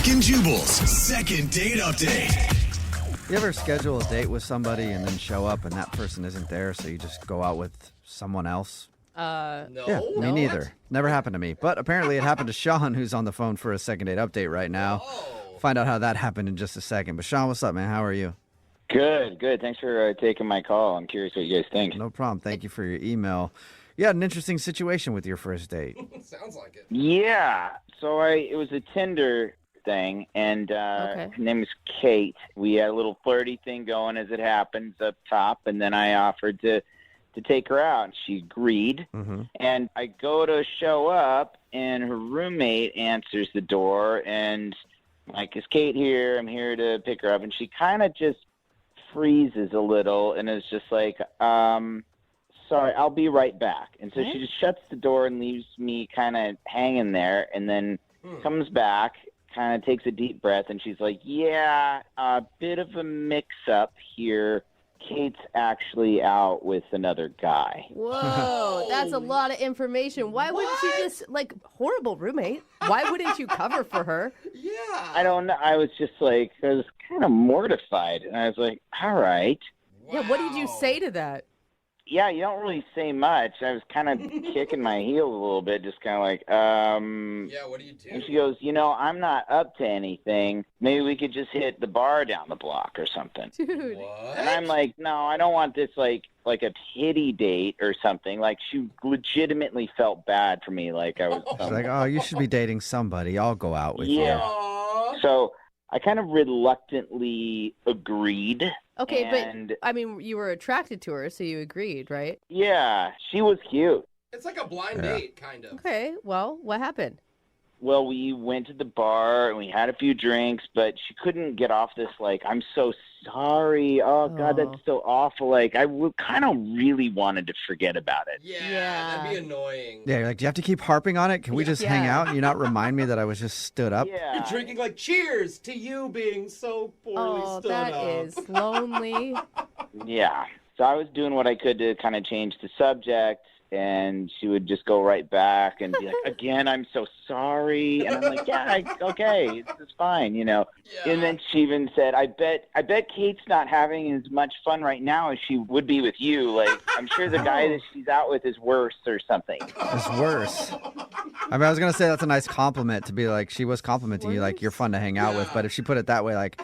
and Jubal's second date update. You ever schedule a date with somebody and then show up and that person isn't there, so you just go out with someone else? No. Yeah, me neither. Never happened to me. But apparently it happened to Sean, who's on the phone for a second date update right now. Find out how that happened in just a second. But Sean, what's up, man? How are you? Good. Thanks for taking my call. I'm curious what you guys think. No problem. Thank you for your email. You had an interesting situation with your first date. Sounds like it. Yeah. So it was a Tinder thing, and her name is Kate. We had a little flirty thing going as it happens up top, and then I offered to take her out, and she agreed. Mm-hmm. And I go to show up, and her roommate answers the door, and I'm like, is Kate here? I'm here to pick her up. And she kind of just freezes a little and is just like, sorry, I'll be right back. And so she just shuts the door and leaves me kind of hanging there, and then comes back, kind of takes a deep breath, and she's like, yeah, a bit of a mix-up here. Kate's actually out with another guy. Whoa, that's a lot of information. Why wouldn't you just, horrible roommate, why wouldn't you cover for her? Yeah. I don't know. I was just like, I was kind of mortified. And I was like, all right. Wow. Yeah, what did you say to that? Yeah, you don't really say much. I was kind of kicking my heels a little bit, just kind of like, Yeah, what do you do? And she goes, I'm not up to anything. Maybe we could just hit the bar down the block or something. Dude. What? And I'm like, no, I don't want this like a pity date or something. Like, she legitimately felt bad for me. Like, I was. She's like, oh, you should be dating somebody. I'll go out with Yeah. you. Aw. So I kind of reluctantly agreed. Okay, and, but, you were attracted to her, so you agreed, right? yeah, she was cute. It's like a blind date, kind of. Okay, well, what happened? Well, we went to the bar and we had a few drinks, but she couldn't get off this, like, I'm so sorry. Oh, God, that's so awful. Like, I kind of really wanted to forget about it. Yeah, that'd be annoying. Yeah, you're like, do you have to keep harping on it? Can we just hang Yeah. out and you not remind me that I was just stood up? Yeah. You're drinking like cheers to you being so poorly stood That up. is lonely. Yeah. So I was doing what I could to kind of change the subject, and she would just go right back and be like, again, I'm so sorry. And I'm like, yeah, okay, it's fine, Yeah. And then she even said, I bet Kate's not having as much fun right now as she would be with you. Like, I'm sure the guy that she's out with is worse or something. It's worse. I mean, I was going to say that's a nice compliment to be like, she was complimenting you, like, you're fun to hang out with. But if she put it that way, like,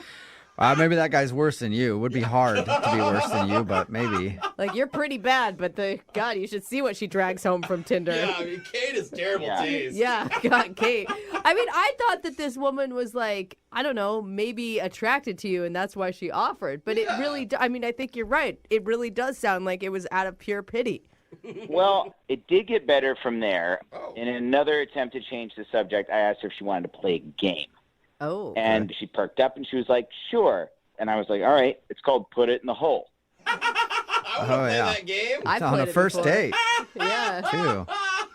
maybe that guy's worse than you. It would be hard to be worse than you, but maybe. Like, you're pretty bad, but God, you should see what she drags home from Tinder. Yeah, I mean, Kate is terrible taste. Yeah, God, Kate. I mean, I thought that this woman was like, I don't know, maybe attracted to you, and that's why she offered. But it really, I think you're right. It really does sound like it was out of pure pity. Well, it did get better from there. Oh. In another attempt to change the subject, I asked her if she wanted to play a game. Oh. And she perked up and she was like, sure. And I was like, all right, it's called Put It in the Hole. I want to play that game. I On a played it first before. date, Yeah. too.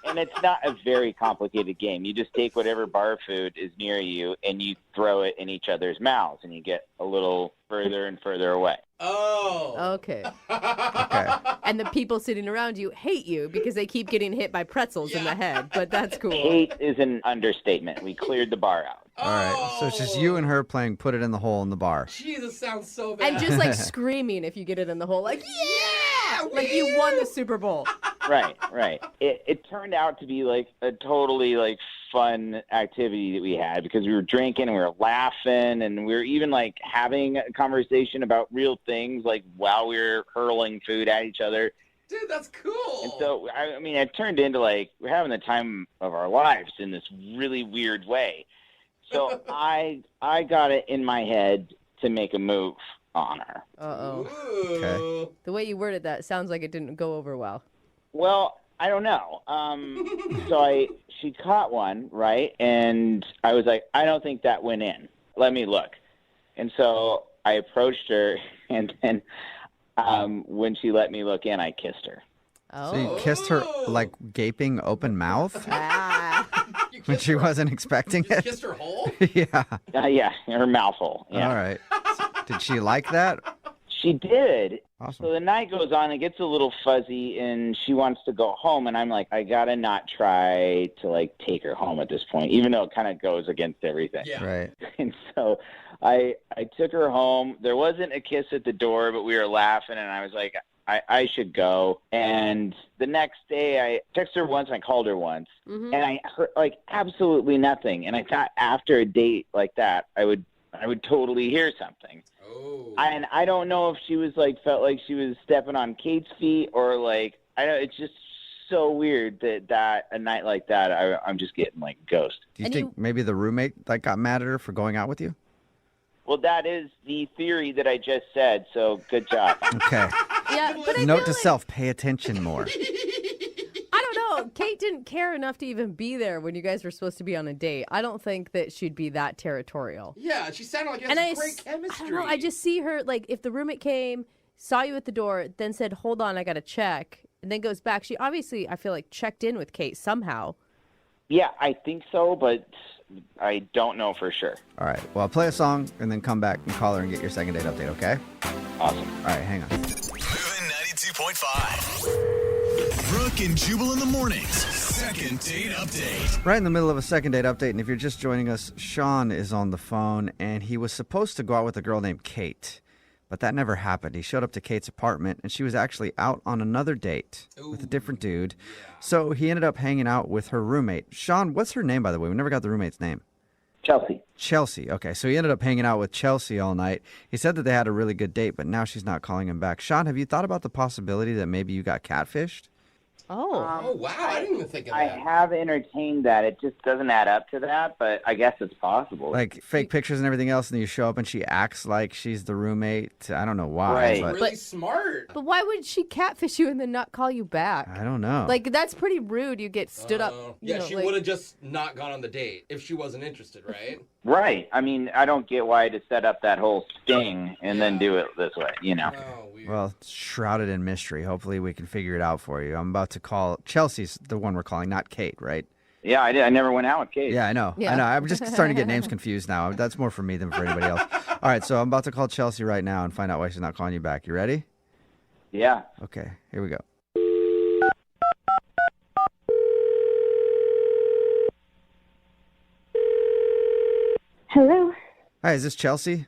And it's not a very complicated game. You just take whatever bar food is near you and you throw it in each other's mouths, and you get a little further and further away. Oh. Okay. Okay. And the people sitting around you hate you because they keep getting hit by pretzels in the head, but that's cool. Hate is an understatement. We cleared the bar out. All right. So it's just you and her playing Put It in the Hole in the bar. Jesus, sounds so bad. And just like screaming if you get it in the hole, like, yeah! Like you won the Super Bowl. Right. It turned out to be like a totally like fun activity that we had, because we were drinking and we were laughing, and we were even like having a conversation about real things, like while we were hurling food at each other. Dude, that's cool. And so, I mean, it turned into like we're having the time of our lives in this really weird way. So I got it in my head to make a move on her. Uh-oh. Ooh. Okay. The way you worded that sounds like it didn't go over well. Well, I don't know. So she caught one, right? And I was like, I don't think that went in. Let me look. And so I approached her, and then when she let me look in, I kissed her. Oh. So you kissed her, like, gaping open mouth Ah. You when kissed she her- wasn't expecting Just it? kissed her hole? Yeah. Yeah, her mouth hole. Yeah. All right. Did she like that? She did. Awesome. So the night goes on, it gets a little fuzzy, and she wants to go home. And I'm like, I gotta not try to like take her home at this point, even though it kind of goes against everything. Yeah. Right. And so I took her home. There wasn't a kiss at the door, but we were laughing, and I was like, I should go. And the next day, I texted her once, and I called her once, and I heard like absolutely nothing. And I thought after a date like that, I would totally hear something. Oh. And I don't know if she was like felt like she was stepping on Kate's feet or like I don't. It's just so weird that a night like that, I'm just getting like ghost. Do you think maybe the roommate like got mad at her for going out with you? Well, that is the theory that I just said. So good job. Okay. Yeah, but I Note feel to like, self: pay attention more. I don't know. Kate didn't care enough to even be there when you guys were supposed to be on a date. I don't think that she'd be that territorial. Yeah, she sounded like it And has great chemistry. I don't know. I just see her like if the roommate came, saw you at the door, then said, "Hold on, I got to check," and then goes back. She obviously, I feel like, checked in with Kate somehow. Yeah, I think so, but I don't know for sure. All right. Well, I'll play a song and then come back and call her and get your second date update. Okay. Awesome. All right. Hang on. Moving 92.5. Brooke and Jubal in the mornings. Second date update. Right in the middle of a second date update, and if you're just joining us, Sean is on the phone, and he was supposed to go out with a girl named Kate, but that never happened. He showed up to Kate's apartment, and she was actually out on another date with a different dude. So he ended up hanging out with her roommate. Sean, what's her name, by the way? We never got the roommate's name. Chelsea. Chelsea. Okay, so he ended up hanging out with Chelsea all night. He said that they had a really good date, but now she's not calling him back. Sean, have you thought about the possibility that maybe you got catfished? Oh. Oh, wow. I didn't even think of I that. have entertained that. It just doesn't add up to that, but I guess it's possible. Like fake pictures and everything else, and then you show up and she acts like she's the roommate. I don't know why, Right. but Really smart. But why would she catfish you and then not call you back? I don't know. Like, that's pretty rude. You get stood up. Yeah, you know, she like- would have just not gone on the date if she wasn't interested, right? Right. I mean, I don't get why to set up that whole sting and then do it this way, you know. Oh, weird. Well, it's shrouded in mystery. Hopefully we can figure it out for you. I'm about to call. Chelsea's the one we're calling, not Kate, right? Yeah, I did. I never went out with Kate. Yeah, I know. Yeah. I know. I'm just starting to get names confused now. That's more for me than for anybody else. All right, so I'm about to call Chelsea right now and find out why she's not calling you back. You ready? Yeah. Okay, here we go. Hello, Hi, is this Chelsea?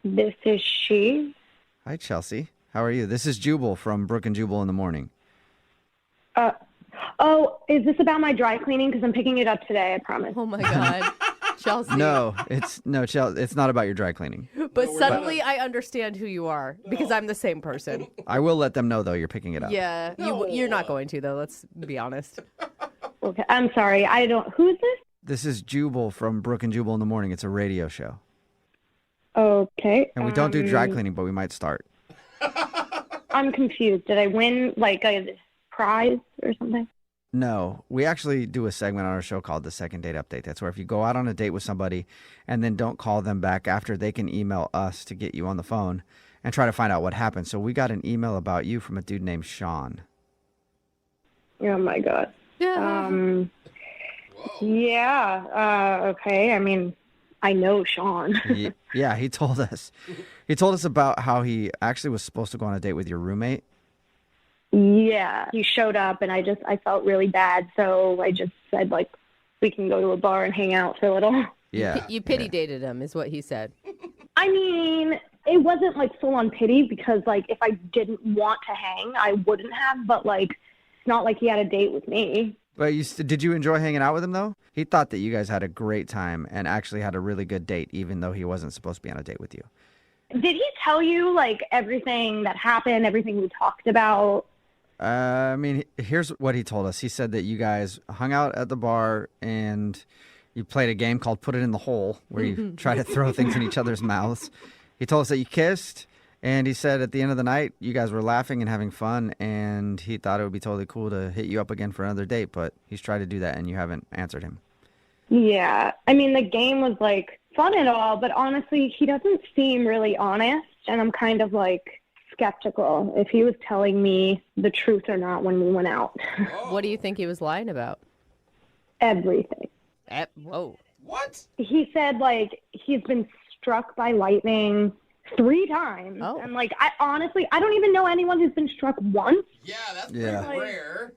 this is she. Hi, Chelsea. How are you? This is Jubal from Brooke and Jubal in the morning. Oh, is this about my dry cleaning? Because I'm picking it up today, I promise. Oh, my God. Chelsea. No, Chelsea. It's not about your dry cleaning. But suddenly I understand who you are because I'm the same person. I will let them know though. You're picking it up. Yeah. You're not going to, though. Let's be honest. Okay, I'm sorry. I don't. Who's this? This is Jubal from Brooke and Jubal in the morning. It's a radio show, Okay. and we don't do dry cleaning, but we might start. I'm confused. Did I win like a prize or something? No, we actually do a segment on our show called the Second Date Update. That's where if you go out on a date with somebody and then don't call them back after, they can email us to get you on the phone and try to find out what happened. So we got an email about you from a dude named Sean. Oh my god. Yeah. Yeah. Okay. I mean, I know Sean. Yeah, he told us. He told us about how he actually was supposed to go on a date with your roommate. Yeah. He showed up, and I felt really bad, so I just said like, we can go to a bar and hang out for a little. Yeah. You pity dated him, is what he said. I mean, it wasn't like full on pity because like if I didn't want to hang, I wouldn't have. But like, it's not like he had a date with me. But did you enjoy hanging out with him, though? He thought that you guys had a great time and actually had a really good date, even though he wasn't supposed to be on a date with you. Did he tell you like everything that happened, everything we talked about? I mean, here's what he told us. He said that you guys hung out at the bar and you played a game called Put It in the Hole, where you try to throw things in each other's mouths. He told us that you kissed, and he said at the end of the night, you guys were laughing and having fun, and he thought it would be totally cool to hit you up again for another date, but he's tried to do that, and you haven't answered him. Yeah. I mean, the game was like fun and all, but honestly, he doesn't seem really honest, and I'm kind of like skeptical if he was telling me the truth or not when we went out. What do you think he was lying about? Everything. Whoa. What? He said like he's been struck by lightning 3 times. Oh. And like, I honestly, I don't even know anyone who's been struck once. Yeah, that's Yeah. pretty rare.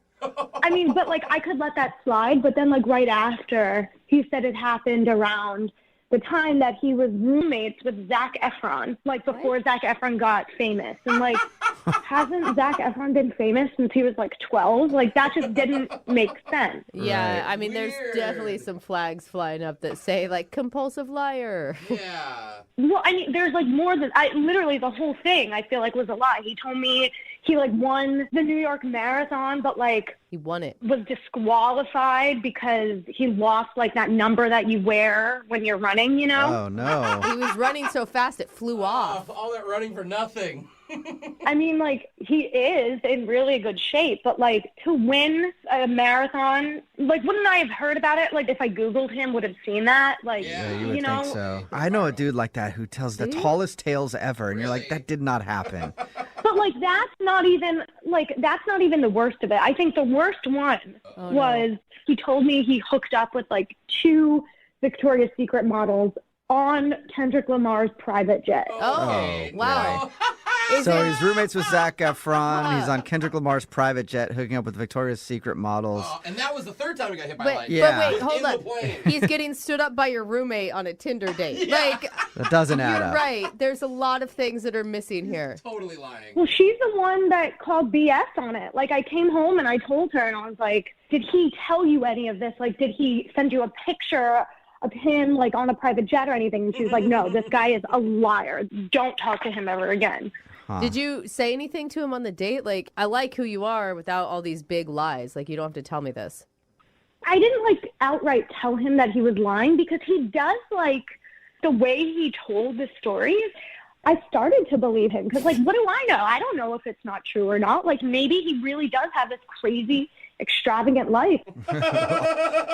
I mean, but like, I could let that slide. But then like right after, he said it happened around the time that he was roommates with Zac Efron, like before Zac Efron got famous. And like, hasn't Zac Efron been famous since he was like 12? Like, that just didn't make sense. Yeah, Right. I mean, there's definitely Weird. some flags flying up that say, like, compulsive liar. Yeah. Well, I mean, there's like more than literally the whole thing I feel like was a lie. He told me he like won the New York Marathon, but like He won it. was disqualified because he lost like that number that you wear when you're running, you know? Oh, no. He was running so fast it flew off. All that running for nothing. I mean, like, he is in really good shape, but like to win a marathon, like, wouldn't I have heard about it? Like, if I Googled him, would have seen that? Like, Yeah, Yeah, you would know, think so. I know a dude like that who tells the tallest tales ever, and you're like, that did not happen. but like, that's not even the worst of it. I think the worst one was he told me he hooked up with like 2 Victoria's Secret models on Kendrick Lamar's private jet. Oh, wow. So he's roommates with Zac Efron. He's on Kendrick Lamar's private jet, hooking up with Victoria's Secret models. And that was the 3rd time he got hit by But, lightning. Yeah. but wait, hold In the on. plane. He's getting stood up by your roommate on a Tinder date. Like, That doesn't add you're up. right. There's a lot of things that are missing here. Totally lying. Well, she's the one that called BS on it. Like, I came home and I told her, and I was like, did he tell you any of this? Like, did he send you a picture of him, like, on a private jet or anything? And she was like, no, this guy is a liar. Don't talk to him ever again. Huh. Did you say anything to him on the date? Like, I like who you are without all these big lies. Like, you don't have to tell me this. I didn't, like, outright tell him that he was lying because he does, like, the way he told the stories. I started to believe him because, like, what do I know? I don't know if it's not true or not. Like, maybe he really does have this crazy, extravagant life.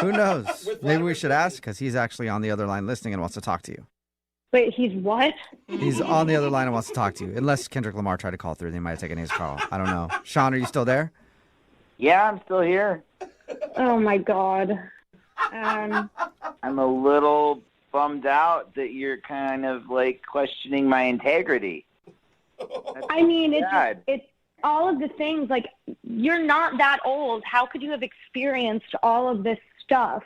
Who knows? With Maybe we Robert should ask because he's actually on the other line listening and wants to talk to you. Wait, he's what? He's on the other line and wants to talk to you. Unless Kendrick Lamar tried to call through, they might have taken his call. I don't know. Sean, are you still there? Yeah, I'm still here. Oh, my God. I'm a little bummed out that you're kind of like questioning my integrity. I mean, God. it's all of the things. Like, you're not that old. How could you have experienced all of this stuff?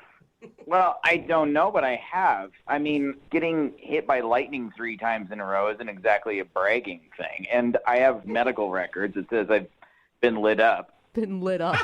Well, I don't know, but I have. I mean, getting hit by lightning 3 times in a row isn't exactly a bragging thing. And I have medical records that says I've been lit up. Been lit up.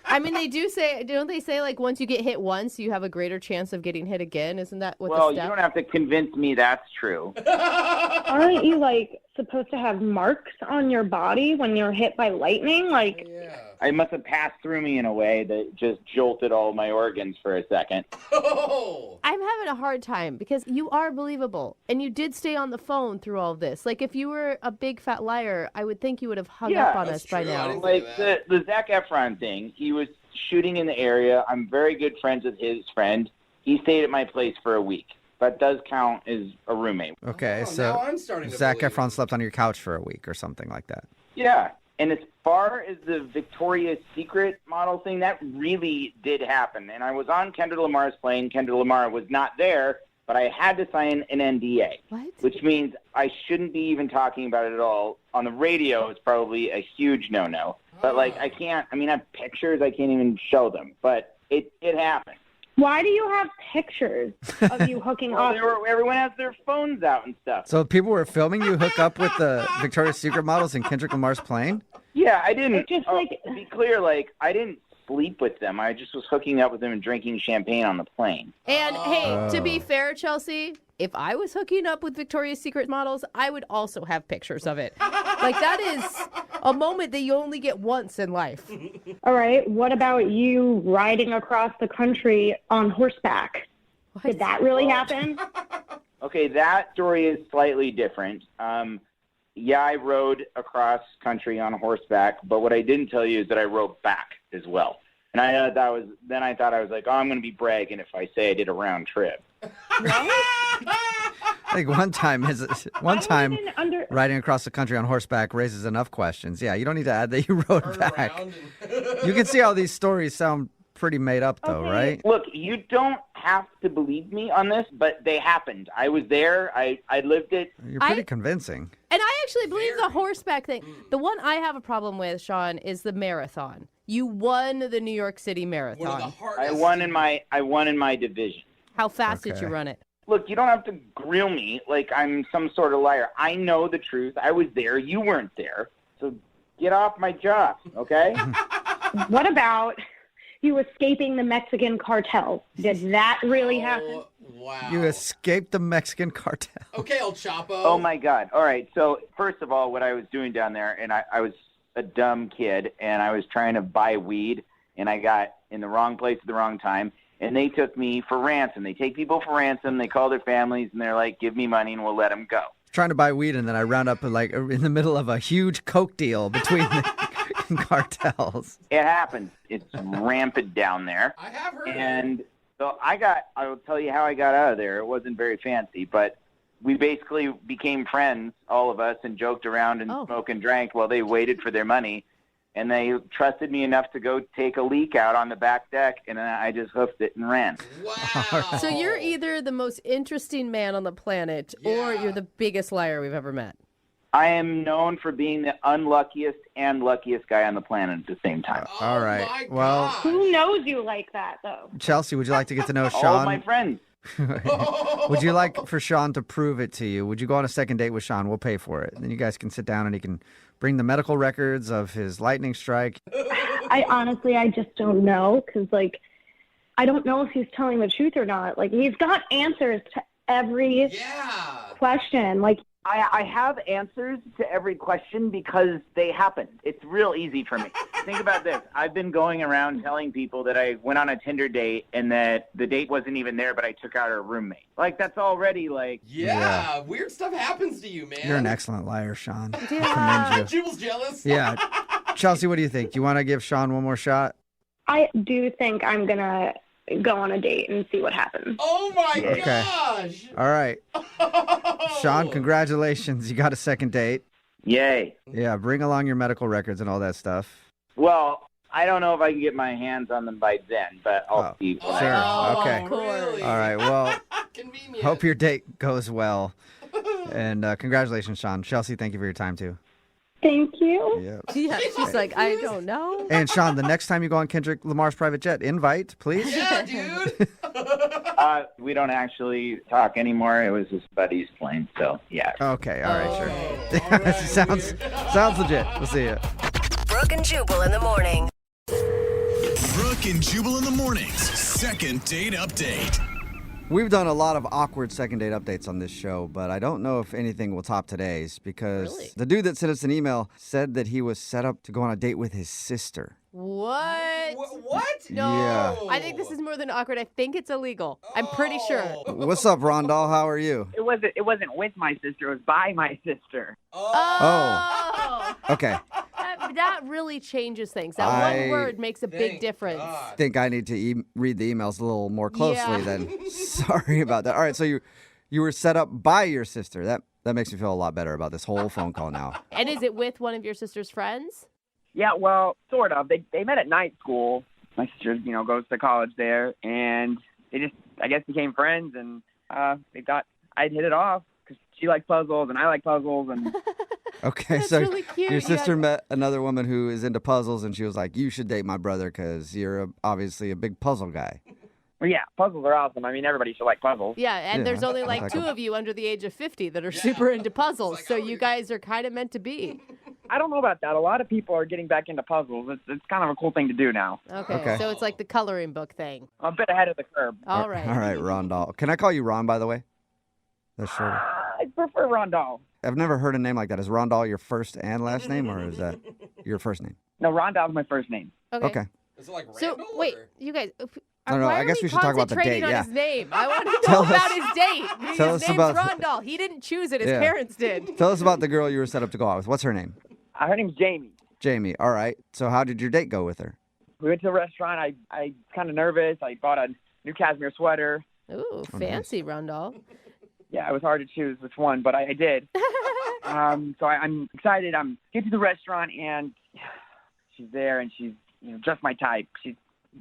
I mean, they do say, don't they say, like, once you get hit once, you have a greater chance of getting hit again? Isn't that what Well, the you step? don't have to convince me that's true. Aren't you, like, supposed to have marks on your body when you're hit by lightning? Like, Yeah. I must have passed through me in a way that just jolted all my organs for a second. Oh. I'm having a hard time because you are believable and you did stay on the phone through all of this. Like, if you were a big fat liar, I would think you would have hung Yeah, up on that's us by true. I now. didn't- Like the Zac Efron thing, he was shooting in the area. I'm very good friends with his friend. He stayed at my place for a week. That does count as a roommate. Okay, Oh, so now I'm starting to Zac believe. Efron slept on your couch for a week or something like that. Yeah. And as far as the Victoria's Secret model thing, that really did happen. And I was on Kendrick Lamar's plane. Kendrick Lamar was not there, but I had to sign an NDA, What? which means I shouldn't be even talking about it at all. On the radio, it's probably a huge no-no. But, like, I have pictures. I can't even show them. But it happened. why do you have pictures of you hooking Well, up? everyone has their phones out and stuff. So people were filming you hook up with the Victoria's Secret models in Kendrick Lamar's plane? Yeah, I didn't. It's just like- to be clear, like, I didn't sleep with them. I just was hooking up with them and drinking champagne on the plane. And hey, to be Oh. fair, Chelsea, if I was hooking up with Victoria's Secret models, I would also have pictures of it. Like, that is a moment that you only get once in life. All right, what about you riding across the country on horseback? Did that really happen? Okay, that story is slightly different. Yeah, I rode across country on horseback, but what I didn't tell you is that I rode back as well. And I thought I was like, oh, I'm going to be bragging if I say I did a round trip. Like one time even riding across the country on horseback raises enough questions. Yeah, you don't need to add that you rode Turn back. around and- You can see how these stories sound pretty made up though, Okay. right? Look, you don't have to believe me on this, but they happened. I was there. I lived it. You're pretty convincing. And I actually believe the horseback thing. The one I have a problem with, Sean, is the marathon. You won the New York City Marathon. One of the hardest. I won in my division. How fast did Okay. you run it? Look, you don't have to grill me like I'm some sort of liar. I know the truth. I was there. You weren't there. So get off my job, okay? What about you escaping the Mexican cartel? Did that really happen? Oh, wow. You escaped the Mexican cartel. Okay, El Chapo. Oh, my God. All right. So, first of all, what I was doing down there, and I was a dumb kid, and I was trying to buy weed, and I got in the wrong place at the wrong time, and they took me for ransom. They take people for ransom. They call their families, and they're like, give me money, and we'll let them go. Trying to buy weed, and then I round up like in the middle of a huge coke deal between the cartels. It happens. It's rampant down there. I have heard. And so I will tell you how I got out of there. It wasn't very fancy, but we basically became friends, all of us, and joked around and smoked and drank while they waited for their money. And they trusted me enough to go take a leak out on the back deck, and then I just hoofed it and ran. Wow. So you're either the most interesting man on the planet or you're the biggest liar we've ever met. I am known for being the unluckiest and luckiest guy on the planet at the same time. Oh, All right. my Well, gosh. Who knows you like that, though? Chelsea, would you like to get to know All of Sean? my friends. Would you like for Sean to prove it to you? Would you go on a second date with Sean? We'll pay for it. And then you guys can sit down and he can bring the medical records of his lightning strike. I just don't know because, like, I don't know if he's telling the truth or not. Like, he's got answers to every question. Like, I have answers to every question because they happened. It's real easy for me. Think about this. I've been going around telling people that I went on a Tinder date and that the date wasn't even there, but I took out her roommate. Like, that's already, like... Yeah, weird stuff happens to you, man. You're an excellent liar, Sean. I Yeah. commend you. Jubal's jealous. Yeah. Chelsea, what do you think? Do you want to give Sean one more shot? I do think I'm going to go on a date and see what happens. Oh, my Okay. gosh. All right. Sean, congratulations. You got a second date. Yay. Yeah, bring along your medical records and all that stuff. Well, I don't know if I can get my hands on them by then, but I'll see. Oh, Sure. Okay. Really? All right. Well, Convenient. hope your date goes well. And congratulations, Sean. Chelsea, thank you for your time, too. Thank you. Yeah. Yeah, she's like, I don't know. And Sean, the next time you go on Kendrick Lamar's private jet, invite, please. Yeah, dude. We don't actually talk anymore. It was his buddy's plane, so yeah. Okay. All right. Oh, Sure. all right, sounds weird. sounds legit. We'll see you. Brooke and Jubal in the morning. Brooke and Jubal in the mornings. Second date update. We've done a lot of awkward second date updates on this show, but I don't know if anything will top today's because Really? the dude that sent us an email said that he was set up to go on a date with his sister. What? What? No. Yeah. I think this is more than awkward. I think it's illegal. I'm pretty sure. What's up, Rondell? How are you? It wasn't with my sister. It was by my sister. Oh. Okay. That really changes things. That I one word makes a big Thank difference. God. Think I need to read the emails a little more closely Yeah. then. Sorry about that. All right, so you were set up by your sister. That makes me feel a lot better about this whole phone call now. And is it with one of your sister's friends? Yeah, well, sort of. They met at night school. My sister, goes to college there, and they just, I guess, became friends, and they thought I'd hit it off because she likes puzzles and I like puzzles, and Okay, That's so really cute. your You sister guys- met another woman who is into puzzles, and she was like, "You should date my brother because you're obviously a big puzzle guy." well, yeah, puzzles are awesome. I mean, everybody should like puzzles. Yeah, and Yeah, there's only I like like two them. of you under the age of 50 that are super into puzzles. like, So oh, you guys are kind of meant to be. I don't know about that. A lot of people are getting back into puzzles. It's kind of a cool thing to do now. Okay, so it's like the coloring book thing. I'm a bit ahead of the curve. All right. All right, Rondell. Can I call you Ron, by the way? That's short. I prefer Rondell. I've never heard a name like that. Is Rondell your first and last name, or is that your first name? No, Rondell's my first name. Okay. Is it like So Randall? wait, or- you guys. No, why I are guess we should talk about the concentrating date, on yeah. his name. I want to Tell know about us- his date. tell His us name's about- Rondell. He didn't choose it. His Yeah. parents did. Tell us about the girl you were set up to go out with. What's her name? Her name's Jamie. Jamie. All right. So how did your date go with her? We went to a restaurant. I kind of nervous. I bought a new cashmere sweater. Ooh, fancy, Rondell. Yeah, it was hard to choose which one, but I did. So I'm excited. I'm get to the restaurant and she's there and she's just my type. She's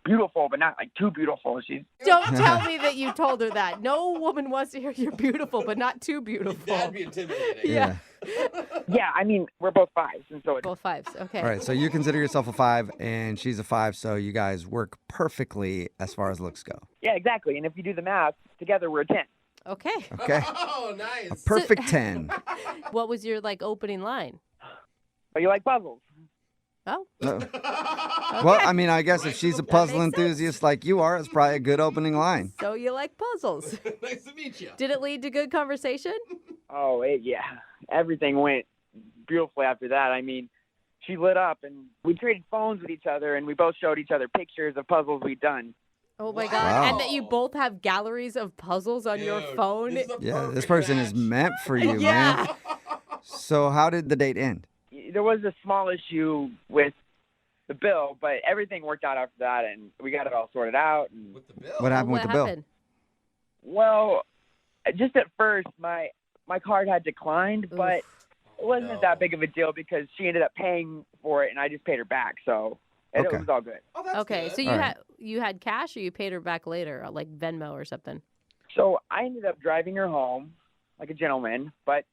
beautiful, but not like too beautiful. She's Don't tell me that you told her that. No woman wants to hear you're beautiful, but not too beautiful. That'd be intimidating. Yeah. yeah. I mean, we're both 5s, and so it's Both 5s. Okay. All right, so you consider yourself a 5, and she's a 5, so you guys work perfectly as far as looks go. yeah, exactly. And if you do the math, together we're a 10. Okay. Okay, Oh, nice. a perfect 10. What was your opening line? But you like puzzles. Oh. No. Well, I mean, I guess if she's a puzzle makes sense. enthusiast like you are, it's probably a good opening line. So you like puzzles. Nice to meet you. Did it lead to good conversation? Oh, yeah. Everything went beautifully after that. I mean, she lit up, and we traded phones with each other, and we both showed each other pictures of puzzles we'd done. Oh my Wow. God. And that you both have galleries of puzzles on your Dude, phone. this is a Yeah, this perfect person is match. meant for you, Yeah. man. So how did the date end? There was a small issue with the bill, but everything worked out after that, and we got it all sorted out. And, With the bill. What happened with the bill? happened? well, just at first, my card had declined, but it wasn't no. that big of a deal because she ended up paying for it, and I just paid her back, so it Okay. was all good. Oh, that's Okay, good. so you All right. had you had cash or you paid her back later, like Venmo or something? So I ended up driving her home like a gentleman, but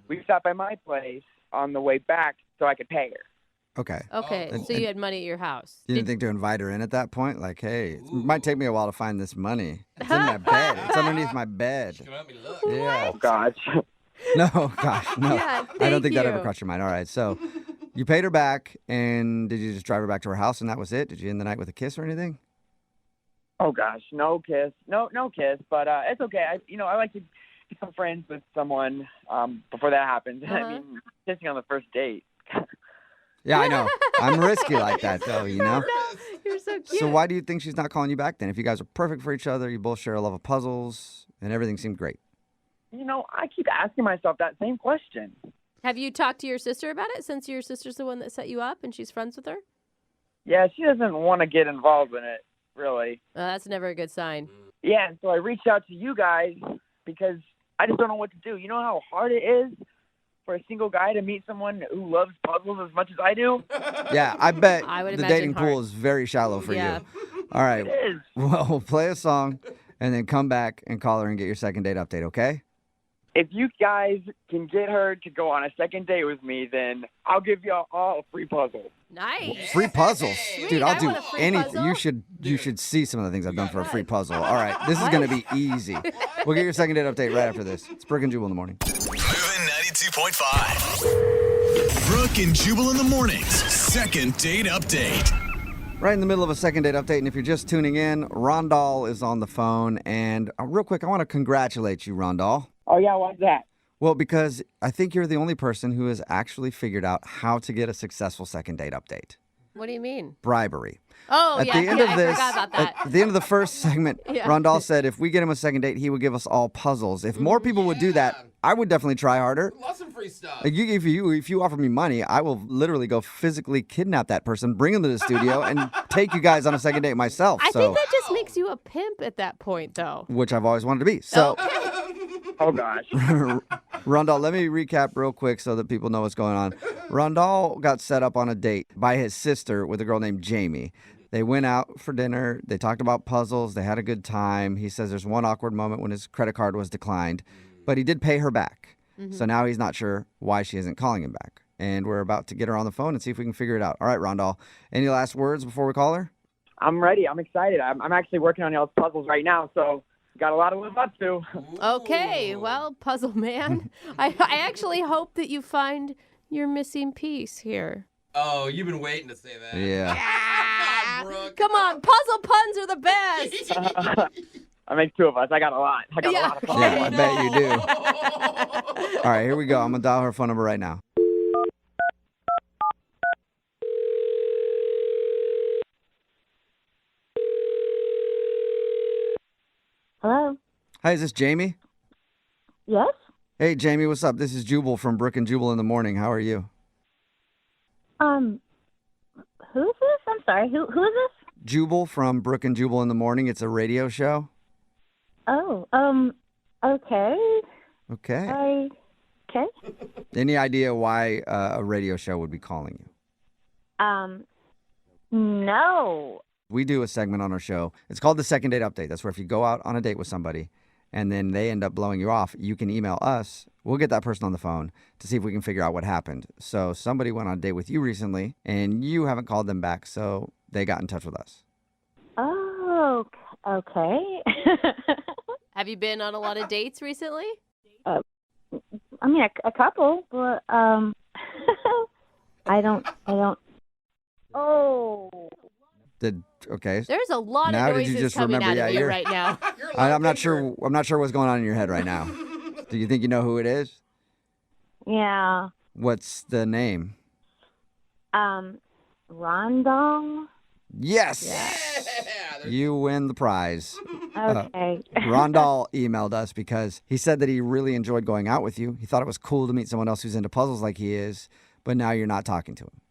we stopped by my place on the way back so I could pay her. Okay. Okay, And- so you had money at your house. You didn't think to invite her in at that point? Like, hey, it might take me a while to find this money. It's in my bed. It's underneath my bed. Come help me look. Yeah. Oh, gosh. No, gosh, no. Yeah, I don't thank think that ever you. crossed your mind. All right, so you paid her back, and did you just drive her back to her house, and that was it? Did you end the night with a kiss or anything? Oh, gosh. No kiss. No kiss, but it's okay. I like to become friends with someone before that happens. I Uh-huh. mean, kissing on the first date. Yeah, I know. I'm risky like that, though, you know? You're so cute. So why do you think she's not calling you back then? If you guys are perfect for each other, you both share a love of puzzles, and everything seemed great. I keep asking myself that same question. Have you talked to your sister about it since your sister's the one that set you up and she's friends with her? Yeah, she doesn't want to get involved in it, really. That's never a good sign. Yeah, and so I reached out to you guys because I just don't know what to do. You know how hard it is for a single guy to meet someone who loves puzzles as much as I do? Yeah, I bet I would the imagine dating hard. pool is very shallow for Yeah. you. All right, It is. well, we'll play a song, and then come back and call her and get your second date update, okay? If you guys can get her to go on a second date with me, then I'll give y'all all a free puzzle. Nice. Free puzzles, Sweet, dude. I I'll do want a free anything. puzzle. You should see some of the things I've done for a free puzzle. All right, this is gonna be easy. We'll get your second date update right after this. It's Brooke and Jubal in the morning. Moving 92.5. Brooke and Jubal in the mornings. Second date update. Right in the middle of a second date update, and if you're just tuning in, Rondal is on the phone. And real quick, I want to congratulate you, Rondal. Oh, yeah, why's that? Well, because I think you're the only person who has actually figured out how to get a successful second date update. What do you mean? Bribery. Oh, At yeah, the end yeah, of this, I forgot about that. at the end of the first segment, Yeah. Rondal said if we get him a second date, he would give us all puzzles. If more people would do that, I would definitely try harder. Lots of free stuff. Like if you offer me money, I will literally go physically kidnap that person, bring him to the studio, and take you guys on a second date myself. I So, think that just makes you a pimp at that point, though. which I've always wanted to be. So, Oh, gosh. Rondal, let me recap real quick so that people know what's going on. Rondal got set up on a date by his sister with a girl named Jamie. They went out for dinner. They talked about puzzles. They had a good time. He says there's one awkward moment when his credit card was declined, but he did pay her back. So now he's not sure why she isn't calling him back. And we're about to get her on the phone and see if we can figure it out. All right, Rondal, any last words before we call her? I'm ready. I'm excited. I'm actually working on y'all's puzzles right now, so got a lot to live up to. Okay, well, puzzle man, I actually hope that you find your missing piece here. Oh, you've been waiting to say that. Yeah. Brooke. Come on, puzzle puns are the best. I make two of us. I got a lot. I got a lot of puzzles. Yeah, I bet you do. All right, here we go. I'm going to dial her phone number right now. Hello? Hi, is this Jamie? Yes? Hey, Jamie, what's up? This is Jubal from Brooke and Jubal in the morning. How are you? Who's this? I'm sorry. Who is this? Jubal from Brooke and Jubal in the morning. It's a radio show. Oh, okay. Okay. Okay. Any idea why a radio show would be calling you? No. We do a segment on our show. It's called the Second Date Update. That's where if you go out on a date with somebody and then they end up blowing you off, you can email us. We'll get that person on the phone to see if we can figure out what happened. So somebody went on a date with you recently and you haven't called them back, so they got in touch with us. Oh, okay. Have you been on a lot of dates recently? I mean, a couple, but I don't. Oh. Okay. There's a lot Now of did you noises just coming remember? out of Yeah, you right now. I'm not sure. I'm not sure what's going on in your head right now. Do you think you know who it is? Yeah. What's the name? Rondong. Yes. Yeah. You win the prize. Okay. Rondal emailed us because he said that he really enjoyed going out with you. He thought it was cool to meet someone else who's into puzzles like he is, but now you're not talking to him.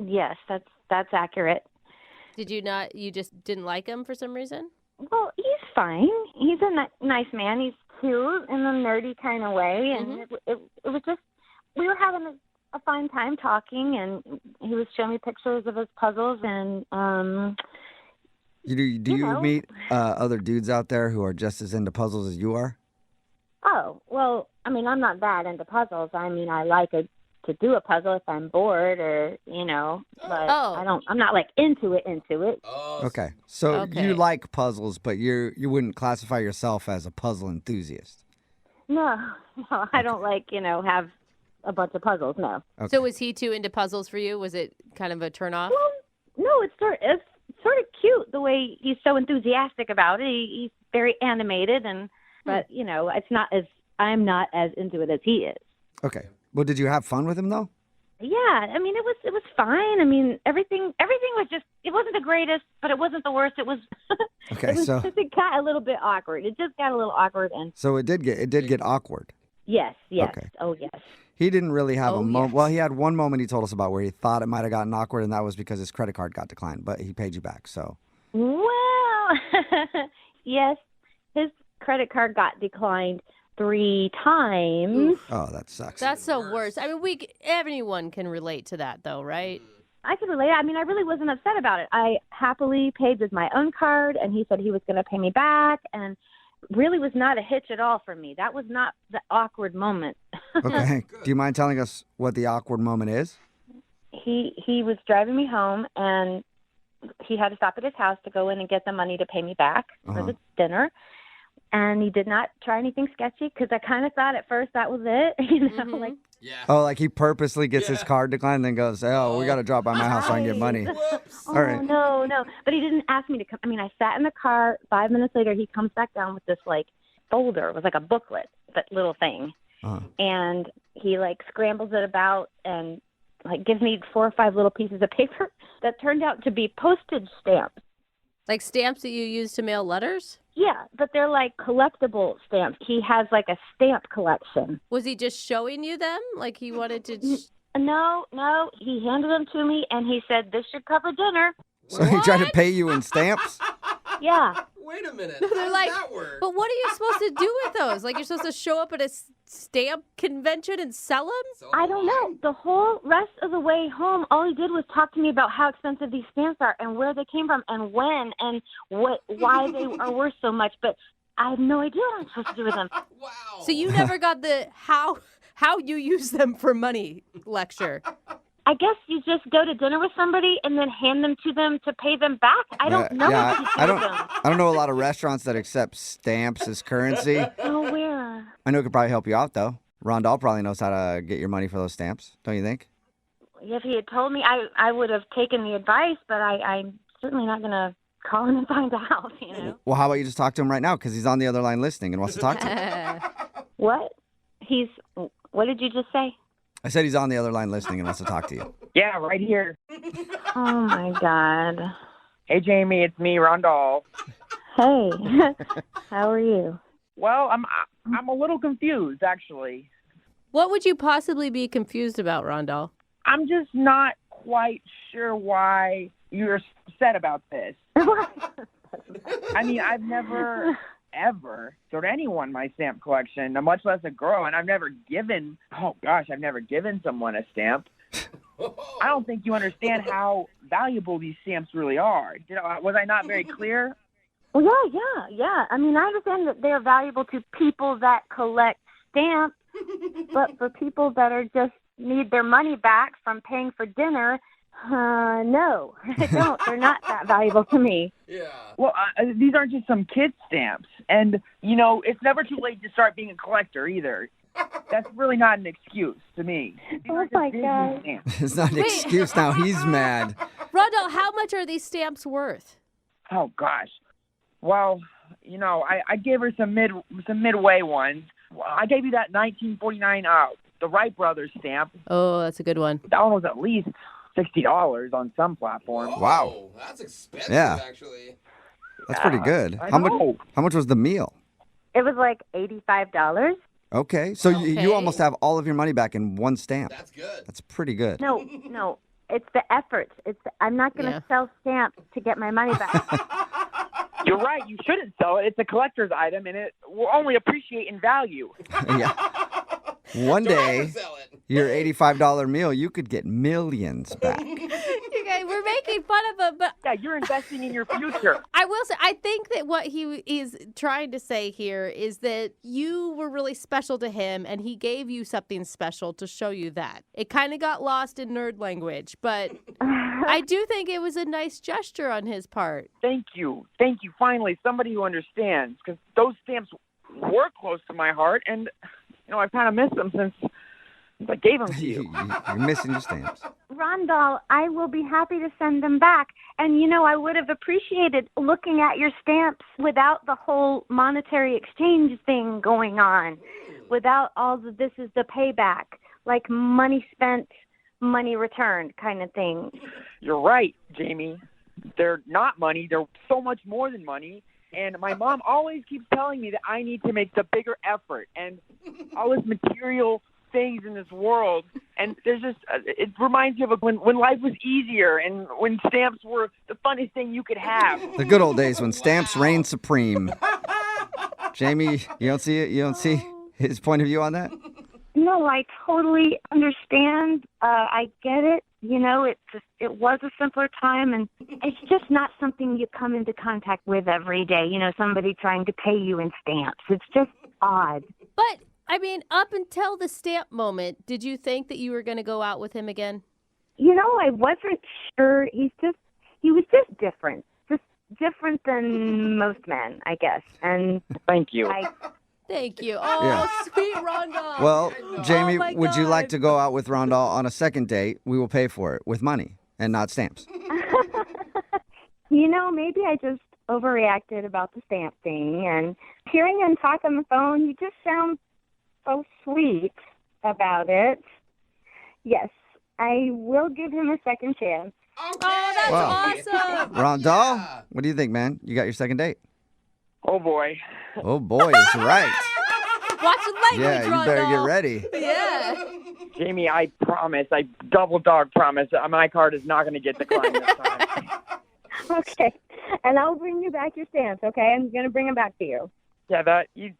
Yes, that's accurate. Did you not? You just didn't like him for some reason? Well, he's fine. He's a nice man. He's cute in a nerdy kind of way, and it was just we were having a fine time talking, and he was showing me pictures of his puzzles, and Do you meet other dudes out there who are just as into puzzles as you are? Oh, well, I mean, I'm not that into puzzles. I mean, I like to do a puzzle if I'm bored or, but I'm not like into it. Okay. So you like puzzles, but you wouldn't classify yourself as a puzzle enthusiast. No, I don't like, have a bunch of puzzles, no. Okay. So was he too into puzzles for you? Was it kind of a turnoff? Well, no, it's sort of cute the way he's so enthusiastic about it. He's very animated, but it's not I'm not as into it as he is. Okay. Well, did you have fun with him though? Yeah, I mean it was fine. I mean everything was just it wasn't the greatest, but it wasn't the worst. It was Okay, it got a little bit awkward. It just got a little awkward, and so it did get awkward. Yes. Okay. Oh yes. He didn't really have a moment. Yes. Well, he had one moment he told us about where he thought it might have gotten awkward, and that was because his credit card got declined, but he paid you back. So. Well, yes, his credit card got declined 3 times. Oh, that sucks. That's the worst. I mean, anyone can relate to that, though, right? I could relate. I mean, I really wasn't upset about it. I happily paid with my own card, and he said he was going to pay me back, and really was not a hitch at all for me. That was not the awkward moment. Okay. Do you mind telling us what the awkward moment is? He was driving me home, and he had to stop at his house to go in and get the money to pay me back for the dinner. And he did not try anything sketchy because I kind of thought at first that was it. Like. Yeah. Oh, like he purposely gets his card declined and then goes, we got to drop by my house so I can get money. Whoops. All right. No. But he didn't ask me to come. I mean, I sat in the car. 5 minutes later, he comes back down with this, folder. It was like a booklet, that little thing. And he, scrambles it about and, gives me 4 or 5 little pieces of paper that turned out to be postage stamps. Like stamps that you use to mail letters? Yeah, but they're collectible stamps. He has a stamp collection. Was he just showing you them? Like he wanted to... No. He handed them to me, and he said, "This should cover dinner." So he tried to pay you in stamps? Yeah. Wait a minute. They're How does like, that work? but what are you supposed to do with those? Like you're supposed to show up at a stamp convention and sell them? So I don't know. The whole rest of the way home, all he did was talk to me about how expensive these stamps are and where they came from and when and why they are worth so much. But I have no idea what I'm supposed to do with them. Wow. So you never got the how you use them for money lecture. I guess you just go to dinner with somebody and then hand them to them to pay them back. I don't know what you do I with them. don't know a lot of restaurants that accept stamps as currency. Oh, where? I know it could probably help you out, though. Rondell probably knows how to get your money for those stamps, don't you think? If he had told me, I would have taken the advice, but I'm certainly not going to call him and find out, Well, how about you just talk to him right now because he's on the other line listening and wants to talk to you. What? What did you just say? I said he's on the other line listening and wants to talk to you. Yeah, right here. Oh, my God. Hey, Jamie, it's me, Rondell. Hey, how are you? Well, I'm a little confused, actually. What would you possibly be confused about, Rondell? I'm just not quite sure why you're upset about this. I mean, I've never, ever showed anyone my stamp collection, much less a girl, and I've never given someone a stamp. I don't think you understand how valuable these stamps really are. You know, was I not very clear? Well, yeah. I mean, I understand that they're valuable to people that collect stamps, but for people that are just need their money back from paying for dinner, no, I don't. They're not that valuable to me. Yeah. Well, these aren't just some kid stamps. And, you know, it's never too late to start being a collector either. That's really not an excuse to me. These Oh, are just my Disney God. stamps. It's not an excuse now. He's mad. Rondell, how much are these stamps worth? Oh, gosh. Well, you know, I gave her some midway ones. Well, I gave you that 1949 the Wright Brothers stamp. Oh, that's a good one. That one was at least $60 on some platforms. Wow. Oh, that's expensive, Yeah. actually. That's pretty good. I How know. much was the meal? It was like $85. Okay. So Okay. you almost have all of your money back in one stamp. That's good. That's pretty good. No, it's the effort. I'm not going to Yeah. sell stamps to get my money back. You're right. You shouldn't sell it. It's a collector's item, and it will only appreciate in value. Yeah. One Don't day, oversell it. your $85 meal, you could get millions back. Okay, we're making fun of him, but Yeah, you're investing in your future. I will say, I think that what he is trying to say here is that you were really special to him and he gave you something special to show you that. It kind of got lost in nerd language, but I do think it was a nice gesture on his part. Thank you. Thank you. Finally, somebody who understands, because those stamps were close to my heart, and, you know, I've kind of missed them since I gave them to you. You're missing your stamps. Rondell, I will be happy to send them back. And, you know, I would have appreciated looking at your stamps without the whole monetary exchange thing going on, without all the this is the payback, like money spent, money returned kind of thing. You're right, Jamie. They're not money. They're so much more than money. And my mom always keeps telling me that I need to make the bigger effort and all this material things in this world. And there's just, it reminds you of when life was easier and when stamps were the funnest thing you could have. The good old days when stamps reigned supreme. Jamie, you don't see it? You don't see his point of view on that? No, I totally understand. I get it. You know, it was a simpler time, and it's just not something you come into contact with every day. You know, somebody trying to pay you in stamps. It's just odd. But, I mean, up until the stamp moment, did you think that you were going to go out with him again? You know, I wasn't sure. He was just different. Just different than most men, I guess. And Thank you. Thank you. Oh, Yeah. sweet Rondell. Well, Jamie, my would you like God. to go out with Rondell on a second date? We will pay for it with money and not stamps. You know, maybe I just overreacted about the stamp thing. And hearing him talk on the phone, he just sounds so sweet about it. Yes, I will give him a second chance. Oh, that's Wow. awesome. Rondell, Yeah. what do you think, man? You got your second date? Oh, boy. Oh, boy, it's right. Watch the language, Yeah, you Rondell. better get ready. Yeah. Jamie, I promise, I double dog promise, my card is not going to get declined this time. Okay. And I'll bring you back your stamps, okay? I'm going to bring them back to you. Yeah, you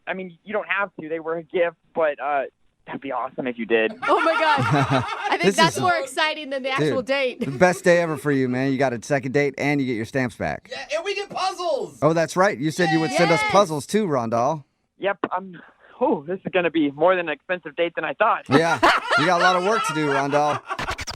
don't have to. They were a gift, but that'd be awesome if you did. Oh, my God. I think This that's is- more exciting than the actual Dude, date. The best day ever for you, man. You got a second date and you get your stamps back. Yeah, and we get puzzles. Oh, that's right. You said you would send us Yes. puzzles too, Rondell. Yep, this is going to be more than an expensive date than I thought. Yeah, you got a lot of work to do, Rondell.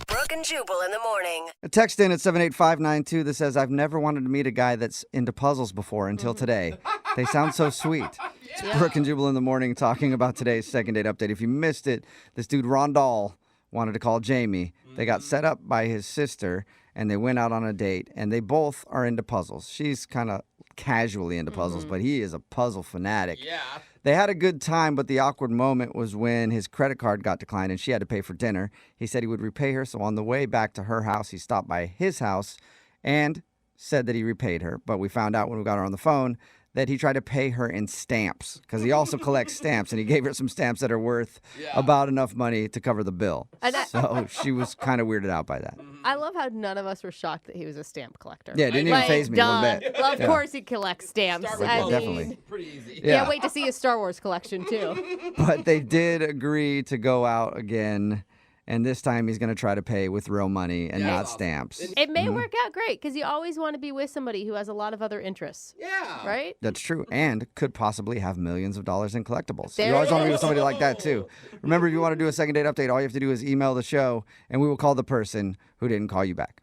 Brooke and Jubal in the morning. A text in at 78592 that says, I've never wanted to meet a guy that's into puzzles before until today. They sound so sweet. It's Brooke and Jubal in the morning talking about today's second date update. If you missed it, this dude Rondell wanted to call Jamie. They got set up by his sister and they went out on a date and they both are into puzzles. She's kind of casually into puzzles, but he is a puzzle fanatic. Yeah. They had a good time, but the awkward moment was when his credit card got declined and she had to pay for dinner. He said he would repay her, so on the way back to her house, he stopped by his house and said that he repaid her. But we found out when we got her on the phone that he tried to pay her in stamps because he also collects stamps, and he gave her some stamps that are worth about enough money to cover the bill. So she was kind of weirded out by that. I love how none of us were shocked that he was a stamp collector. Yeah, it didn't even faze me a little bit. Well, of Yeah. course he collects stamps. Star Wars I puzzles, definitely. mean, Pretty easy. Yeah. can't wait to see his Star Wars collection, too. But they did agree to go out again. and this time he's going to try to pay with real money and not stamps. It may work out great because you always want to be with somebody who has a lot of other interests. Yeah. Right? That's true, and could possibly have millions of dollars in collectibles. There You always it want to be with is. somebody like that, too. Remember, if you want to do a second date update, all you have to do is email the show, and we will call the person who didn't call you back.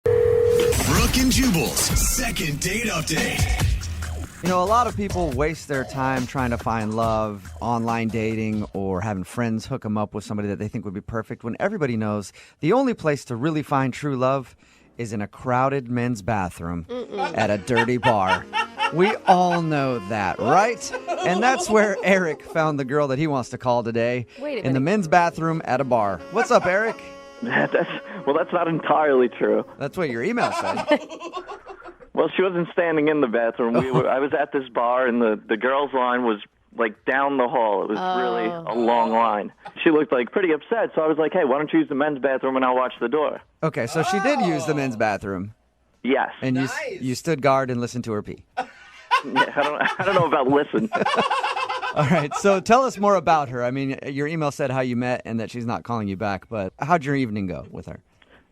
Brooke and Jubal's second date update. You know, a lot of people waste their time trying to find love, online dating, or having friends hook them up with somebody that they think would be perfect, when everybody knows the only place to really find true love is in a crowded men's bathroom at a dirty bar. We all know that, right? And that's where Eric found the girl that he wants to call today. Wait a in the minute. men's bathroom at a bar. What's up, Eric? That's not entirely true. That's what your email said. Well, she wasn't standing in the bathroom. I was at this bar, and the girls' line was like down the hall. It was really a long line. She looked like pretty upset, so I was like, "Hey, why don't you use the men's bathroom and I'll watch the door?" Okay, so she did use the men's bathroom, Yes. and you stood guard and listened to her pee. Yeah, I don't know about listen. All right, so tell us more about her. I mean, your email said how you met and that she's not calling you back, but how'd your evening go with her?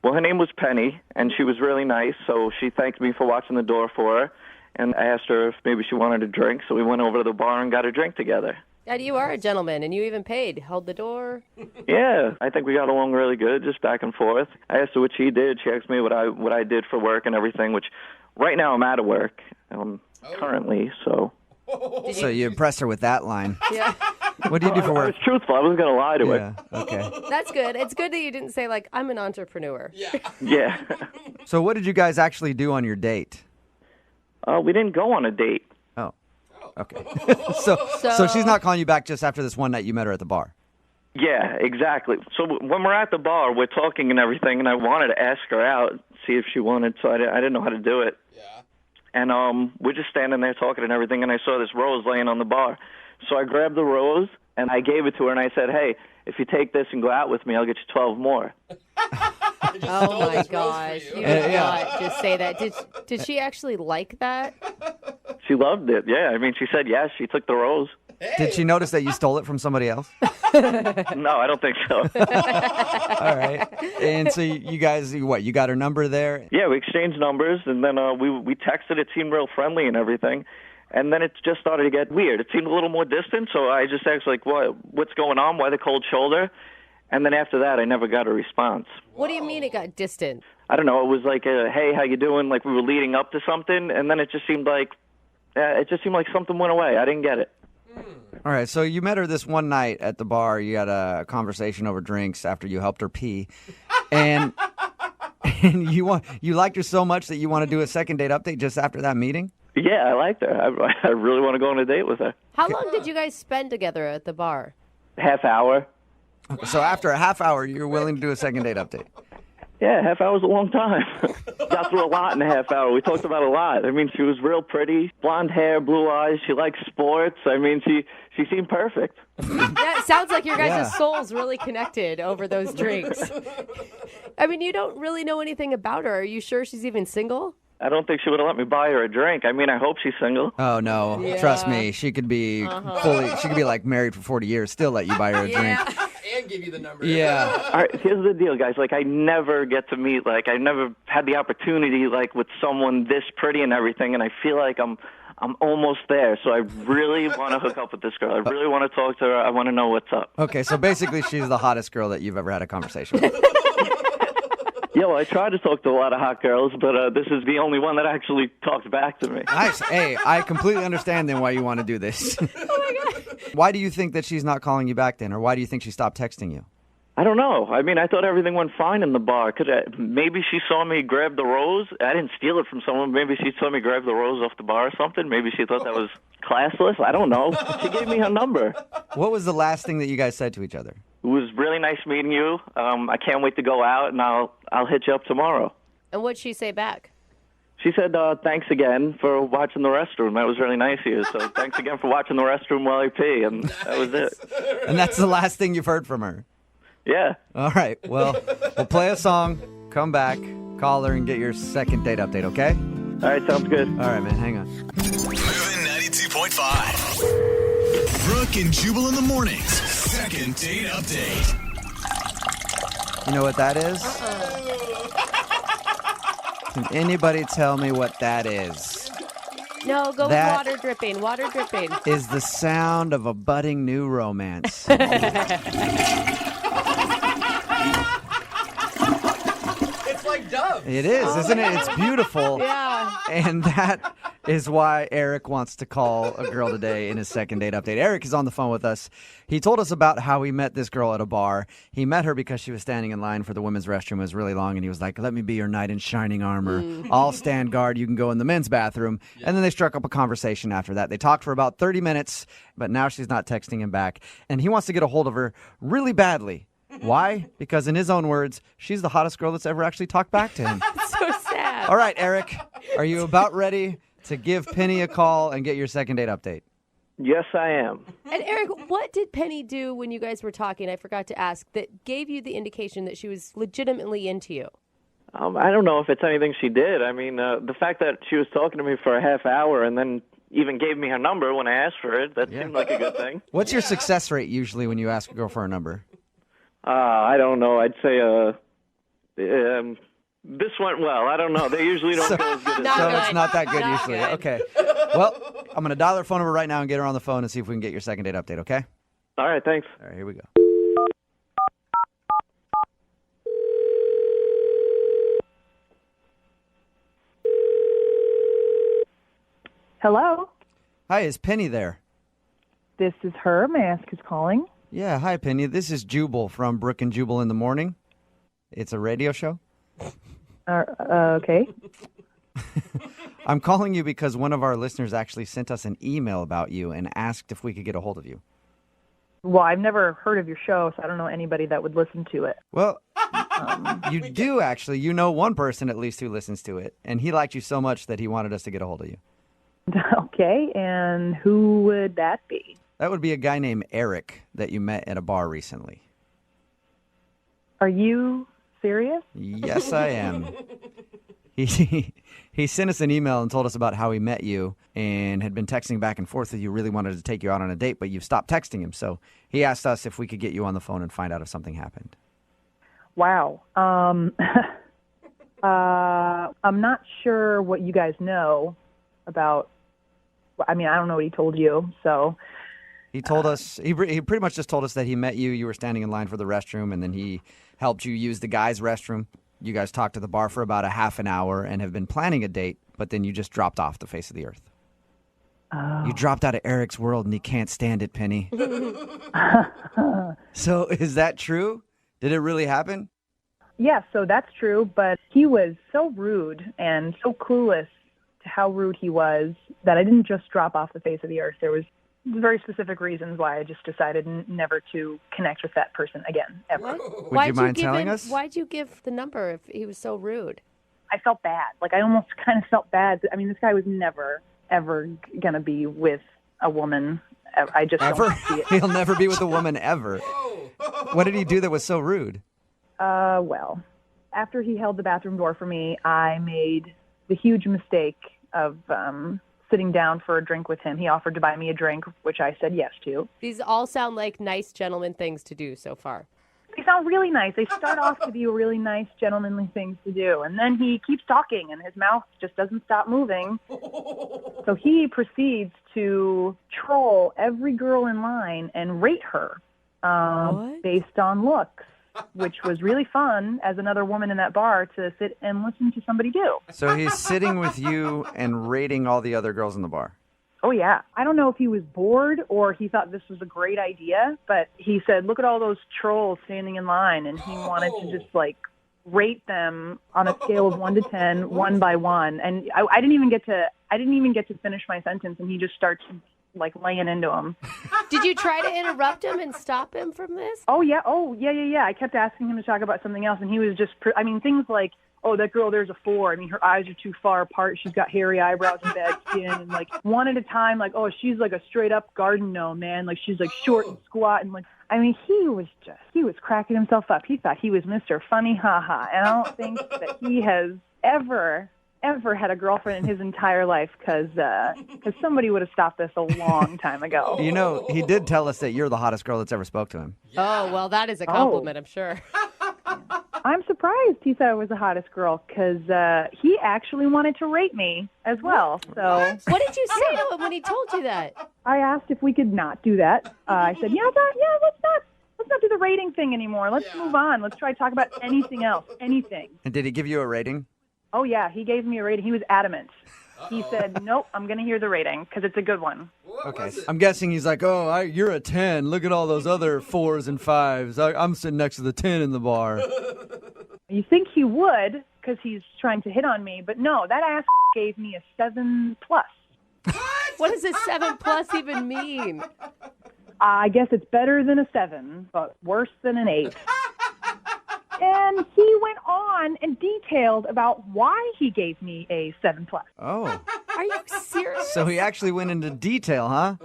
Well, her name was Penny, and she was really nice, so she thanked me for watching the door for her, and I asked her if maybe she wanted a drink, so we went over to the bar and got a drink together. Dad, you are a gentleman, and you even paid. Held the door. Yeah, I think we got along really good, just back and forth. I asked her what she did. She asked me what I did for work and everything, which right now I'm out of work currently, so... So you impressed her with that line. Yeah. What do you do for I work? was truthful. I wasn't going to lie to her. Yeah, okay. That's good. It's good that you didn't say, like, I'm an entrepreneur. Yeah. So what did you guys actually do on your date? We didn't go on a date. Oh, okay. So she's not calling you back just after this one night you met her at the bar? Yeah, exactly. So when we're at the bar, we're talking and everything, and I wanted to ask her out, see if she wanted, so I didn't know how to do it. Yeah. And we're just standing there talking and everything, and I saw this rose laying on the bar. So I grabbed the rose, and I gave it to her, and I said, "Hey, if you take this and go out with me, I'll get you 12 more." Oh, my gosh. You did not just say that. Did she actually like that? She loved it, yeah. I mean, she said yes. She took the rose. Did she notice that you stole it from somebody else? No, I don't think so. All right. And so you guys, you got her number there? Yeah, we exchanged numbers, and then we texted. It seemed real friendly and everything. And then it just started to get weird. It seemed a little more distant, so I just asked, like, what's going on? Why the cold shoulder? And then after that, I never got a response. What do you mean it got distant? I don't know. It was like, hey, how you doing? Like we were leading up to something, and then it just seemed like something went away. I didn't get it. All right, so you met her this one night at the bar. You had a conversation over drinks after you helped her pee. And you liked her so much that you want to do a second date update just after that meeting? Yeah, I liked her. I really want to go on a date with her. How long did you guys spend together at the bar? Half hour. So after a half hour, you're willing to do a second date update? Yeah, half hour's a long time. Got through a lot in a half hour. We talked about a lot. I mean, she was real pretty. Blonde hair, blue eyes. She likes sports. I mean, she seemed perfect. Yeah, it sounds like your guys' souls really connected over those drinks. I mean, you don't really know anything about her. Are you sure she's even single? I don't think she would have let me buy her a drink. I mean, I hope she's single. Oh, no. Yeah. Trust me. She could be she could be like married for 40 years, still let you buy her a drink. And give you the number. Yeah. All right, here's the deal, guys. Like, I never get to meet, like, I never had the opportunity, like, with someone this pretty and everything, and I feel like I'm almost there. So I really want to hook up with this girl. I really want to talk to her. I want to know what's up. Okay, so basically she's the hottest girl that you've ever had a conversation with. Yeah, well, I try to talk to a lot of hot girls, but this is the only one that actually talks back to me. Nice. Hey, I completely understand then why you want to do this. Oh, my God. Why do you think that she's not calling you back then, or why do you think she stopped texting you? I don't know. I mean, I thought everything went fine in the bar. Maybe she saw me grab the rose. I didn't steal it from someone. Maybe she saw me grab the rose off the bar or something. Maybe she thought that was classless. I don't know. She gave me her number. What was the last thing that you guys said to each other? It was really nice meeting you. I can't wait to go out, and I'll hit you up tomorrow. And what'd she say back? She said, thanks again for watching the restroom. That was really nice of you. So thanks again for watching the restroom while I pee. And that was it. And that's the last thing you've heard from her? Yeah. All right. Well, we'll play a song, come back, call her, and get your second date update, okay? All right, sounds good. All right, man. Hang on. Moving 92.5. Brooke and Jubal in the mornings. Second date update. You know what that is? Can anybody tell me what that is? No, go That with water dripping. Water dripping. Is the sound of a budding new romance. It's like Dove. It is, isn't it? It's beautiful. Yeah. And that is why Eric wants to call a girl today in his second date update. Eric is on the phone with us. He told us about how he met this girl at a bar. He met her because she was standing in line for the women's restroom. It was really long, and he was like, let me be your knight in shining armor. I'll stand guard. You can go in the men's bathroom. And then they struck up a conversation after that. They talked for about 30 minutes, but now she's not texting him back. And he wants to get a hold of her really badly. Why? Because in his own words, she's the hottest girl that's ever actually talked back to him. So sad. All right, Eric, are you about ready to give Penny a call and get your second date update? Yes, I am. And Eric, what did Penny do when you guys were talking? I forgot to ask. That gave you the indication that she was legitimately into you. I don't know if it's anything she did. I mean, the fact that she was talking to me for a half hour and then even gave me her number when I asked for it, that seemed like a good thing. What's your success rate usually when you ask a girl for a number? I don't know. I'd say this went well. I don't know. They usually don't go as good as So it's not that good usually. Okay. Well, I'm going to dial her phone number right now and get her on the phone and see if we can get your second date update, okay? All right, thanks. All right, here we go. Hello, Hi, is Penny there? this is her. May I ask who's calling? Yeah, hi, Penny. This is Jubal from Brooke and Jubal in the Morning. It's a radio show. Okay. I'm calling you because one of our listeners actually sent us an email about you and asked if we could get a hold of you. Well, I've never heard of your show, so I don't know anybody that would listen to it. Well, you do actually. You know one person at least who listens to it, and he liked you so much that he wanted us to get a hold of you. Okay, and who would that be? That would be a guy named Eric that you met at a bar recently. Are you serious? Yes, I am. He sent us an email and told us about how he met you and had been texting back and forth with you, really wanted to take you out on a date, but you've stopped texting him. So he asked us if we could get you on the phone and find out if something happened. Wow. I'm not sure what you guys know about. I mean, I don't know what he told you, so. He told us, he pretty much just told us that he met you, you were standing in line for the restroom, and then he helped you use the guys' restroom. You guys talked to the bar for about a half an hour and have been planning a date, but then you just dropped off the face of the earth. Oh. You dropped out of Eric's world and he can't stand it, Penny. So is that true? Did it really happen? Yeah, so that's true, but he was so rude and so clueless to how rude he was that I didn't just drop off the face of the earth. There was very specific reasons why I just decided never to connect with that person again, ever. Would you mind telling us? Why'd you give the number if he was so rude? I felt bad. Like, I almost kind of felt bad. I mean, this guy was never, ever going to be with a woman. I just Ever? don't see it. He'll never be with a woman ever. What did he do that was so rude? Well, after he held the bathroom door for me, I made the huge mistake of sitting down for a drink with him. He offered to buy me a drink, which I said yes to. These all sound like nice gentleman things to do so far. They sound really nice. They start off to be really nice, gentlemanly things to do. And then he keeps talking, and his mouth just doesn't stop moving. So he proceeds to troll every girl in line and rate her based on looks, which was really fun as another woman in that bar to sit and listen to somebody do. So he's sitting with you and rating all the other girls in the bar. Oh, yeah. I don't know if he was bored or he thought this was a great idea, but he said, look at all those trolls standing in line, and he wanted to just, like, rate them on a scale of 1 to 10, one by one. And I didn't even get to finish my sentence, and he just starts, like, laying into him. Did you try to interrupt him and stop him from this? Oh, yeah. I kept asking him to talk about something else, and he was just, things like, oh, that girl, there's a 4. I mean, her eyes are too far apart. She's got hairy eyebrows and bad skin. And, like, one at a time, like, oh, she's like a straight-up garden gnome, man. Like, she's, like, short and squat. And, like, I mean, he was cracking himself up. He thought he was Mr. Funny Ha-Ha. And I don't think that he has ever had a girlfriend in his entire life because somebody would have stopped this a long time ago. You know, he did tell us that you're the hottest girl that's ever spoke to him. Oh, well, that is a compliment, I'm sure. I'm surprised he said I was the hottest girl because he actually wanted to rate me as well. So What did you say to him when he told you that? I asked if we could not do that. I said, let's not do the rating thing anymore. Let's move on. Let's try to talk about anything else, anything. And did he give you a rating? Oh, yeah, he gave me a rating. He was adamant. He said, nope, I'm going to hear the rating because it's a good one. Okay. I'm guessing he's like, you're a 10. Look at all those other 4s and 5s. I'm sitting next to the 10 in the bar. You think he would because he's trying to hit on me, but no, that ass gave me a 7+. What does a 7+ even mean? I guess it's better than a 7, but worse than an 8. And he went on and detailed about why he gave me a 7+. Oh. Are you serious? So he actually went into detail, huh?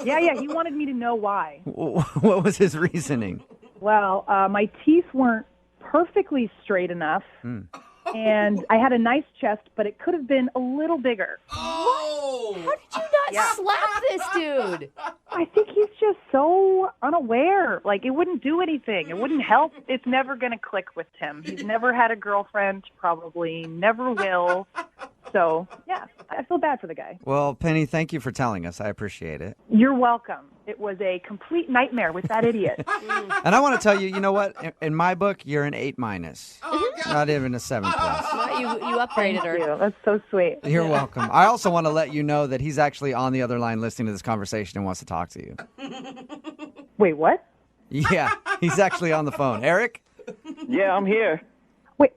Yeah, he wanted me to know why. What was his reasoning? Well, my teeth weren't perfectly straight enough, and I had a nice chest, but it could have been a little bigger. How did you not slap this dude? I think he's just so unaware. Like, it wouldn't do anything. It wouldn't help. It's never going to click with him. He's never had a girlfriend, probably never will. So, yeah, I feel bad for the guy. Well, Penny, thank you for telling us. I appreciate it. You're welcome. It was a complete nightmare with that idiot. And I want to tell you, you know what? In my book, you're an 8-. Not even a 7+. You upgraded her. Thank you. That's so sweet. You're welcome. I also want to let you know that he's actually on the other line listening to this conversation and wants to talk to you. Wait, what? Yeah, he's actually on the phone. Eric? Yeah, I'm here. Wait,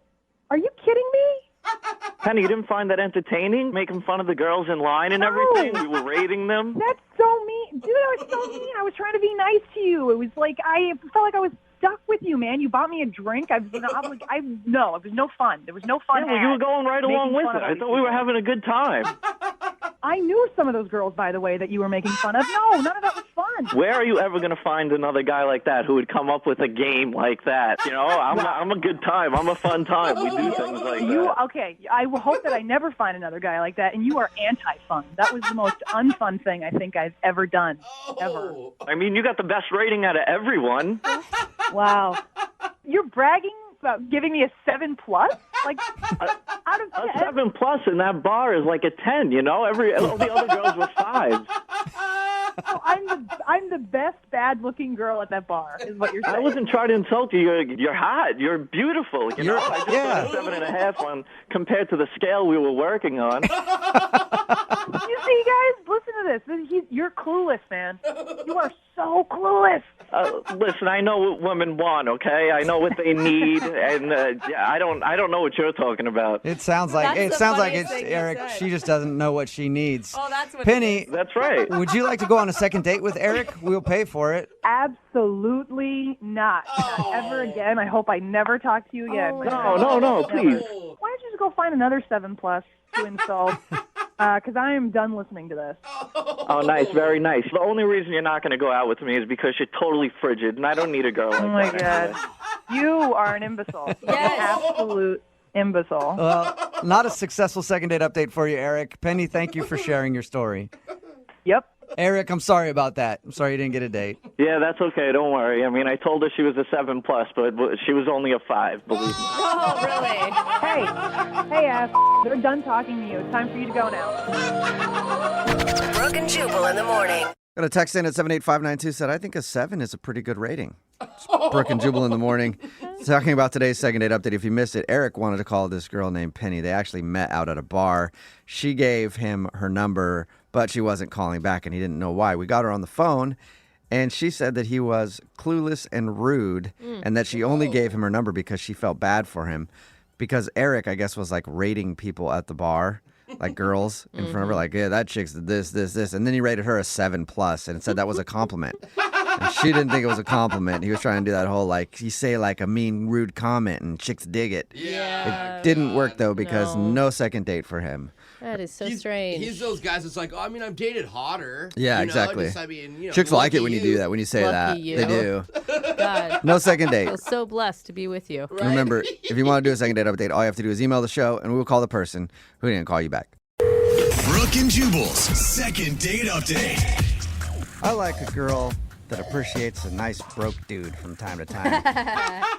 are you kidding me? Penny, you didn't find that entertaining? Making fun of the girls in line and everything? We were rating them? That's so mean. Dude, that was so mean. I was trying to be nice to you. It was like, I felt like I was stuck with you, man. You bought me a drink. No, it was no fun. There was no fun. Yeah, well, you were going right along with it. I thought we were having a good time. I knew some of those girls, by the way, that you were making fun of. No, none of that was fun. Where are you ever going to find another guy like that who would come up with a game like that? You know, I'm a good time. I'm a fun time. We do things like that. Okay, I hope that I never find another guy like that, and you are anti-fun. That was the most unfun thing I think I've ever done, ever. I mean, you got the best rating out of everyone. Wow. You're bragging about giving me a 7+? Like, out of 10? A 7+ in that bar is like a 10, you know? All the other girls were 5s. So I'm the best bad-looking girl at that bar, is what you're saying. I wasn't trying to insult you. You're hot. You're beautiful. You know, I just put a 7.5 on compared to the scale we were working on. You see, guys, listen to this. You're clueless, man. You are so clueless. Listen, I know what women want. Okay, I know what they need, and I don't know what you're talking about. It sounds like it's Eric. She just doesn't know what she needs. Oh, that's what Penny. That's right. Would you like to go on a second date with Eric? We'll pay for it. Absolutely not. Not ever again. I hope I never talk to you again. No, please. Why don't you just go find another 7+ to insult? Because I am done listening to this. Oh, nice. Very nice. The only reason you're not going to go out with me is because you're totally frigid, and I don't need a girl like that. Oh, my God. You are an imbecile. Yes. An absolute imbecile. Well, not a successful second date update for you, Eric. Penny, thank you for sharing your story. Yep. Eric, I'm sorry about that. I'm sorry you didn't get a date. Yeah, that's okay. Don't worry. I mean, I told her she was a 7+, but she was only a 5, believe me. Oh, really? Hey, ass. They're done talking to you. It's time for you to go now. Brooke and Jubal in the morning. Got a text in at 78592 said, I think a 7 is a pretty good rating. It's Brooke and Jubal in the morning. Talking about today's second date update. If you missed it, Eric wanted to call this girl named Penny. They actually met out at a bar. She gave him her number, but she wasn't calling back, and he didn't know why. We got her on the phone, and she said that he was clueless and rude, and that she only gave him her number because she felt bad for him. Because Eric, I guess, was like rating people at the bar, like girls in front of her, like, yeah, that chick's this. And then he rated her a 7+, and said that was a compliment. And she didn't think it was a compliment. He was trying to do that whole, like, you say, like, a mean, rude comment, and chicks dig it. Yeah. It didn't work, though, because no second date for him. That is so strange. He's those guys that's like, I've dated hotter. Yeah, exactly. Chicks like it when you do that, when you say that. You. They do. God. No second date. I feel so blessed to be with you. Right? Remember, if you want to do a second date update, all you have to do is email the show, and we will call the person who didn't call you back. Brooke and Jubal's second date update. I like a girl that appreciates a nice broke dude from time to time.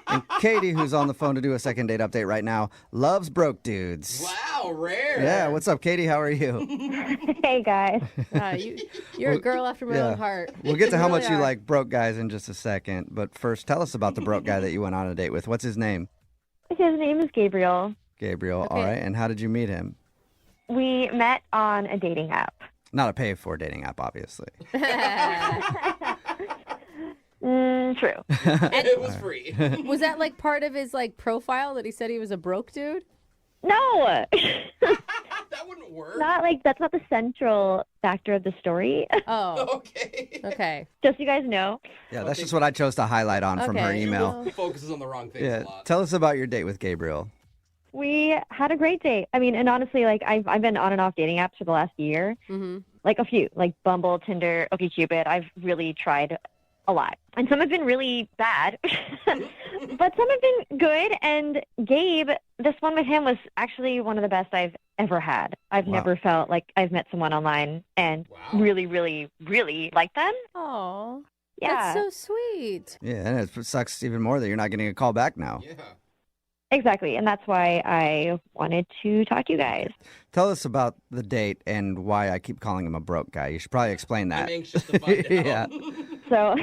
And Katie, who's on the phone to do a second date update right now, loves broke dudes. Wow, rare. Yeah, what's up, Katie? How are you? Hey, guys. You're a girl after my own heart. We'll get to how really much you are. like broke guys in just a second. But first, tell us about the broke guy that you went on a date with. What's his name? His name is Gabriel. Gabriel. Okay. All right. And how did you meet him? We met on a dating app. Not a pay-for dating app, obviously. True. It was free. Was that like part of his like profile that he said he was a broke dude? No. That wouldn't work. Not like that's not the central factor of the story. Oh. Okay. Okay. Just so you guys know. Yeah, that's just what I chose to highlight on from her Okay. email. Focuses on the wrong things Yeah. a lot. Tell us about your date with Gabriel. We had a great date. I mean, and honestly, like I've been on and off dating apps for the last year. Mm-hmm. Like a few, like Bumble, Tinder, OkCupid. I've really tried a lot. And some have been really bad, but some have been good. And Gabe, this one with him was actually one of the best I've ever had. I've Wow. never felt like I've met someone online and really, really, really like them. Oh. Yeah. That's so sweet. Yeah, and it sucks even more that you're not getting a call back now. Yeah. Exactly. And that's why I wanted to talk to you guys. Tell us about the date and why I keep calling him a broke guy. You should probably explain that. I'm anxious to find out. Yeah. So,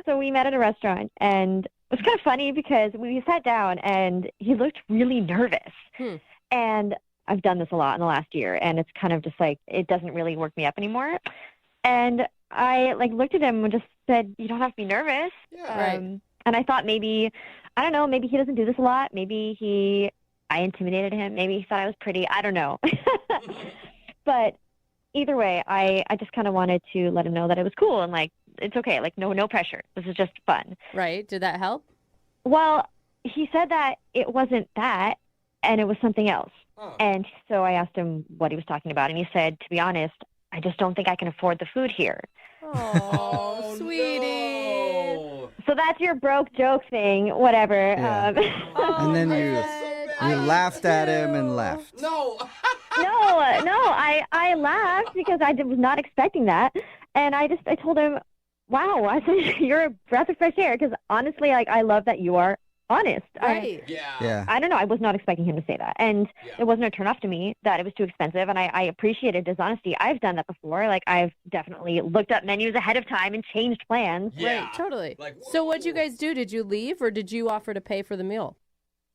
so we met at a restaurant, and it was kind of funny because we sat down, and he looked really nervous. And I've done this a lot in the last year, and it's kind of just like it doesn't really work me up anymore. And I like looked at him and just said, "You don't have to be nervous." Yeah. Right. And I thought maybe, I don't know, maybe he doesn't do this a lot. Maybe I intimidated him. Maybe he thought I was pretty. I don't know. But either way, I just kind of wanted to let him know that it was cool and like it's okay. Like no pressure. This is just fun. Right. Did that help? Well, he said that it wasn't that, and it was something else. Oh. And so I asked him what he was talking about, and he said, to be honest, I just don't think I can afford the food here. Oh, sweetie. No. So that's your broke joke thing, whatever. Yeah. And then you laughed at him and left. No. No, I laughed because I was not expecting that. And I told him, wow, I said, you're a breath of fresh air. Because honestly, like, I love that you are honest. Right. Yeah. I don't know. I was not expecting him to say that. And it wasn't a turn off to me that it was too expensive. And I appreciated his honesty. I've done that before. Like, I've definitely looked up menus ahead of time and changed plans. Yeah. Right. Totally. Like, So what'd you guys do? Did you leave or did you offer to pay for the meal?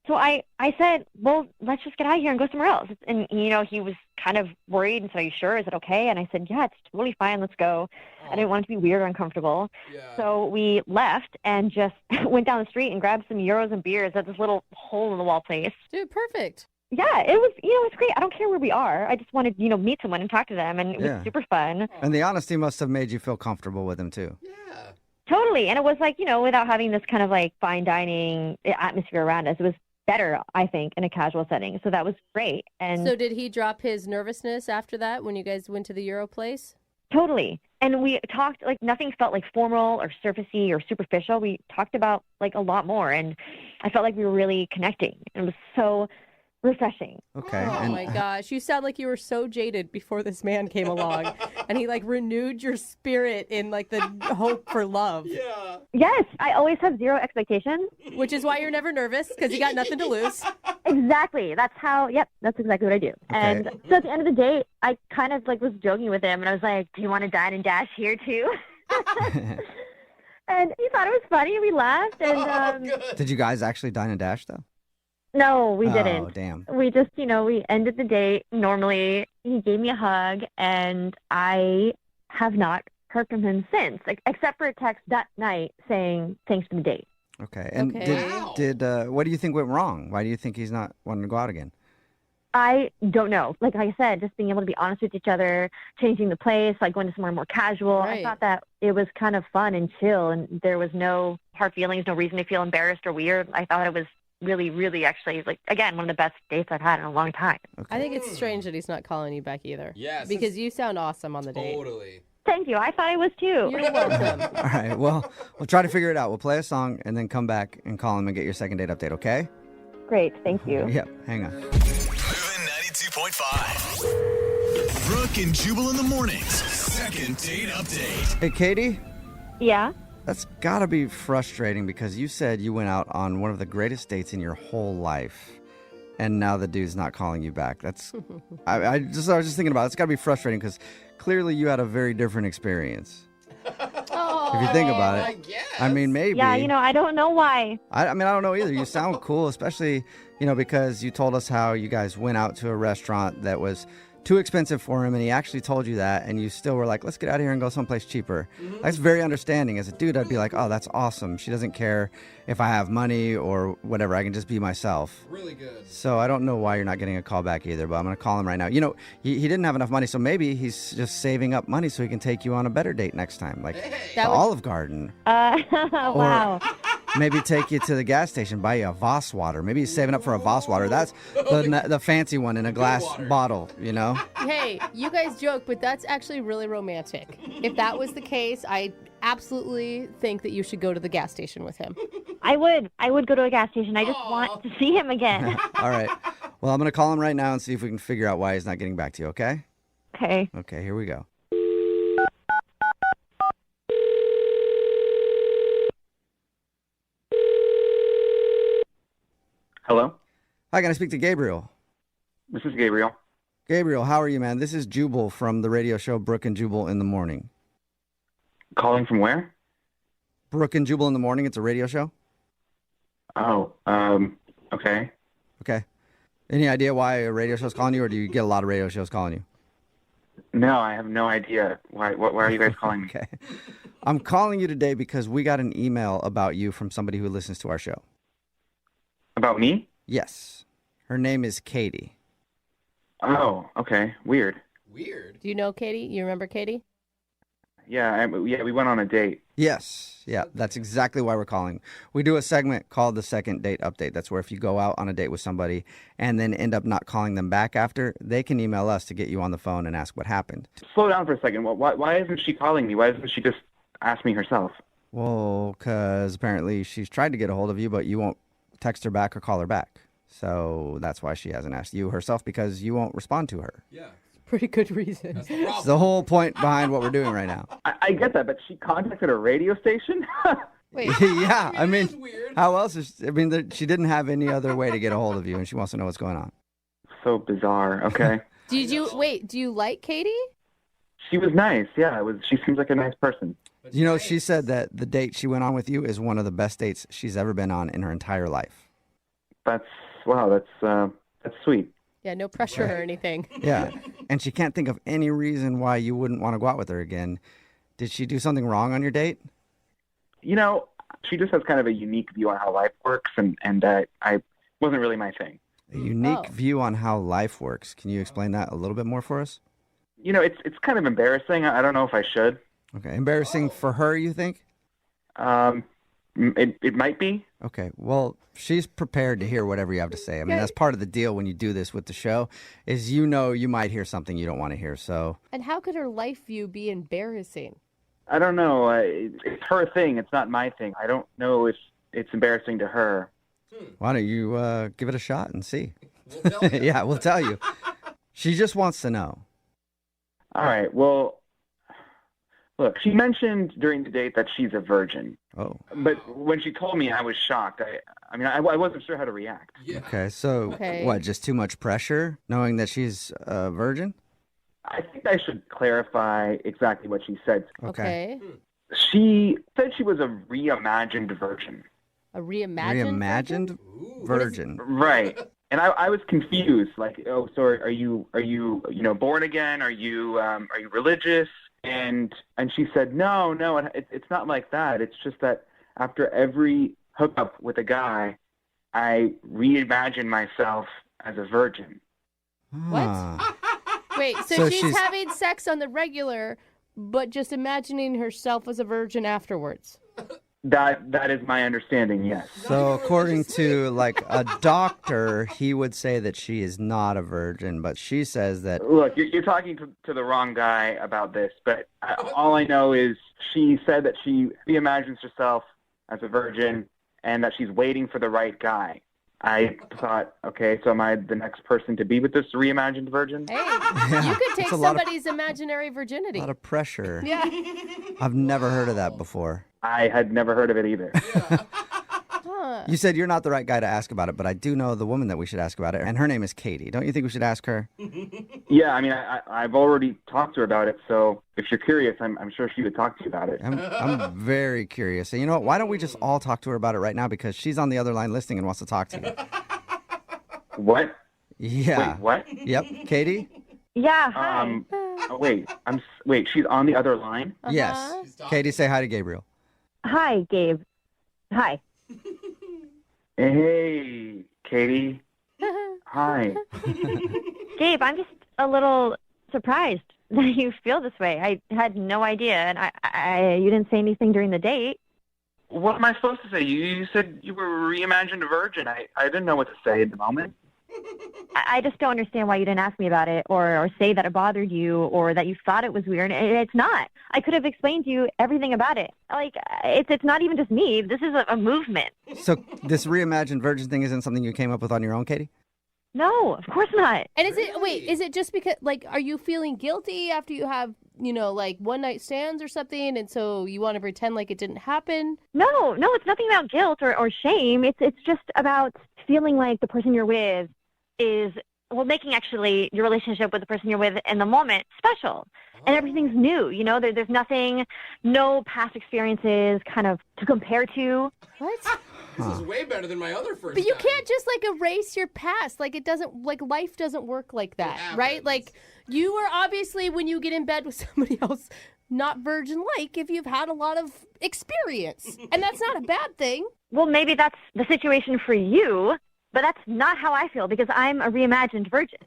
So I said, well, let's just get out of here and go somewhere else. And, he was kind of worried and said, are you sure? Is it okay? And I said, yeah, it's totally fine. Let's go. I didn't want it to be weird or uncomfortable. Yeah. So we left and just went down the street and grabbed some gyros and beers at this little hole-in-the-wall place. Dude, perfect. Yeah, it was, it's great. I don't care where we are. I just wanted, meet someone and talk to them, and it was super fun. And the honesty must have made you feel comfortable with him, too. Yeah. Totally. And it was like, without having this kind of like fine dining atmosphere around us, it was better, I think, in a casual setting. So that was great. And So did he drop his nervousness after that when you guys went to the Euro place? totally. And we talked, like, nothing felt like formal or surfacey or superficial. We talked about like a lot more, and I felt like we were really connecting. It was so refreshing. Okay. Oh and my gosh. You sound like you were so jaded before this man came along and he like renewed your spirit in like the hope for love. Yeah. Yes, I always have zero expectations. Which is why you're never nervous because you got nothing to lose. Exactly. That's exactly what I do. And so at the end of the day, I kind of like was joking with him, and I was like, do you want to dine and dash here too? And he thought it was funny. We laughed. And did you guys actually dine and dash, though? no, we Oh, didn't. damn. We just, we ended the date normally. He gave me a hug, and I have not heard from him since, except for a text that night saying thanks for the date. Okay. And Okay. did what do you think went wrong? Why do you think he's not wanting to go out again? I don't know. Like I said, just being able to be honest with each other, changing the place, like going to somewhere more casual. Right. I thought that it was kind of fun and chill, and there was no hard feelings, no reason to feel embarrassed or weird. I thought it was really, really actually, like, again, one of the best dates I've had in a long time. I think it's strange that he's not calling you back either. Yes. Because you sound awesome on the date. Totally. Thank you. I thought I was too. You're welcome. All right. Well, we'll try to figure it out. We'll play a song and then come back and call him and get your second date update, okay? Great. Thank you. Yep. Hang on. Moving 92.5. Brooke and Jubal in the mornings. Second date update. Hey, Katie, Yeah. That's got to be frustrating because you said you went out on one of the greatest dates in your whole life, and now the dude's not calling you back. That's I was just thinking about it. It's got to be frustrating because clearly you had a very different experience. If you think about it, I mean, maybe. Yeah, I don't know why. I mean, I don't know either. You sound cool, especially, because you told us how you guys went out to a restaurant that was too expensive for him, and he actually told you that, and you still were like, let's get out of here and go someplace cheaper. That's very understanding. As a dude, I'd be like, oh, that's awesome. She doesn't care if I have money or whatever. I can just be myself. Really good. So I don't know why you're not getting a call back either, but I'm going to call him right now. He didn't have enough money, so maybe he's just saving up money so he can take you on a better date next time, like the Olive Garden. Wow. Or maybe take you to the gas station, buy you a Voss water. Maybe he's saving up for a Voss water. That's the fancy one in a glass bottle, Hey, you guys joke, but that's actually really romantic. If that was the case, I absolutely think that you should go to the gas station with him. I would go to a gas station. I just want to see him again. All right. Well, I'm going to call him right now and see if we can figure out why he's not getting back to you, okay? Okay. Okay, here we go. Hello? Hi, can I speak to Gabriel? This is Gabriel. Gabriel, how are you, man? This is Jubal from the radio show Brooke and Jubal in the Morning. Calling from where? Brooke and Jubal in the Morning. It's a radio show. Oh, okay. Okay. Any idea why a radio show's calling you, or do you get a lot of radio shows calling you? No, I have no idea. Why are you guys calling me? Okay. I'm calling you today because we got an email about you from somebody who listens to our show. About me? Yes. Her name is Katie. Oh, okay. Weird. Weird. Do you know Katie? You remember Katie? Yeah, we went on a date. Yes. Yeah, that's exactly why we're calling. We do a segment called the Second Date Update. That's where if you go out on a date with somebody and then end up not calling them back after, they can email us to get you on the phone and ask what happened. Slow down for a second. Why isn't she calling me? Why doesn't she just ask me herself? Well, because apparently she's tried to get a hold of you, but you won't text her back or call her back. So that's why she hasn't asked you herself, because you won't respond to her. Yeah. Pretty good reason. That's the problem. It's the whole point behind what we're doing right now. I get that, but she contacted a radio station? Wait. Yeah, I mean, It is weird. how else she didn't have any other way to get a hold of you, and she wants to know what's going on. So bizarre. Okay. Do you like Katie? She was nice. Yeah, she seems like a nice person. She said that the date she went on with you is one of the best dates she's ever been on in her entire life. That's sweet. Yeah, no pressure or anything. Yeah, and she can't think of any reason why you wouldn't want to go out with her again. Did she do something wrong on your date? She just has kind of a unique view on how life works, and I wasn't really my thing. A unique view on how life works. Can you explain that a little bit more for us? It's kind of embarrassing. I don't know if I should. Okay, embarrassing for her, you think? It might be. Okay, well, she's prepared to hear whatever you have to say. I mean, that's part of the deal when you do this with the show, is you might hear something you don't want to hear, so... And how could her life view be embarrassing? I don't know. It's her thing. It's not my thing. I don't know if it's embarrassing to her. Why don't you give it a shot and see? We'll tell you. Yeah, we'll tell you. She just wants to know. All right, well... Look, she mentioned during the date that she's a virgin. Oh. But when she told me, I was shocked. I wasn't sure how to react. Yeah. Okay, so what, just too much pressure knowing that she's a virgin? I think I should clarify exactly what she said. Okay. She said she was a reimagined virgin. A reimagined? Reimagined virgin. Right. And I was confused. Like, oh, so are you born again? Are you religious? And she said, no, it's not like that. It's just that after every hookup with a guy, I reimagine myself as a virgin. What? Wait, so she's having sex on the regular, but just imagining herself as a virgin afterwards. That is my understanding, yes. So according to like a doctor, he would say that she is not a virgin, but she says that... Look, you're talking to the wrong guy about this, but all I know is she said that she reimagines herself as a virgin and that she's waiting for the right guy. I thought, okay, so am I the next person to be with this reimagined virgin? Hey, you could take It's a lot of- somebody's imaginary virginity. A lot of pressure. Yeah. I've never heard of that before. I had never heard of it either. You said you're not the right guy to ask about it, but I do know the woman that we should ask about it, and her name is Katie. Don't you think we should ask her? Yeah, I mean, I've already talked to her about it, so if you're curious, I'm sure she would talk to you about it. I'm very curious. And you know what? Why don't we just all talk to her about it right now, because she's on the other line listening and wants to talk to you. What? Yeah. Wait, what? Yep. Katie? Yeah, hi. Wait, she's on the other line? Yes. Katie, say hi to Gabriel. Hi, Gabe. Hi. Hey, Katie. Hi. Gabe, I'm just a little surprised that you feel this way. I had no idea, and I you didn't say anything during the date. What am I supposed to say? You said you were a reimagined virgin. I didn't know what to say at the moment. I just don't understand why you didn't ask me about it or say that it bothered you or that you thought it was weird. It's not. I could have explained to you everything about it. Like, it's not even just me. This is a movement. So this reimagined virgin thing isn't something you came up with on your own, Katie? No, of course not. And is it just because, like, are you feeling guilty after you have, like one night stands or something, and so you want to pretend like it didn't happen? No, it's nothing about guilt or shame. It's just about feeling like the person you're with is, making actually your relationship with the person you're with in the moment special. And everything's new, there's nothing, no past experiences kind of to compare to. What? This is way better than my other first But you time. can't just erase your past. It doesn't, life doesn't work like that, right? You are obviously, when you get in bed with somebody else, not virgin-like if you've had a lot of experience. And that's not a bad thing. Well, maybe that's the situation for you, but that's not how I feel because I'm a reimagined virgin.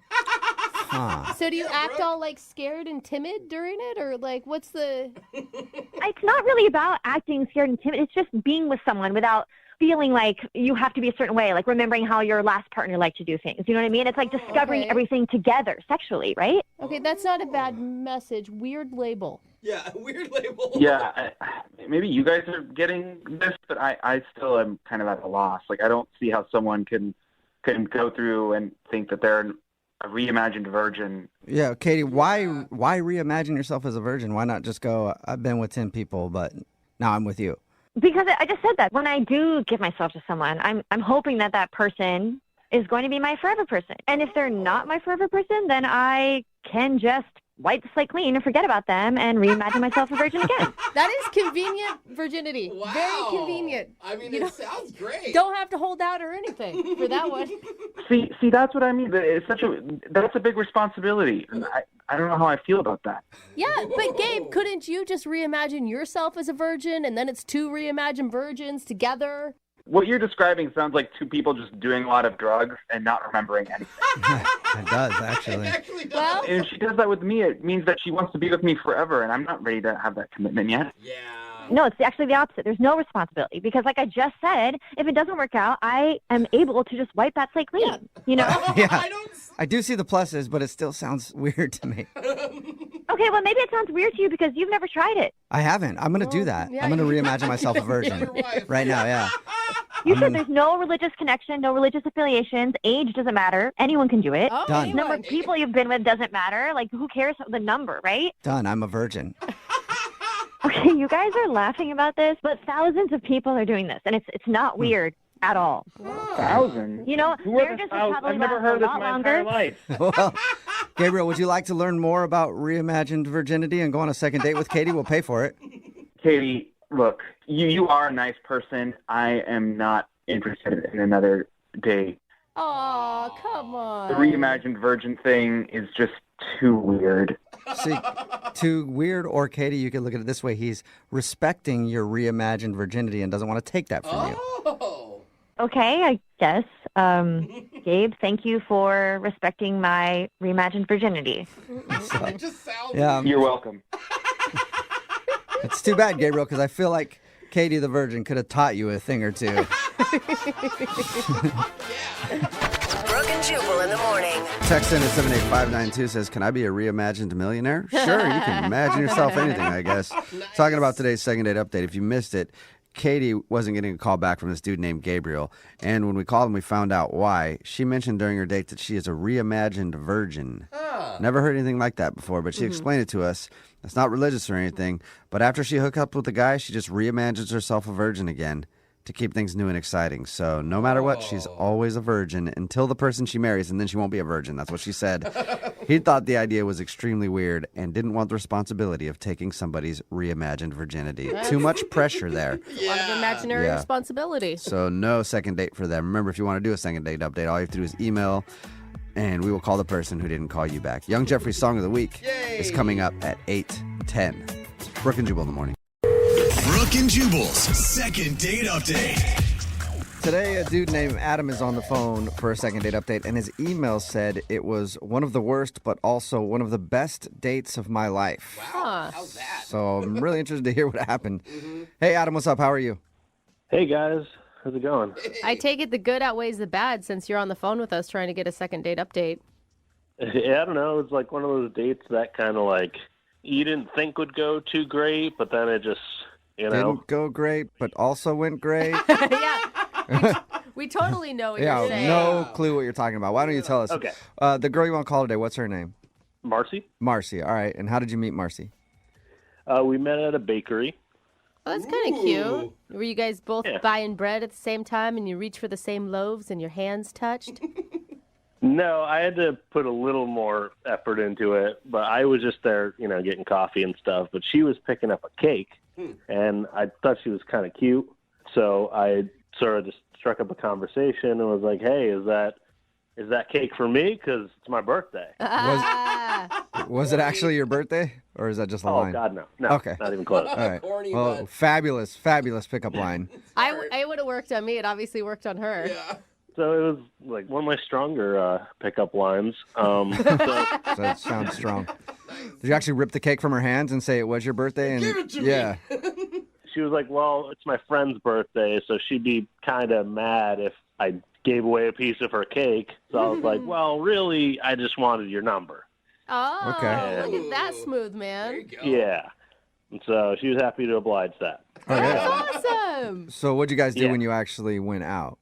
So do you act all scared and timid during it, or what's the? It's not really about acting scared and timid. It's just being with someone without feeling like you have to be a certain way, like remembering how your last partner liked to do things. You know what I mean? It's like discovering everything together sexually, right? Okay, that's not a bad message. Weird label. Yeah, weird label. Yeah, maybe you guys are getting this, but I still am kind of at a loss. I don't see how someone can go through and think that they're a reimagined virgin. Yeah, Katie, why reimagine yourself as a virgin? Why not just go, I've been with 10 people, but now I'm with you? Because I just said that. When I do give myself to someone, I'm hoping that person is going to be my forever person. And if they're not my forever person, then I can just wipe the slate clean and forget about them and reimagine myself a virgin again. That is convenient virginity. Wow. Very convenient. I mean, it sounds great. Don't have to hold out or anything for that one. See, that's what I mean. That's a big responsibility. And I don't know how I feel about that. Yeah, but Gabe, couldn't you just reimagine yourself as a virgin, and then it's two reimagined virgins together? What you're describing sounds like two people just doing a lot of drugs and not remembering anything. It does, actually. It actually does. Well, And if she does that with me, it means that she wants to be with me forever, and I'm not ready to have that commitment yet. Yeah. No, it's actually the opposite. There's no responsibility because, like I just said, if it doesn't work out, I am able to just wipe that slate clean. Yeah, I do see the pluses, but it still sounds weird to me. Okay, well, maybe it sounds weird to you because you've never tried it. I haven't. I'm going to do that. yeah, I'm going to reimagine myself a virgin right now, yeah. You said there's no religious connection, no religious affiliations. Age doesn't matter. Anyone can do it. Oh, Done. anyone. Number of people you've been with doesn't matter. Like, who cares the number, right? Done. I'm a virgin. Okay, you guys are laughing about this, but thousands of people are doing this, and it's not weird at all. 1,000? You know, Who are the marriages will 1,000? probably I've never last heard a of this lot in my longer. entire life. Well, Gabriel, would you like to learn more about reimagined virginity and go on a second date with Katie? We'll pay for it. Katie, look, you are a nice person. I am not interested in another date. Aw, come on. The reimagined virgin thing is just too weird. See, too weird, or Katie, you could look at it this way. He's respecting your reimagined virginity and doesn't want to take that from you. Oh. Okay, I guess. Gabe, thank you for respecting my reimagined virginity. It just sounds. Yeah, You're welcome. it's too bad, Gabriel, because I feel like Katie the virgin could have taught you a thing or two. Brooke and Jubal in the morning. Text in at 78592 says, can I be a reimagined millionaire? Sure, you can imagine yourself anything, I guess. Talking about today's second date update. If you missed it, Katie wasn't getting a call back from this dude named Gabriel. And when we called him, we found out why. She mentioned during her date that she is a reimagined virgin. Never heard anything like that before, but she explained it to us. It's not religious or anything, but after she hooked up with the guy, she just reimagines herself a virgin again to keep things new and exciting. So no matter what, she's always a virgin until the person she marries, and then she won't be a virgin. That's what she said. He thought the idea was extremely weird and didn't want the responsibility of taking somebody's reimagined virginity. Too much pressure there. A lot of imaginary responsibility. So no second date for them. Remember, if you want to do a second date update, all you have to do is email, and we will call the person who didn't call you back. Young Jeffrey's Song of the Week is coming up at 8:10. It's Brooke and Jubal in the morning. Brooke and Jubal's second date update. Today, a dude named Adam is on the phone for a second date update, and his email said it was one of the worst, but also one of the best dates of my life. Wow. How's that? So I'm really interested to hear what happened. Hey, Adam, what's up? How are you? Hey, guys. How's it going? I take it the good outweighs the bad since you're on the phone with us trying to get a second date update. Yeah, I don't know. It's like one of those dates that kind of like you didn't think would go too great, but then it just, Didn't go great, but also went great. We totally know what you're saying. No clue what you're talking about. Why don't you tell us? Okay. The girl you want to call today, what's her name? Marcy. Marcy. All right. And how did you meet Marcy? We met at a bakery. Oh, that's kind of cute. Were you guys both buying bread at the same time and you reach for the same loaves and your hands touched? No, I had to put a little more effort into it, but I was just there, getting coffee and stuff. But she was picking up a cake, and I thought she was kind of cute. So I sort of just struck up a conversation and was like, hey, is that cake for me? Because it's my birthday. Was it actually your birthday, or is that just a line? Oh, God, no. No, okay. Not even close. All right. Well, fabulous pickup line. It would have worked on me. It obviously worked on her. Yeah. So it was like one of my stronger pickup lines. So it sounds strong. Did you actually rip the cake from her hands and say it was your birthday? And Give it to me. She was like, well, it's my friend's birthday, so she'd be kind of mad if I gave away a piece of her cake. So I was like, well, really, I just wanted your number. Oh, okay. Look at that smooth man. There you go. Yeah. And so she was happy to oblige that. That's awesome. So what'd you guys do when you actually went out?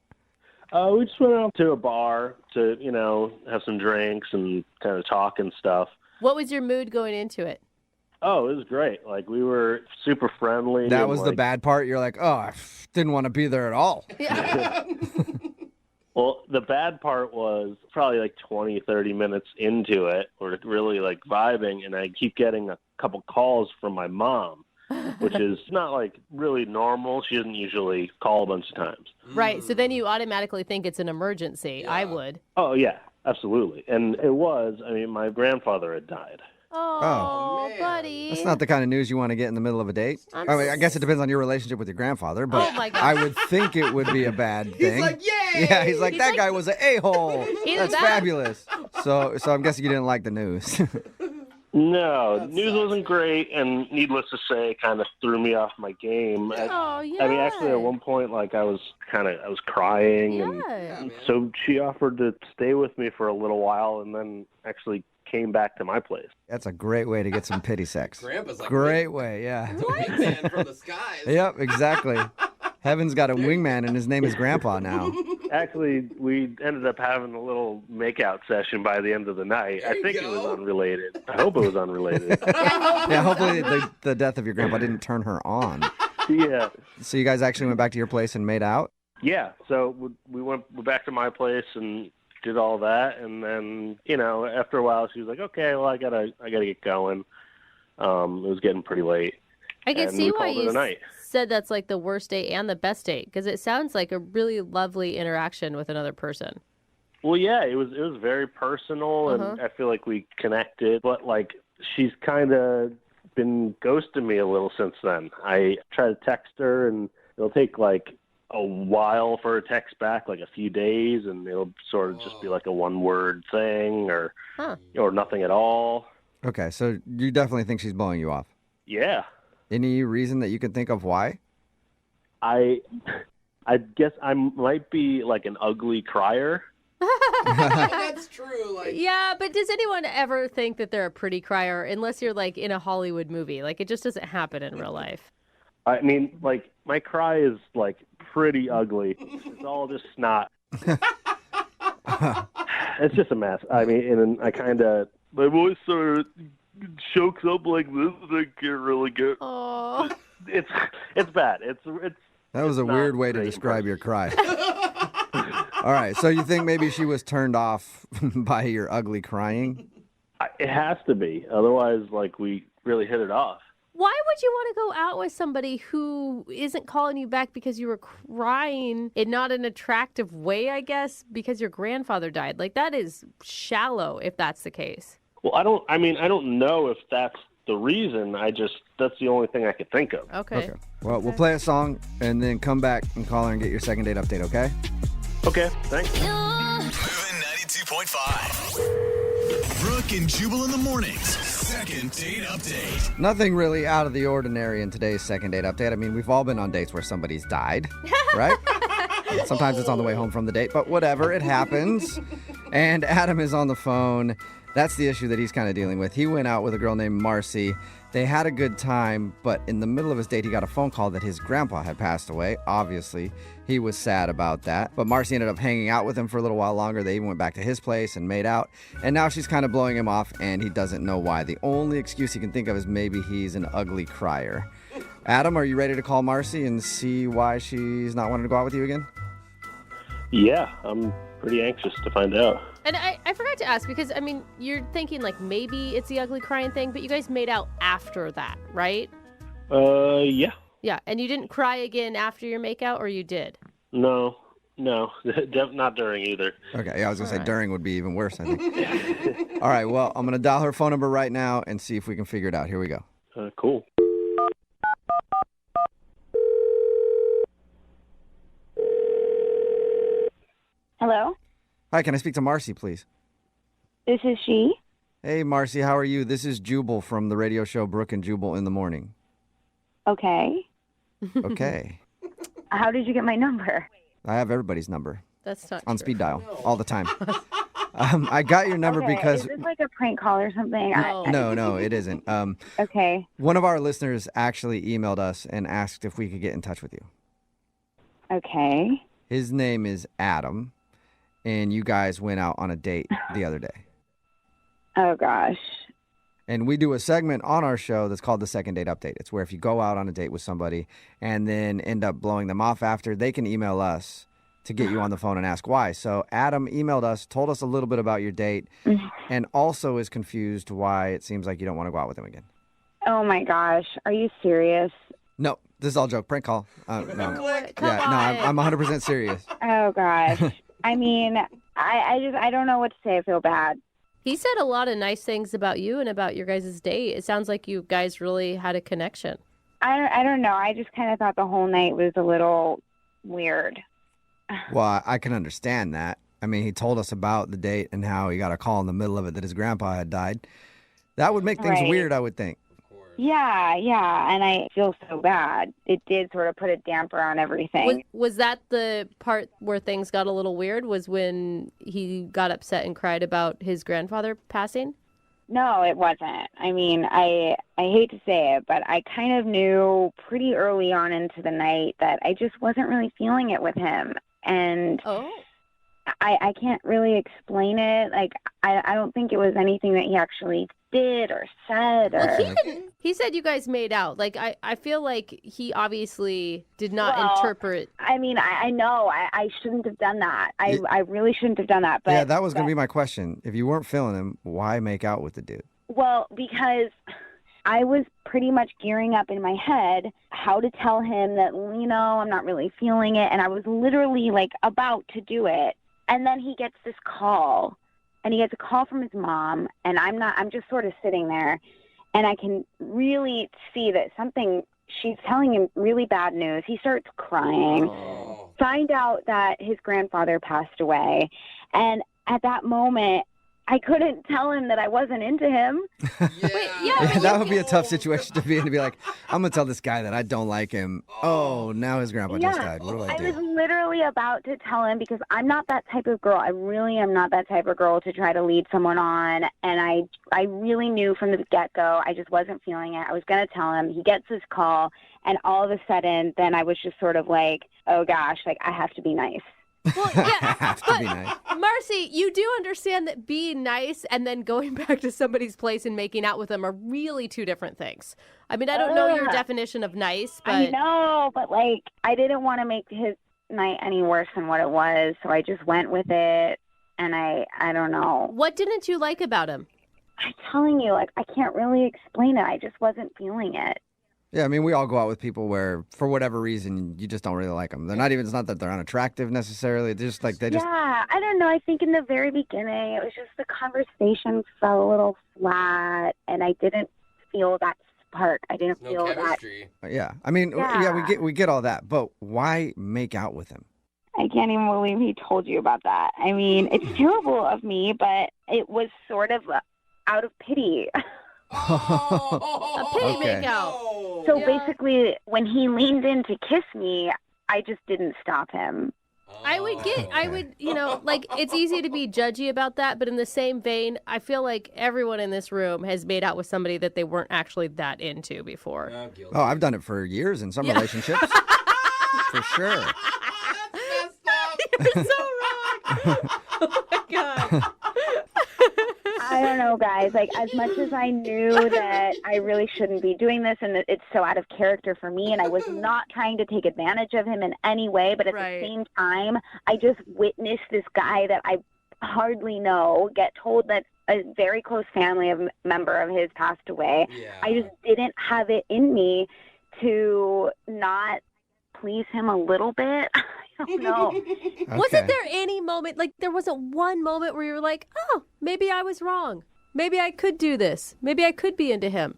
We just went out to a bar to, have some drinks and kind of talk and stuff. What was your mood going into it? Oh, it was great. Like, we were super friendly. That was the bad part? You're like, oh, I didn't want to be there at all. Yeah. Well, the bad part was probably like 20, 30 minutes into it. We're really like vibing, and I keep getting a couple calls from my mom, which is not like really normal. She doesn't usually call a bunch of times. Right. So then you automatically think it's an emergency. Yeah. I would. Oh, yeah, absolutely. And it was. I mean, my grandfather had died. Oh, buddy. That's not the kind of news you want to get in the middle of a date. I guess it depends on your relationship with your grandfather, but oh my God. I would think it would be a bad thing. He's like, yay! Yeah, he's like, that guy was an a-hole. That's fabulous. So I'm guessing you didn't like the news. No, news wasn't great, and needless to say, kind of threw me off my game. Oh, yeah. I mean, actually, at one point, like, I was crying, and so she offered to stay with me for a little while, and then actually came back to my place. That's a great way to get some pity sex. Grandpa's like, great way, yeah. wingman from the skies. Yep, exactly. Heaven's got a wingman, and his name is Grandpa now. Actually, we ended up having a little makeout session by the end of the night. I think it was unrelated. I hope it was unrelated. Yeah, hopefully the death of your grandpa didn't turn her on. Yeah. So you guys actually went back to your place and made out? Yeah. So we went back to my place and did all that, and then after a while she was like, "Okay, well I gotta get going." It was getting pretty late. I can see why you night. said that's like the worst date and the best date, because it sounds like a really lovely interaction with another person. Well, yeah, it was very personal, and I feel like we connected. But like, she's kind of been ghosting me a little since then. I try to text her, and it'll take like a while for a text back, like a few days, and it'll sort of just be like a one-word thing or nothing at all. Okay, so you definitely think she's blowing you off? Yeah. Any reason that you can think of why? I guess I might be like an ugly crier. That's true. Like, yeah, but does anyone ever think that they're a pretty crier unless you're like in a Hollywood movie? Like, it just doesn't happen in real life. I mean, like, my cry is, like, pretty ugly. It's all just snot. It's just a mess. I mean, and I kind of, my voice sort of chokes up like this, and I can't really get. Oh. It's bad. That was a weird way to describe your cry. All right, so you think maybe she was turned off by your ugly crying? It has to be. Otherwise, like, we really hit it off. Why would you want to go out with somebody who isn't calling you back because you were crying in not an attractive way, I guess, because your grandfather died? Like, that is shallow if that's the case. Well, I don't know if that's the reason. That's the only thing I could think of. Okay. Well, we'll play a song and then come back and call her and get your second date update, okay? Okay, thanks. Moving 92.5. Brooke and Jubal in the mornings. Second date update. Nothing really out of the ordinary in today's second date update. I mean, we've all been on dates where somebody's died, right? Sometimes it's on the way home from the date, but whatever, it happens. And Adam is on the phone. That's the issue that he's kind of dealing with. He went out with a girl named Marcy. They had a good time, but in the middle of his date, he got a phone call that his grandpa had passed away. Obviously, he was sad about that. But Marcy ended up hanging out with him for a little while longer. They even went back to his place and made out. And now she's kind of blowing him off, and he doesn't know why. The only excuse he can think of is maybe he's an ugly crier. Adam, are you ready to call Marcy and see why she's not wanting to go out with you again? Yeah, I'm pretty anxious to find out. And I forgot to ask because, I mean, you're thinking like maybe it's the ugly crying thing, but you guys made out after that, right? Yeah. Yeah, and you didn't cry again after your makeout, or you did? No, not during either. Okay, yeah, I was going to say during would be even worse, I think. All right, well, I'm going to dial her phone number right now and see if we can figure it out. Here we go. Cool. Hello? Hi, can I speak to Marcy, please? This is she. Hey, Marcy, how are you? This is Jubal from the radio show Brooke and Jubal in the Morning. Okay. Okay. How did you get my number? I have everybody's number. That's not on speed dial all the time. I got your number because... Is this like a prank call or something? No, it isn't. Okay. One of our listeners actually emailed us and asked if we could get in touch with you. Okay. His name is Adam, and you guys went out on a date the other day. Oh, gosh. And we do a segment on our show that's called the Second Date Update. It's where if you go out on a date with somebody and then end up blowing them off after, they can email us to get you on the phone and ask why. So Adam emailed us, told us a little bit about your date, and also is confused why it seems like you don't want to go out with him again. Oh, my gosh. Are you serious? No, this is all joke. Prank call. No. I'm 100% serious. Oh, gosh. I mean, I don't know what to say. I feel bad. He said a lot of nice things about you and about your guys' date. It sounds like you guys really had a connection. I don't know. I just kind of thought the whole night was a little weird. Well, I can understand that. I mean, he told us about the date and how he got a call in the middle of it that his grandpa had died. That would make things weird, I would think. Yeah, and I feel so bad. It did sort of put a damper on everything. Was that the part where things got a little weird, was when he got upset and cried about his grandfather passing? No, it wasn't. I mean, I hate to say it, but I kind of knew pretty early on into the night that I just wasn't really feeling it with him. And I can't really explain it. Like, I don't think it was anything that he actually did or said. Or... Well, he said you guys made out. Like, I feel like he obviously did not interpret. I mean, I know I shouldn't have done that. I really shouldn't have done that. But yeah, that was going to be my question. If you weren't feeling him, why make out with the dude? Well, because I was pretty much gearing up in my head how to tell him that, I'm not really feeling it. And I was literally like about to do it. And then he gets this call. And he gets a call from his mom, and I'm just sort of sitting there, and I can really see that she's telling him really bad news. He starts crying, find out that his grandfather passed away. And at that moment, I couldn't tell him that I wasn't into him. Yeah, that would be a tough situation to be in, to be like, I'm going to tell this guy that I don't like him. Oh, now his grandpa just died. What do I do? I was literally about to tell him because I'm not that type of girl. I really am not that type of girl to try to lead someone on. And I really knew from the get-go I just wasn't feeling it. I was going to tell him. He gets this call, and all of a sudden, then I was just sort of like, oh, gosh, like, I have to be nice. Well, yeah, have to be nice. Marcy, you do understand that being nice and then going back to somebody's place and making out with them are really two different things. I mean, I don't know your definition of nice, but... I know, but, like, I didn't want to make his night any worse than what it was, so I just went with it, and I don't know. What didn't you like about him? I'm telling you, like, I can't really explain it. I just wasn't feeling it. Yeah, I mean, we all go out with people where, for whatever reason, you just don't really like them. They're not even, it's not that they're unattractive necessarily. They're just like, Yeah, I don't know. I think in the very beginning, it was just the conversation fell a little flat, and I didn't feel that spark. I didn't feel chemistry. Yeah, I mean, we get all that, but why make out with him? I can't even believe he told you about that. I mean, it's terrible of me, but it was sort of out of pity. A pity makeout. So basically, when he leaned in to kiss me, I just didn't stop him. I would, you know, like, it's easy to be judgy about that, but in the same vein, I feel like everyone in this room has made out with somebody that they weren't actually that into before. Oh, I've done it for years in some relationships. For sure. You're so wrong. Oh, my God. I don't know, guys. Like, as much as I knew that I really shouldn't be doing this and that it's so out of character for me, and I was not trying to take advantage of him in any way, but at the same time, I just witnessed this guy that I hardly know get told that a very close member of his passed away. I just didn't have it in me to not please him a little bit. I don't know. Okay. Wasn't there any moment, like there wasn't one moment where you were like, oh, maybe I was wrong. Maybe I could do this. Maybe I could be into him.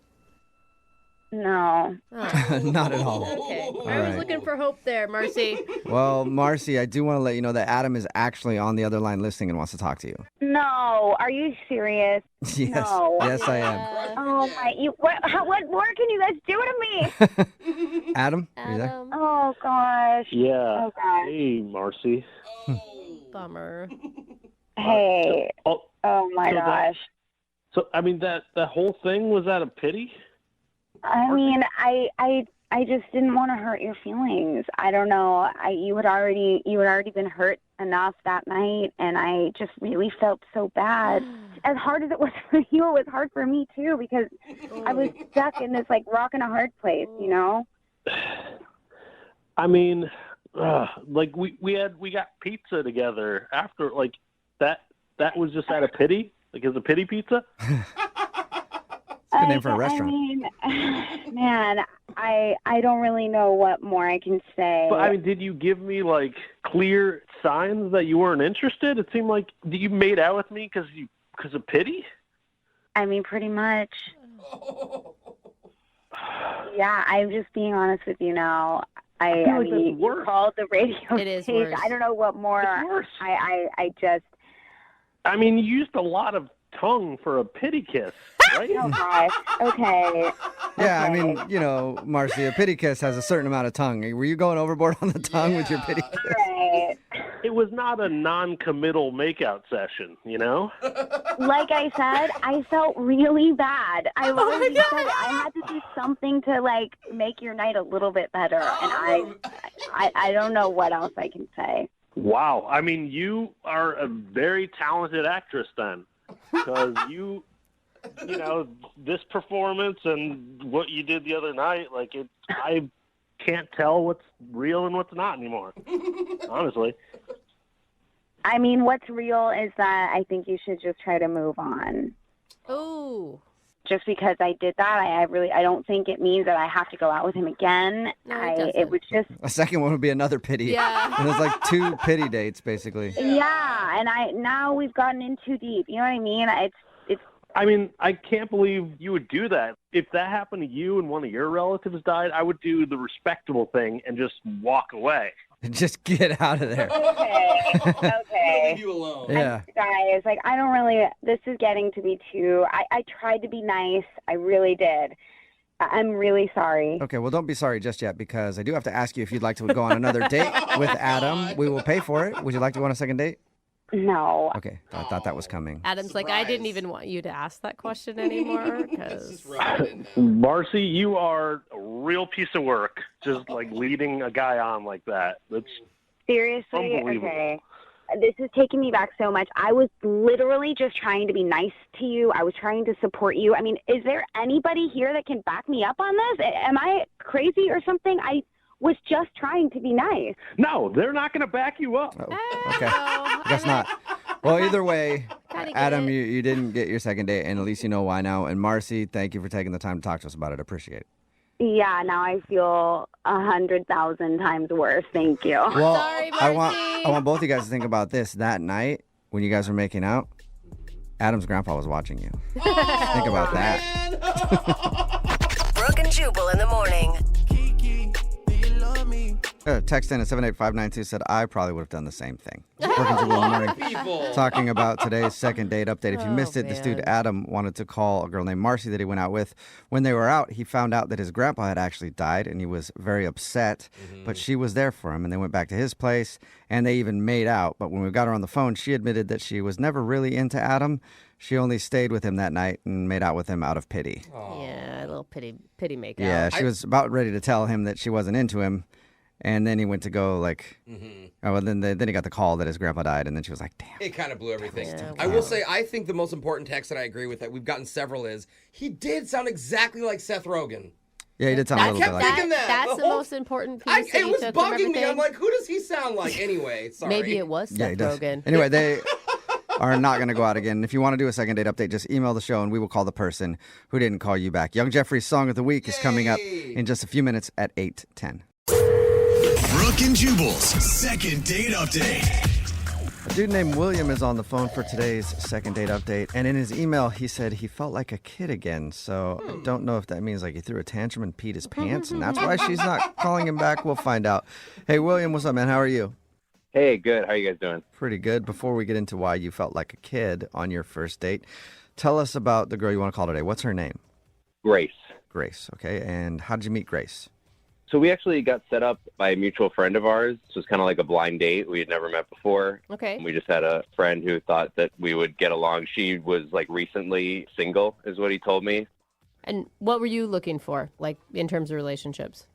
No. Oh. Not at all. Okay. All I was right. looking for hope there, Marcy. Well, Marcy, I do want to let you know that Adam is actually on the other line listening and wants to talk to you. No. Are you serious? Yes. No. Yes, I am. Oh, my. What more can you guys do to me? Adam, are you there? Oh, gosh. Yeah. Oh, gosh. Hey, Marcy. Bummer. Hey. Oh, my gosh. So, I mean, that whole thing, was that a pity? I mean, I just didn't want to hurt your feelings. I don't know. You had already been hurt enough that night, and I just really felt so bad. As hard as it was for you, it was hard for me too, because I was stuck in this like rock and a hard place, you know. I mean, like we got pizza together after, like that was just out of pity. Like, is a pity pizza? Good name for a restaurant. I mean, man, I don't really know what more I can say. But I mean, did you give me like clear signs that you weren't interested? It seemed like you made out with me because of pity. I mean, pretty much. Yeah, I'm just being honest with you now. I mean, you called the radio station. I don't know what more. It's worse. I just. I mean, you used a lot of tongue for a pity kiss, right? Oh gosh. Okay. Yeah, I mean, you know, Marcy, a pity kiss has a certain amount of tongue. Were you going overboard on the tongue with your pity kiss? Right. It was not a non-committal makeout session, you know? Like I said, I felt really bad. I really said it. I had to do something to like make your night a little bit better, and I don't know what else I can say. Wow. I mean, you are a very talented actress then, because you know, this performance and what you did the other night, like I can't tell what's real and what's not anymore, honestly. I mean, what's real is that I think you should just try to move on. Oh. Just because I did that, I don't think it means that I have to go out with him again. No, it was just A second one would be another pity. Yeah. And it's like 2 pity dates, basically. yeah, and now we've gotten in too deep. You know what I mean? It's. I mean, I can't believe you would do that. If that happened to you and one of your relatives died, I would do the respectable thing and just walk away. Just get out of there. Okay. Leave you alone. Yeah. Guys, like, I don't really, this is getting to be too, I tried to be nice. I really did. I'm really sorry. Okay, well, don't be sorry just yet because I do have to ask you if you'd like to go on another date with Adam. We will pay for it. Would you like to go on a second date? No. Okay, I thought that was coming. Adam's like, I didn't even want you to ask that question anymore. Cause... Marcy, you are a real piece of work. Just like leading a guy on like that. That's Seriously? unbelievable. Okay. This is taking me back so much. I was literally just trying to be nice to you. I was trying to support you. I mean, is there anybody here that can back me up on this? Am I crazy or something? I was just trying to be nice. No, they're not going to back you up. Okay, I guess not. Well, either way, Adam, you didn't get your second date, and at least you know why now. And Marcy, thank you for taking the time to talk to us about it. Appreciate it. Yeah, now I feel 100,000 times worse. Thank you. Well, Sorry, I want both of you guys to think about this. That night when you guys were making out, Adam's grandpa was watching you. Think about that. Brooke and Jubal in the morning. Text in at 78592 said, I probably would have done the same thing. Brooke and Jubal in the morning. Talking about today's second date update. If you missed it, this dude Adam wanted to call a girl named Marcy that he went out with. When they were out, he found out that his grandpa had actually died, and he was very upset. But she was there for him, and they went back to his place, and they even made out. But when we got her on the phone, she admitted that she was never really into Adam. She only stayed with him that night and made out with him out of pity. Yeah, a little pity makeout. Yeah, she was about ready to tell him that she wasn't into him. And then he went to go then he got the call that his grandpa died, and then she was like, damn. It kind of blew everything. Yeah, I will say, I think the most important text that I agree with that we've gotten several is, he did sound exactly like Seth Rogen. Yeah, he did sound a little bit like thinking that. That's the most important piece that It you was took from bugging me. everything. I'm like, who does he sound like anyway? Sorry. Maybe it was Yeah, he Seth does. Rogen. Anyway, they are not going to go out again. If you want to do a second date update, just email the show, and we will call the person who didn't call you back. Young Jeffrey's Song of the Week is coming up in just a few minutes at 8:10. Brooke and Jubal's second date update. A dude named William is on the phone for today's second date update, and in his email, he said he felt like a kid again. So I don't know if that means like he threw a tantrum and peed his pants, and that's why she's not calling him back. We'll find out. Hey, William, what's up, man? How are you? Hey, good. How are you guys doing? Pretty good. Before we get into why you felt like a kid on your first date, tell us about the girl you want to call today. What's her name? Grace. Grace, okay. And how did you meet Grace? So we actually got set up by a mutual friend of ours. So it was kind of like a blind date. We had never met before. Okay. We just had a friend who thought that we would get along. She was like recently single, is what he told me. And what were you looking for, like in terms of relationships?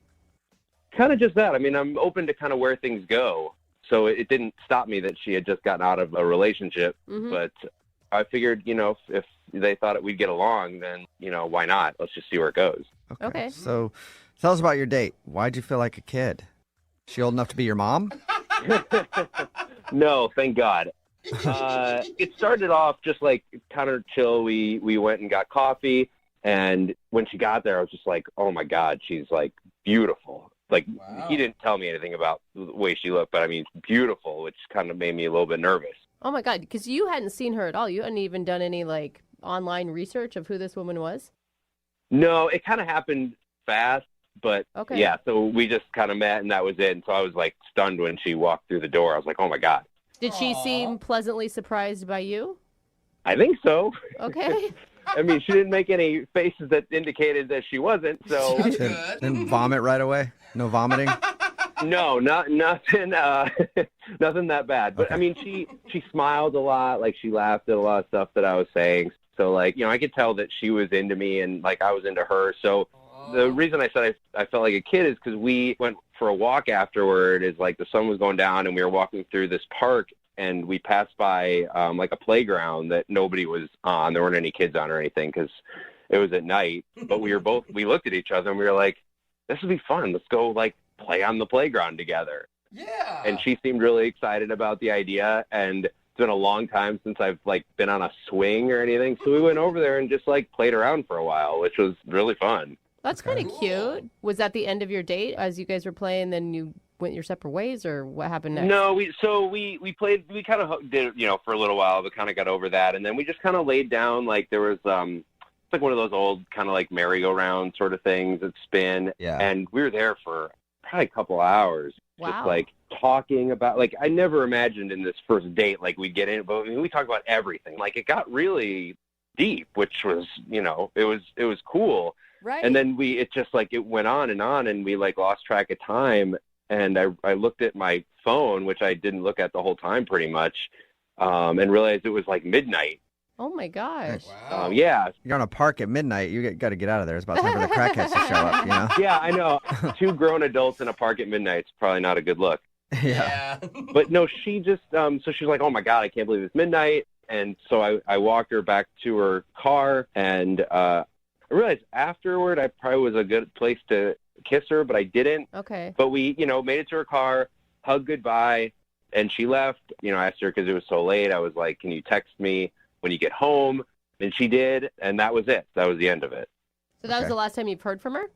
Kind of just that. I mean, I'm open to kind of where things go. So it didn't stop me that she had just gotten out of a relationship. But I figured, if they thought we'd get along, then, why not? Let's just see where it goes. Okay. So tell us about your date. Why'd you feel like a kid? She old enough to be your mom? No, thank God. It started off just like kind of chill. We went and got coffee. And when she got there, I was just like, oh, my God, she's like beautiful. Like, he didn't tell me anything about the way she looked, but I mean, beautiful, which kind of made me a little bit nervous. Oh, my God, because you hadn't seen her at all. You hadn't even done any, like, online research of who this woman was? No, it kind of happened fast, but Okay. yeah, so we just kind of met, and that was it. And so I was, like, stunned when she walked through the door. I was like, oh, my God. Did she seem pleasantly surprised by you? I think so. Okay. I mean, she didn't make any faces that indicated that she wasn't, so... Then vomit right away? No vomiting? No, nothing nothing that bad. But, I mean, she smiled a lot. Like, she laughed at a lot of stuff that I was saying. So, like, I could tell that she was into me and, like, I was into her. So the reason I said I felt like a kid is because we went for a walk afterward. Is like the sun was going down and we were walking through this park and we passed by like a playground that nobody was on. There weren't any kids on or anything because it was at night. But we looked at each other and we were like, this would be fun. Let's go like play on the playground together. Yeah. And she seemed really excited about the idea. And it's been a long time since I've like been on a swing or anything. So we went over there and just like played around for a while, which was really fun. That's kind of cute. Was that the end of your date as you guys were playing, then you went your separate ways, or what happened next? No, we played, we kind of did, for a little while, but kind of got over that. And then we just kind of laid down, like there was, it's like one of those old kind of like merry-go-round sort of things that spin. Yeah. And we were there for probably a couple hours, Wow. just like talking about, like, I never imagined in this first date, like, we'd get in, but I mean, we talked about everything. Like, it got really deep, which was, you know, it was cool. Right. And then it just, like, it went on, and we, like, lost track of time. And I looked at my phone, which I didn't look at the whole time pretty much, and realized it was, like, midnight. Oh, my gosh. Yeah. You're on a park at midnight. You got to get out of there. It's about time for the crackheads to show up, you know? Yeah, I know. 2 grown adults in a park at midnight is probably not a good look. Yeah. But no, she just, so she's like, oh my God, I can't believe it's midnight. And so I walked her back to her car, and I realized afterward I probably was a good place to kiss her, but I didn't. Okay. But we, made it to her car, hugged goodbye, and she left. I asked her because it was so late. I was like, can you text me when you get home? And she did, and that was it. That was the end of it. So that was the last time you've heard from her?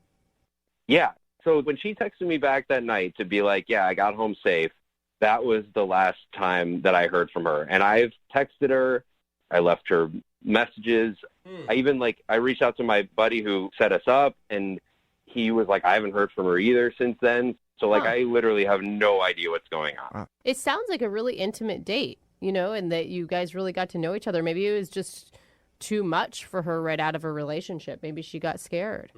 Yeah. So when she texted me back that night to be like, yeah, I got home safe, that was the last time that I heard from her. And I've texted her. I left her messages. I reached out to my buddy who set us up, and he was like, I haven't heard from her either since then. So, I literally have no idea what's going on. It sounds like a really intimate date, and that you guys really got to know each other. Maybe it was just too much for her right out of a relationship. Maybe she got scared.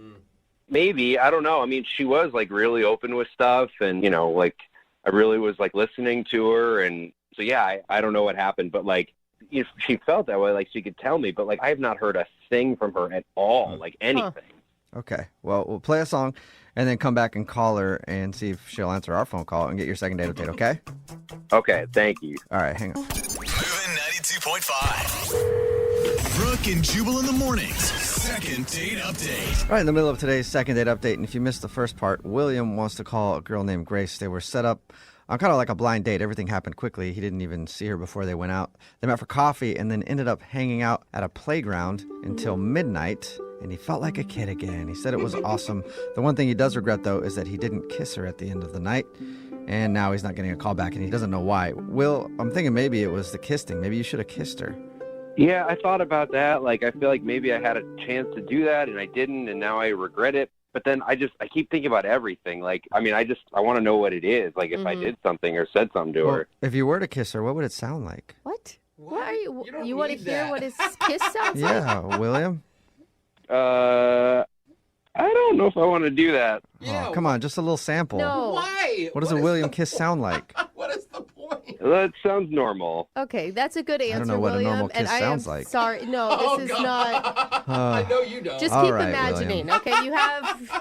Maybe. I don't know. I mean, she was, really open with stuff, and, I really was, listening to her. And so, yeah, I don't know what happened. But, if she felt that way, she could tell me. But, I have not heard a thing from her at all, anything. Okay. Well, we'll play a song and then come back and call her and see if she'll answer our phone call and get your second date update, okay? Okay. Thank you. All right. Hang on. Moving 92.5. Brooke and Jubal in the mornings. Second date update. Right in the middle of today's second date update, and if you missed the first part, William wants to call a girl named Grace. They were set up on kind of like a blind date. Everything happened quickly. He didn't even see her before they went out. They met for coffee and then ended up hanging out at a playground until midnight, and he felt like a kid again. He said it was awesome. The one thing he does regret, though, is that he didn't kiss her at the end of the night, and now he's not getting a call back, and he doesn't know why. Will, I'm thinking maybe it was the kiss thing. Maybe you should have kissed her. Yeah, I thought about that. I feel like maybe I had a chance to do that, and I didn't, and now I regret it. But then I keep thinking about everything. I want to know what it is. If I did something or said something to her. If you were to kiss her, what would it sound like? What? What are you? You want to hear what his kiss sounds like? Yeah, William? I don't know if I want to do that. Oh, come on, just a little sample. No. Why? What does a William kiss sound like? What is the point? That sounds normal. Okay, that's a good answer, I don't know what William. a normal kiss sounds like. Sorry, no, this is not. I know you don't. Just All keep right, imagining. William. Okay,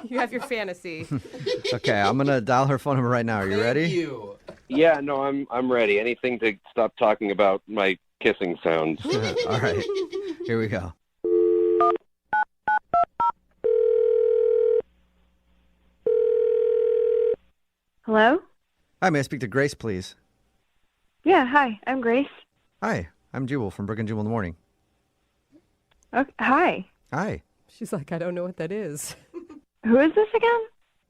you have your fantasy. Okay, I'm gonna dial her phone number right now. Are you ready? Thank you. Yeah, no, I'm ready. Anything to stop talking about my kissing sounds. All right, here we go. Hello? Hi, may I speak to Grace, please? Yeah, hi. I'm Grace. Hi, I'm Jubal from Brooke and Jubal in the morning. Okay, hi. Hi, She's like, I don't know what that is. Who is this again?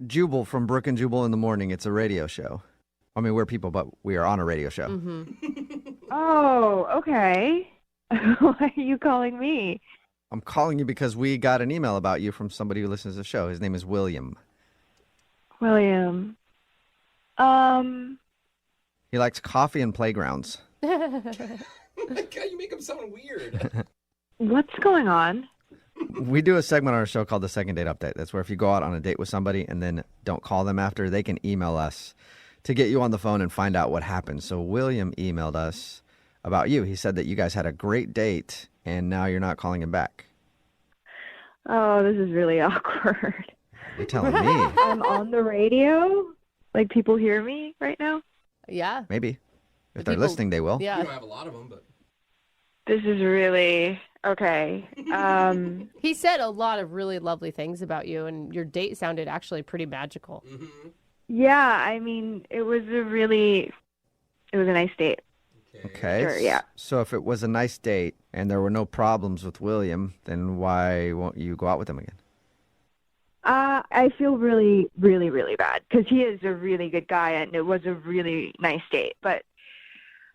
Jubal from Brooke and Jubal in the morning. It's a radio show. I mean, we're people, but we are on a radio show. Oh, okay. Why are you calling me? I'm calling you because we got an email about you from somebody who listens to the show. His name is William. William. He likes coffee and playgrounds. God, you make him sound weird. What's going on? We do a segment on our show called the Second Date Update. That's where if you go out on a date with somebody and then don't call them after, they can email us to get you on the phone and find out what happened. So William emailed us about you. He said that you guys had a great date and now you're not calling him back. Oh, this is really awkward. You're telling me. I'm on the radio? People hear me right now? Yeah. Maybe. If they're listening, they will. Yeah. You don't have a lot of them, but This is really... Okay. He said a lot of really lovely things about you, and your date sounded actually pretty magical. Yeah, I mean, it was a nice date. Okay. Sure, yeah. So if it was a nice date and there were no problems with William, then why won't you go out with him again? I feel really, really, really bad because he is a really good guy and it was a really nice date, but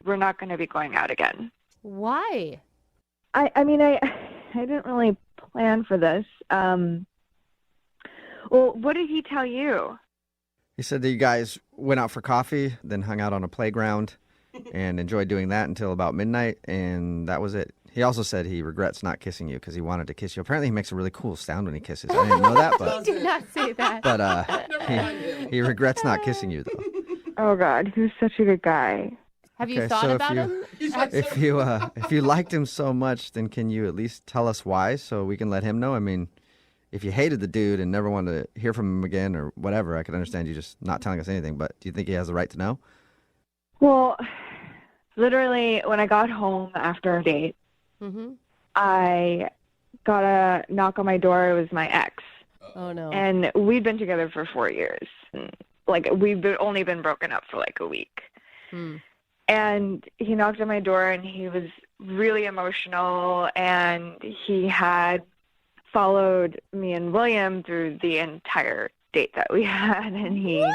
we're not going to be going out again. Why? I mean, I didn't really plan for this. Well, what did he tell you? He said that you guys went out for coffee, then hung out on a playground and enjoyed doing that until about midnight, and that was it. He also said he regrets not kissing you because he wanted to kiss you. Apparently, he makes a really cool sound when he kisses. I didn't know that, but Do not say that. but he regrets not kissing you, though. Oh, God. He was such a good guy. Have you Okay, thought so about him? If you liked him so much, then can you at least tell us why so we can let him know? I mean, if you hated the dude and never wanted to hear from him again or whatever, I could understand you just not telling us anything. But do you think he has the right to know? Well, literally, when I got home after a date, Mm-hmm. I got a knock on my door. It was my ex. Oh, no. And we'd been together for 4 years. Like, only been broken up for like a week. And he knocked on my door, and he was really emotional, and he had followed me and William through the entire date that we had, and he...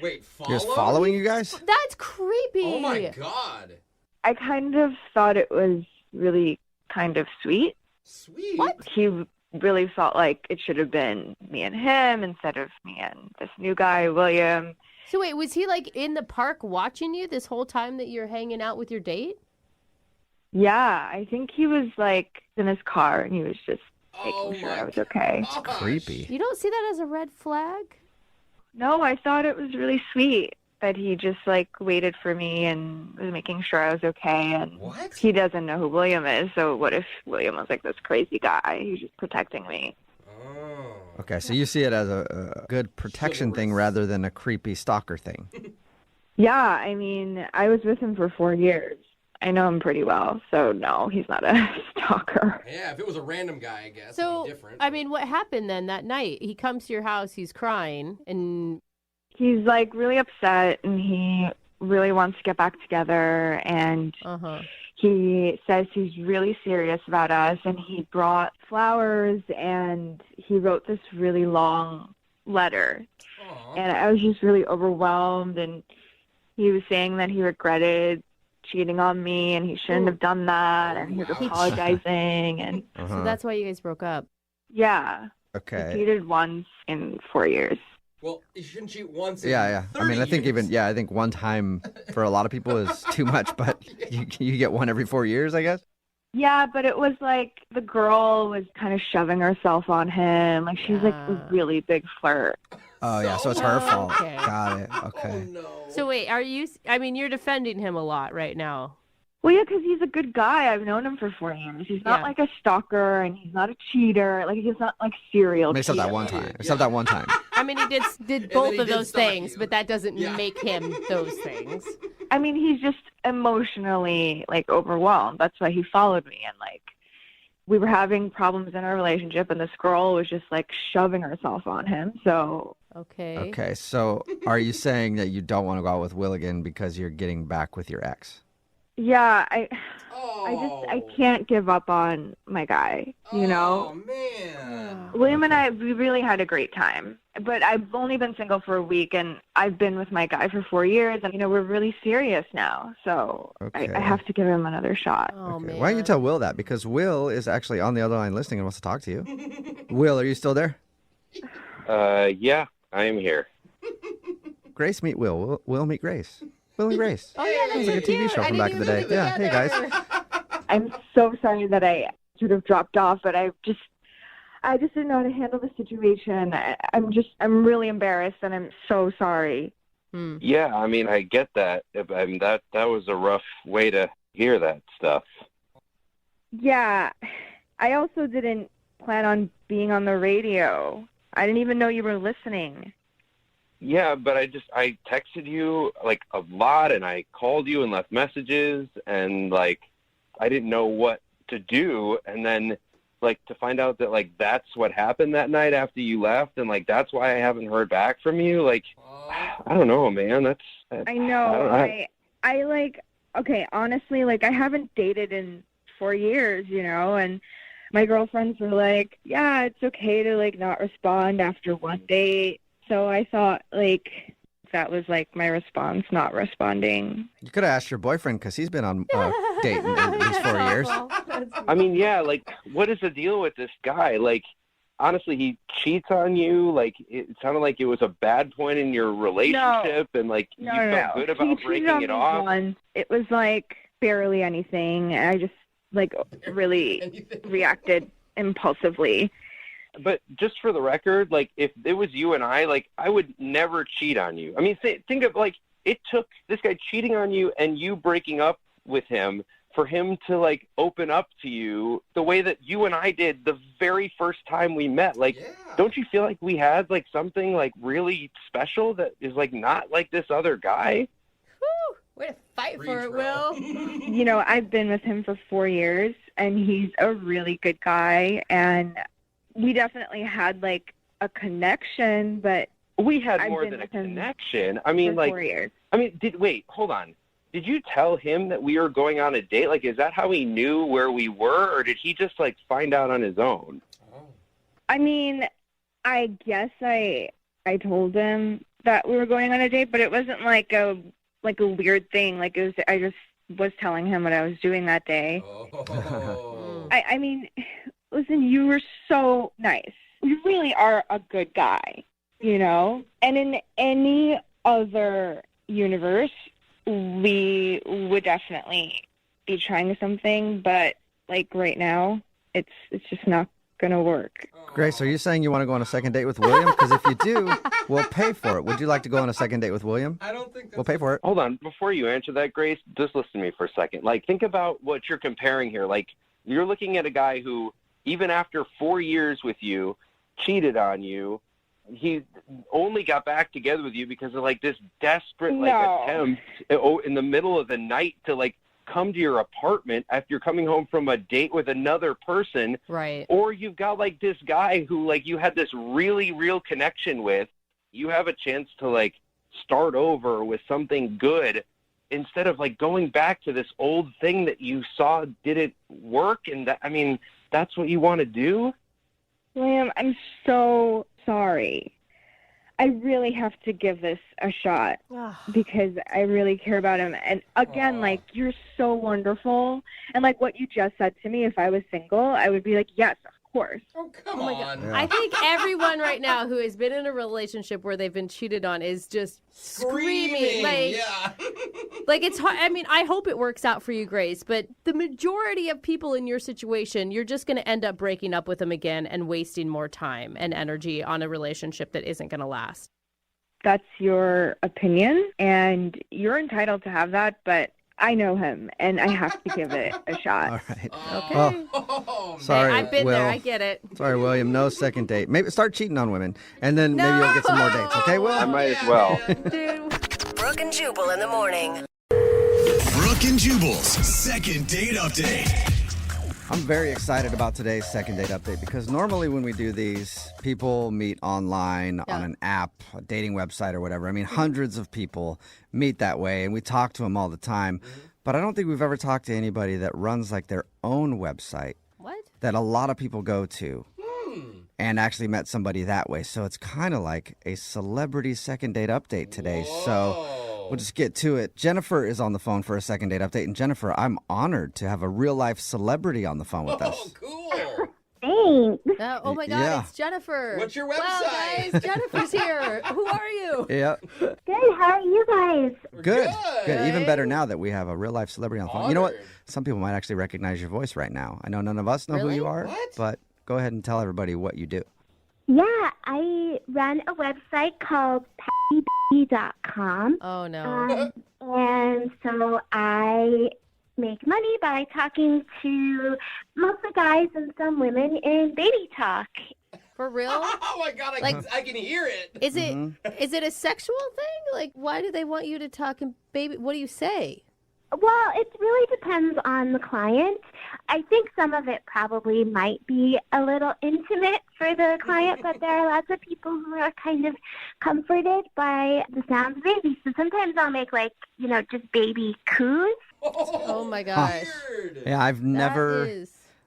Wait, He was following you guys? That's creepy. Oh, my God. I kind of thought it was really kind of sweet. Sweet? What? He really felt like it should have been me and him instead of me and this new guy, William. So wait, was he like in the park watching you this whole time that you're hanging out with your date? Yeah, I think he was like in his car, and he was just making sure I was okay. It's creepy. You don't see that as a red flag? No, I thought it was really sweet that he just like waited for me and was making sure I was okay. And he doesn't know who William is, so what if William was like this crazy guy? He's just protecting me. Okay, so you see it as a good protection thing rather than a creepy stalker thing. Yeah, I mean, I was with him for 4 years. I know him pretty well, so no, he's not a stalker. Yeah, if it was a random guy, I guess So, it'd be different. I mean, what happened then that night? He comes to your house, he's crying, and... He's like really upset, and he really wants to get back together, and he says he's really serious about us, and he brought flowers, and he wrote this really long letter. And I was just really overwhelmed, and he was saying that he regretted cheating on me, and he shouldn't have done that, and he was apologizing, and So that's why you guys broke up. yeah. Okay. He cheated once in 4 years. Well, you shouldn't cheat once in Yeah. I mean, I think 30 years. I think one time for a lot of people is too much, but you get one every 4 years, I guess. Yeah, but it was like the girl was kind of shoving herself on him. Like, she's like a really big flirt. Oh, yeah, so it's her fault. Okay. Got it. Okay. So wait, you're defending him a lot right now. Well, yeah, because he's a good guy. I've known him for 4 years. He's not like a stalker, and he's not a cheater. Like, he's not like serial cheater. Except that one time. Except that one time. I mean, he did both of those things, but that doesn't make him those things. I mean, he's just emotionally, like, overwhelmed. That's why he followed me. And, like, we were having problems in our relationship, and this girl was just, like, shoving herself on him. So... Okay, so are you saying that you don't want to go out with Will again because you're getting back with your ex? Yeah, I can't give up on my guy, you know? Oh, man. William and I, we really had a great time. But I've only been single for a week, and I've been with my guy for 4 years, and, you know, we're really serious now. So I have to give him another shot. Okay. Why don't you tell Will that? Because Will is actually on the other line listening and wants to talk to you. Will, are you still there? Yeah, I am here. Grace meet Will. Will meet Grace. Will and Grace. Oh, yeah, It was like a TV show from back in the day. Yeah, hey guys. I'm so sorry that I sort of dropped off, but I just didn't know how to handle the situation. I'm really embarrassed, and I'm so sorry. Yeah, I mean, I get that. I mean, that was a rough way to hear that stuff. Yeah, I also didn't plan on being on the radio. I didn't even know you were listening. Yeah, but I texted you like a lot, and I called you and left messages, and like I didn't know what to do, and then like to find out that like that's what happened that night after you left, and like that's why I haven't heard back from you. Like I don't know, man. I know. I like, okay, honestly, like I haven't dated in 4 years, you know, and my girlfriends were like, yeah, it's okay to like not respond after one date. So I thought, like, that was, like, my response, not responding. You could have asked your boyfriend because he's been on a date in at least 4 years. I mean, yeah, like, what is the deal with this guy? Like, honestly, he cheats on you. Like, it sounded like it was a bad point in your relationship, and like you felt good about breaking it off. Once. It was like barely anything. I just like really reacted impulsively. But just for the record, like, if it was you and I, like, I would never cheat on you. I mean, think of, like, it took this guy cheating on you and you breaking up with him for him to, like, open up to you the way that you and I did the very first time we met. Like, don't you feel like we had, like, something, like, really special that is, like, not like this other guy? Whew, way to fight for it, Will. You know, I've been with him for 4 years, and he's a really good guy, and we definitely had, like, a connection, but we had more than a connection. I mean, like, 4 years. I mean, hold on. Did you tell him that we were going on a date? Like, is that how he knew where we were, or did he just, like, find out on his own? I mean, I guess I told him that we were going on a date, but it wasn't like a weird thing. Like, it was, I just was telling him what I was doing that day. I mean, listen, you were so nice. You really are a good guy, you know? And in any other universe, we would definitely be trying something, but, like, right now, it's just not going to work. Grace, are you saying you want to go on a second date with William? Because if you do, we'll pay for it. Would you like to go on a second date with William? I don't think that's... We'll pay for it. Hold on. Before you answer that, Grace, just listen to me for a second. Like, think about what you're comparing here. Like, you're looking at a guy who, even after 4 years with you, cheated on you. He only got back together with you because of, like, this desperate, like, attempt in the middle of the night to, like, come to your apartment after you're coming home from a date with another person. Right. Or you've got, like, this guy who, like, you had this really real connection with. You have a chance to, like, start over with something good instead of, like, going back to this old thing that you saw didn't work. And that, I mean, that's what you want to do? William, I'm so sorry. I really have to give this a shot because I really care about him. And again, like, you're so wonderful. And like what you just said to me, if I was single, I would be like, yes, of course. Oh, come on. Yeah. I think everyone right now who has been in a relationship where they've been cheated on is just screaming. Like, like, it's hard. I mean, I hope it works out for you, Grace, but the majority of people in your situation, you're just going to end up breaking up with them again and wasting more time and energy on a relationship that isn't going to last. That's your opinion, and you're entitled to have that, but I know him, and I have to give it a shot. All right. Okay. Well, sorry, I've been Will. there. I get it. Sorry, William. No second date. Maybe start cheating on women, and then maybe you'll get some more dates. Okay, Will? I might as well. Brooke and Jubal in the morning. Brooke and Jubal's second date update. I'm very excited about today's second date update because normally when we do these, people meet online on an app, a dating website or whatever. I mean, hundreds of people meet that way, and we talk to them all the time. But I don't think we've ever talked to anybody that runs like their own website. What? That a lot of people go to and actually met somebody that way. So it's kind of like a celebrity second date update today. So we'll just get to it. Jennifer is on the phone for a second date update. And Jennifer, I'm honored to have a real life celebrity on the phone with us. Cool. Thanks. Oh my God, Yeah. it's Jennifer. What's your Wow, website? guys, Jennifer's here. Who are you? Yeah. Good. How are you guys? Good. Good. Even better now that we have a real life celebrity on the phone. You know what? Some people might actually recognize your voice right now. I know none of us know who Really? you are, but go ahead and tell everybody what you do. Yeah, I run a website called pattyb.com. Oh, no. And so I make money by talking to mostly guys and some women in baby talk. For real? Oh my God, I can hear it. Is it a sexual thing? Like, why do they want you to talk in baby? What do you say? Well, it really depends on the client. I think some of it probably might be a little intimate for the client, but there are lots of people who are kind of comforted by the sound of babies. So sometimes I'll make, like, you know, just baby coos. Oh my gosh. Yeah, I've never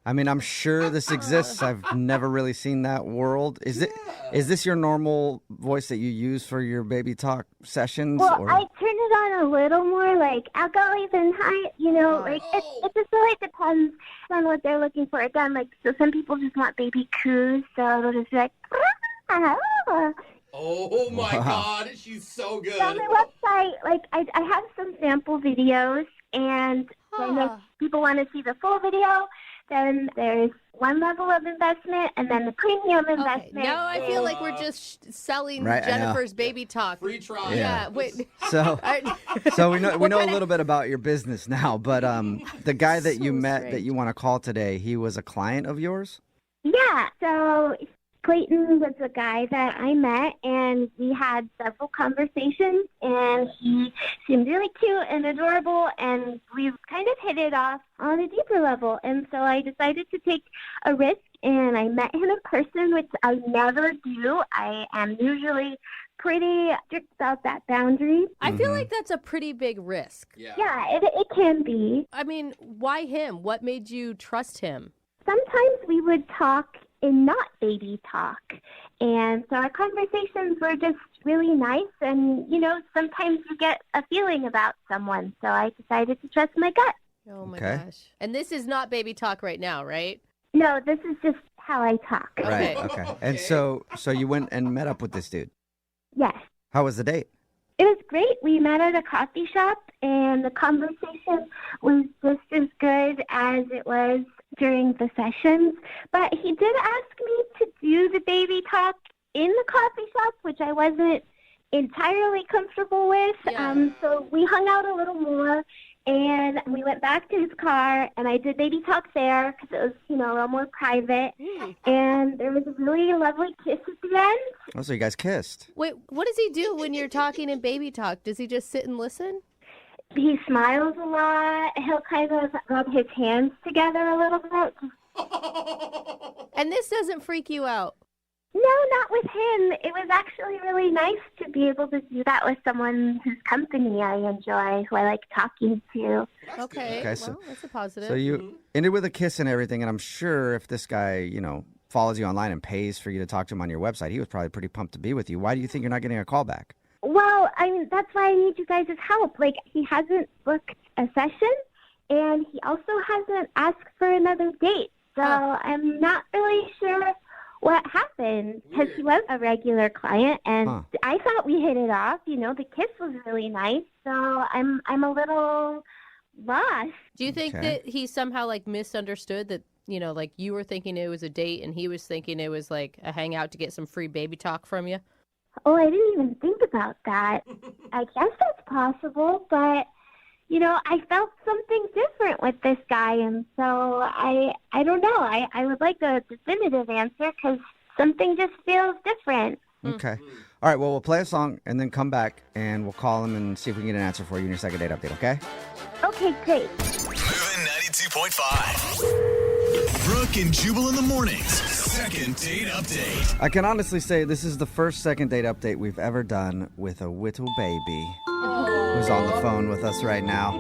I mean, I'm sure this exists. I've never really seen that world. Is this your normal voice that you use for your baby talk sessions? Well, or? I turn it on a little more, like, I'll go even high, like, it just really depends on what they're looking for. Again, like, so some people just want baby coos, so it'll just be like, Oh my God, she's so good. So on my website, like, I have some sample videos, and then if people want to see the full video, then there's one level of investment, and then the premium investment. Now I feel like we're just selling Right, I know. Jennifer's baby talk. Free trial. Yeah. Wait. So we know a little bit about your business now, but the guy that you met that you want to call today, he was a client of yours? Yeah, so Clayton was the guy that I met, and we had several conversations, and he seemed really cute and adorable, and we kind of hit it off on a deeper level. And so I decided to take a risk, and I met him in person, which I never do. I am usually pretty strict about that boundary. I feel like that's a pretty big risk. Yeah, it can be. I mean, why him? What made you trust him? Sometimes we would talk in not baby talk. And so our conversations were just really nice. And, sometimes you get a feeling about someone. So I decided to trust my gut. Oh, my gosh. And this is not baby talk right now, right? No, this is just how I talk. Right, okay. And so you went and met up with this dude? Yes. How was the date? It was great. We met at a coffee shop, and the conversation was just as good as it was during the sessions. But he did ask me to do the baby talk in the coffee shop, which I wasn't entirely comfortable with. So we hung out a little more, and we went back to his car, and I did baby talk there because it was, a little more private. And there was a really lovely kiss at the end. Oh, so you guys kissed. Wait, what does he do when you're talking in baby talk? Does he just sit and listen? He smiles a lot. He'll kind of rub his hands together a little bit. And this doesn't freak you out? No, not with him. It was actually really nice to be able to do that with someone whose company I enjoy, who I like talking to. Okay, so, well, that's a positive. So you ended with a kiss and everything, and I'm sure if this guy, follows you online and pays for you to talk to him on your website, he was probably pretty pumped to be with you. Why do you think you're not getting a call back? Well, that's why I need you guys' help. Like, he hasn't booked a session, and he also hasn't asked for another date. So I'm not really sure what happened, because he was a regular client, and I thought we hit it off. The kiss was really nice, so I'm a little lost. Do you think that he somehow misunderstood that, like you were thinking it was a date and he was thinking it was like a hangout to get some free baby talk from you? Oh, I didn't even think about that. I guess that's possible, but I felt something different with this guy, and so I don't know. I would like a definitive answer, because something just feels different. Okay. All right, well, we'll play a song and then come back, and we'll call him and see if we can get an answer for you in your second date update, okay? Okay, great. Moving 92.5. Brooke and Jubal in the mornings. Second date update. I can honestly say this is the first second date update we've ever done with a little baby who's on the phone with us right now.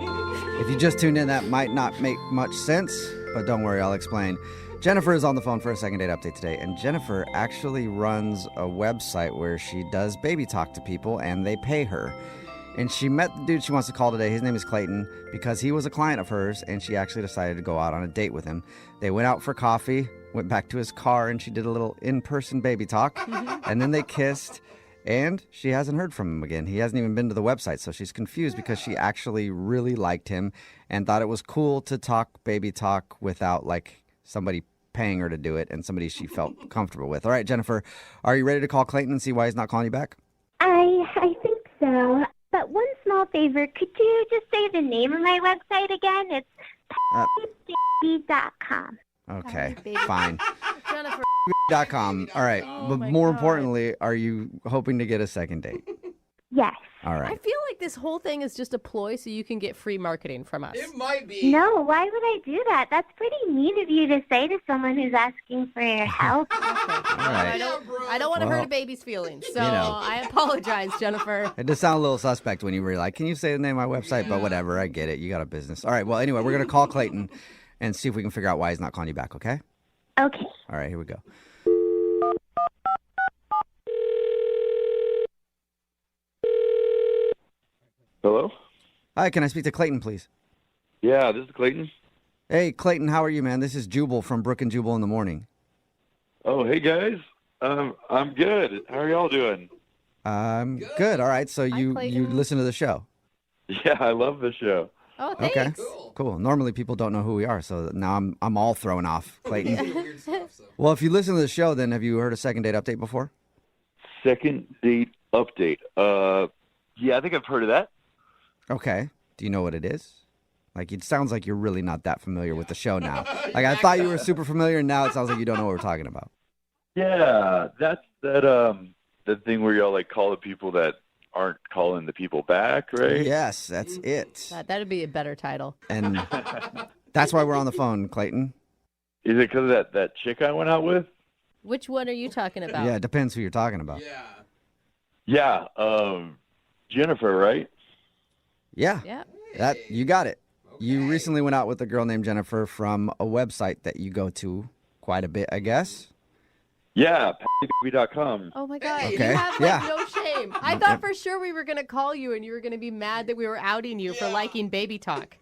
If you just tuned in, that might not make much sense, but don't worry, I'll explain. Jennifer is on the phone for a second date update today, and Jennifer actually runs a website where she does baby talk to people, and they pay her. And she met the dude she wants to call today. His name is Clayton, because he was a client of hers, and she actually decided to go out on a date with him. They went out for coffee, went back to his car, and she did a little in-person baby talk, and then they kissed, and she hasn't heard from him again. He hasn't even been to the website, so she's confused because she actually really liked him and thought it was cool to talk baby talk without, somebody paying her to do it, and somebody she felt comfortable with. All right, Jennifer, are you ready to call Clayton and see why he's not calling you back? I think so. But one small favor, could you just say the name of my website again? It's baby.com. Okay, fine. Jennifer. .com. All right, but more importantly, are you hoping to get a second date? Yes. All I right. feel like this whole thing is just a ploy so you can get free marketing from us. It might be. No, why would I do that? That's pretty mean of you to say to someone who's asking for your help. All right. I don't want to hurt Well, a baby's feelings, so you know. I apologize, Jennifer. It does sound a little suspect when you were like, can you say the name of my website? But whatever, I get it. You got a business. All right, well, anyway, we're going to call Clayton, and see if we can figure out why he's not calling you back, okay? Okay. All right, here we go. Hello? Hi, can I speak to Clayton, please? Yeah, this is Clayton. Hey, Clayton, how are you, man? This is Jubal from Brooke and Jubal in the morning. Oh, hey, guys. I'm good. How are y'all doing? I'm good. All right, so you listen to the show? Yeah, I love the show. Oh, thanks. Okay, cool. Normally people don't know who we are, so now I'm all thrown off, Clayton. Well, if you listen to the show, then have you heard a second date update before? Second date update. Yeah, I think I've heard of that. Okay. Do you know what it is? Like, it sounds like you're really not that familiar with the show now. Like, I thought you were super familiar, and now it sounds like you don't know what we're talking about. Yeah, that's that thing where y'all like call the people that aren't calling the people back, right? Yes, that's it. That'd be a better title. And that's why we're on the phone, Clayton. Is it because of that chick I went out with? Which one are you talking about? Yeah, it depends who you're talking about. Yeah, Jennifer, right? Yeah. Yeah. That you got it. You recently went out with a girl named Jennifer from a website that you go to quite a bit, I guess. Yeah, pattybaby.com. Oh my God. Okay. You have Yeah. no shame. I thought for sure we were going to call you and you were going to be mad that we were outing you for liking baby talk.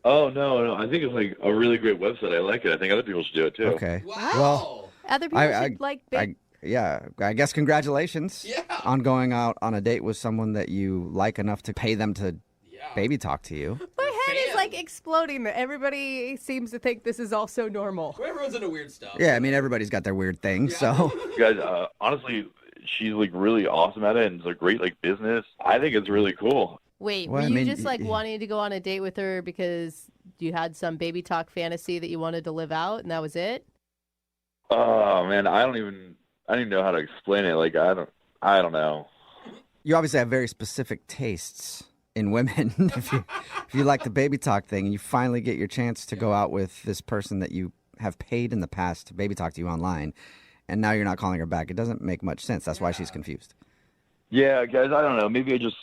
Oh, no. I think it's like a really great website. I like it. I think other people should do it too. Okay. Well, Other people should like big. I guess congratulations on going out on a date with someone that you like enough to pay them to baby talk to you. My head is like exploding. Everybody seems to think this is all so normal. Everyone's into weird stuff. Yeah, I mean, everybody's got their weird things, so. Guys, honestly, she's like really awesome at it and it's a great like business. I think it's really cool. Wait, Well, were I you mean, just like wanting to go on a date with her because you had some baby talk fantasy that you wanted to live out and that was it? Oh man, I don't even know how to explain it. Like I don't know. You obviously have very specific tastes in women. if you like the baby talk thing and you finally get your chance to go out with this person that you have paid in the past to baby talk to you online, and now you're not calling her back, it doesn't make much sense. That's why she's confused. Yeah, guys, I don't know. Maybe I just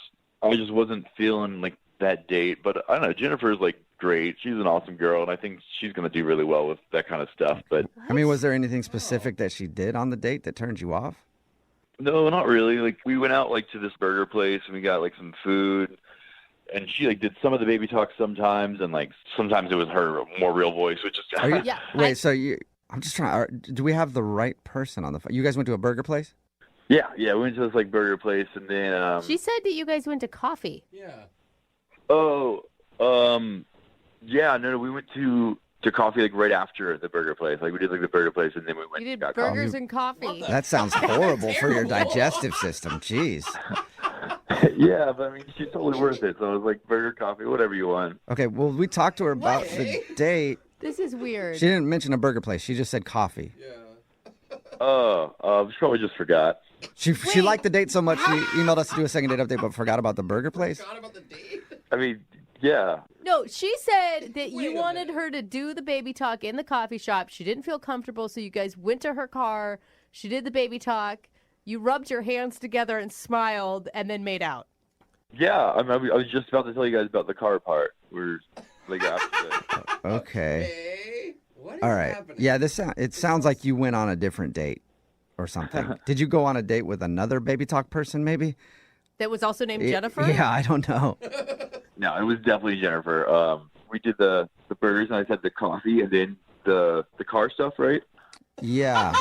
wasn't feeling like that date, but I don't know. Jennifer's like great. She's an awesome girl, and I think she's going to do really well with that kind of stuff. But I mean, was there anything specific that she did on the date that turned you off? no, not really. Like we went out like to this burger place and we got like some food, and she like did some of the baby talk sometimes, and like sometimes it was her more real voice, which is Are you, wait, so you? I'm just trying. Do we have the right person on the phone? You guys went to a burger place? yeah. We went to this like burger place, and then She said that you guys went to coffee. yeah, no, we went to coffee like right after the burger place. Like we did like the burger place, and then we went You and did got burgers coffee. and coffee. That sounds horrible for your digestive system. Jeez. Yeah, but I mean, she's totally worth it. So it was like burger, coffee, whatever you want. Okay, well, we talked to her about the date. This is weird. She didn't mention a burger place. She just said coffee. She probably just forgot. She liked the date so much she emailed us to do a second date update, but forgot about the burger place. I mean, yeah. No, she said that you wanted her to do the baby talk in the coffee shop. She didn't feel comfortable, so you guys went to her car. She did the baby talk. You rubbed your hands together and smiled, and then made out. Yeah, I was just about to tell you guys about the car part. We're like after the... Okay. All right. Yeah, it sounds like you went on a different date or something. Did you go on a date with another baby talk person, maybe? That was also named Jennifer? Yeah, I don't know. No, it was definitely Jennifer. We did the burgers, and I said the coffee, and then the car stuff, right? Yeah.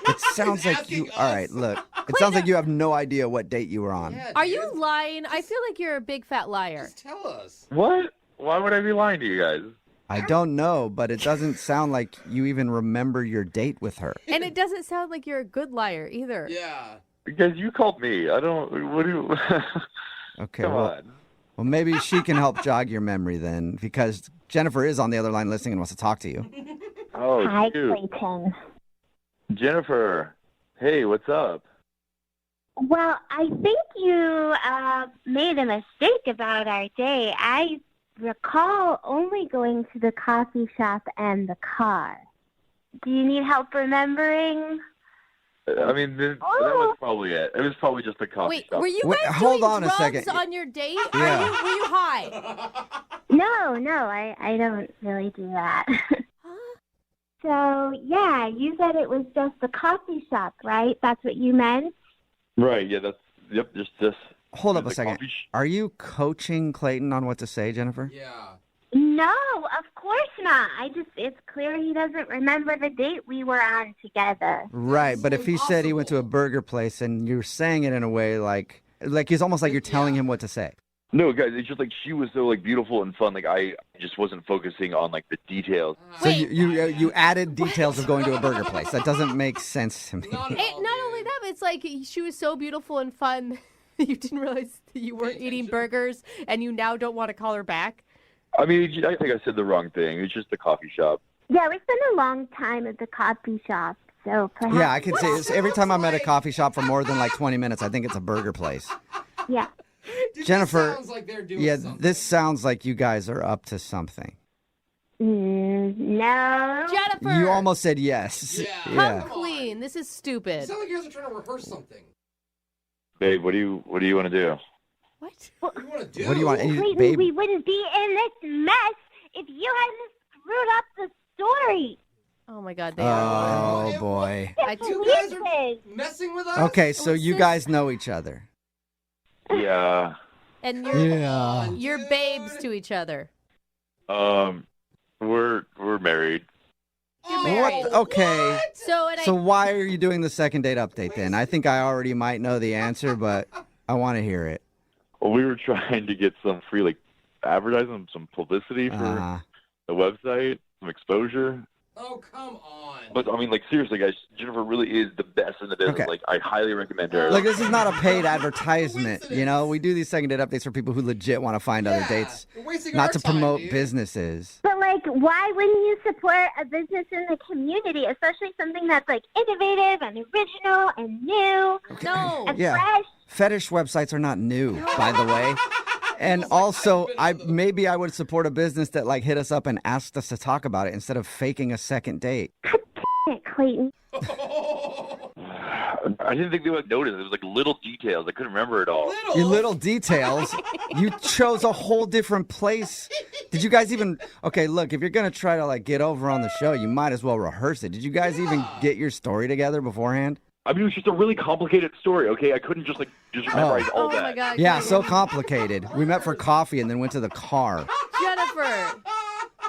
It sounds like you. All right, look. It sounds like you have no idea what date you were on. Are you lying? I feel like you're a big fat liar. Just tell us. What? Why would I be lying to you guys? I don't know, but it doesn't sound like you even remember your date with her. And it doesn't sound like you're a good liar either. Yeah. Because you called me. I don't. What do you? Okay. Come well, on. Well, maybe she can help jog your memory then, because Jennifer is on the other line listening and wants to talk to you. Oh, Hi, shoot. Clayton. Jennifer. Hey, what's up? Well, I think you made a mistake about our day. I recall only going to the coffee shop and the car. Do you need help remembering? I mean, that was probably it. It was probably just the coffee Wait, shop. were you Wait, guys hold doing on a drugs second. on your date? Yeah. Were you high? No, I don't really do that. So, yeah, you said it was just the coffee shop, right? That's what you meant? Right. Yeah. Just this. Hold up a the second. coffee Are you coaching Clayton on what to say, Jennifer? Yeah. No, of course not. It's clear he doesn't remember the date we were on together. Right, but if he said he went to a burger place and you're saying it in a way like it's almost like you're telling him what to say. No, guys, it's just like she was so like beautiful and fun. Like I just wasn't focusing on like the details. So you added details of going to a burger place. That doesn't make sense to me. Not only that, but it's like she was so beautiful and fun. You didn't realize that you weren't eating burgers, and you now don't want to call her back. I mean, I think I said the wrong thing. It's just the coffee shop. Yeah, we spent a long time at the coffee shop, so perhaps... Yeah, I can say this. Every time I'm at a coffee shop for more than like 20 minutes, I think it's a burger place. Yeah. Jennifer, sounds like they're doing something. This sounds like you guys are up to something. No. Jennifer! You almost said yes. Come clean. This is stupid. It sounds like you guys are trying to rehearse something. Babe, what do you want to do? What? What do you want to do? What do you want? Clayton, Babe, we wouldn't be in this mess if you hadn't screwed up the story. Oh, my God. They are. oh, boy. You guys are messing with us? Okay, so you guys know each other. Yeah. And Yeah. you're babes to each other. We're married. You're married. What? Okay. So why are you doing the second date update then? I think I already might know the answer, but I want to hear it. Well, we were trying to get some free like advertising, some publicity for the website, some exposure. Oh, come on. But I mean, like seriously, guys, Jennifer really is the best in the business. Okay. Like, I highly recommend her. Like, this is not a paid advertisement, you know? We do these second date updates for people who legit want to find other dates, We're wasting not our to time, promote dude. businesses. But, like, why wouldn't you support a business in the community, especially something that's, like, innovative and original and new and fresh? Fetish websites are not new, by the way. And also, maybe I would support a business that like hit us up and asked us to talk about it instead of faking a second date. Clayton. I didn't think they would notice. It was like little details. I couldn't remember it all. You little details. You chose a whole different place. Did you guys even? Okay, look. If you're gonna try to like get over on the show, you might as well rehearse it. Did you guys even get your story together beforehand? I mean, it was just a really complicated story. Okay, I couldn't just memorize all that. my God, Yeah, so complicated. We met for coffee and then went to the car. Jennifer.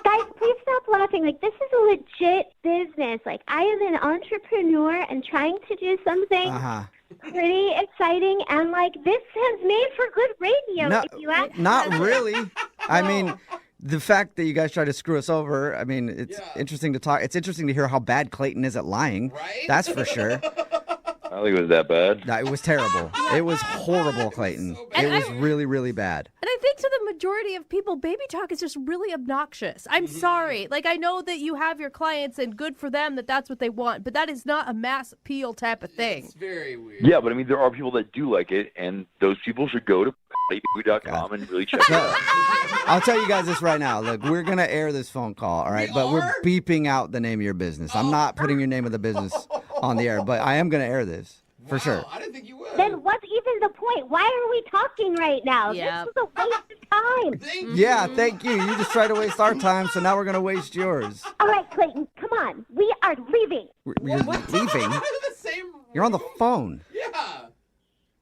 Guys, please stop laughing. Like, this is a legit business. Like, I am an entrepreneur and trying to do something pretty exciting. And, like, this has made for good radio, No, if you ask me. not really. I mean, the fact that you guys try to screw us over, I mean, it's interesting to talk. It's interesting to hear how bad Clayton is at lying. Right? That's for sure. I don't think it was that bad. No, it was terrible. It was horrible, Clayton. It was really, really bad. And I think to the majority of people, baby talk is just really obnoxious. I'm sorry. Like, I know that you have your clients and good for them that that's what they want, but that is not a mass appeal type of thing. It's very weird. Yeah, but I mean, there are people that do like it, and those people should go to baby.com and really check it out. I'll tell you guys this right now. Look, we're going to air this phone call, all right? But we're beeping out the name of your business. I'm not putting your name of the business on the air, but I am going to air this for sure. I didn't think you would. Then what's even the point? Why are we talking right now? Yeah. This is a waste of time. Yeah, thank you. You just tried to waste our time, so now we're going to waste yours. All right, Clayton, come on. We are leaving. You're leaving? You're on the phone. Yeah.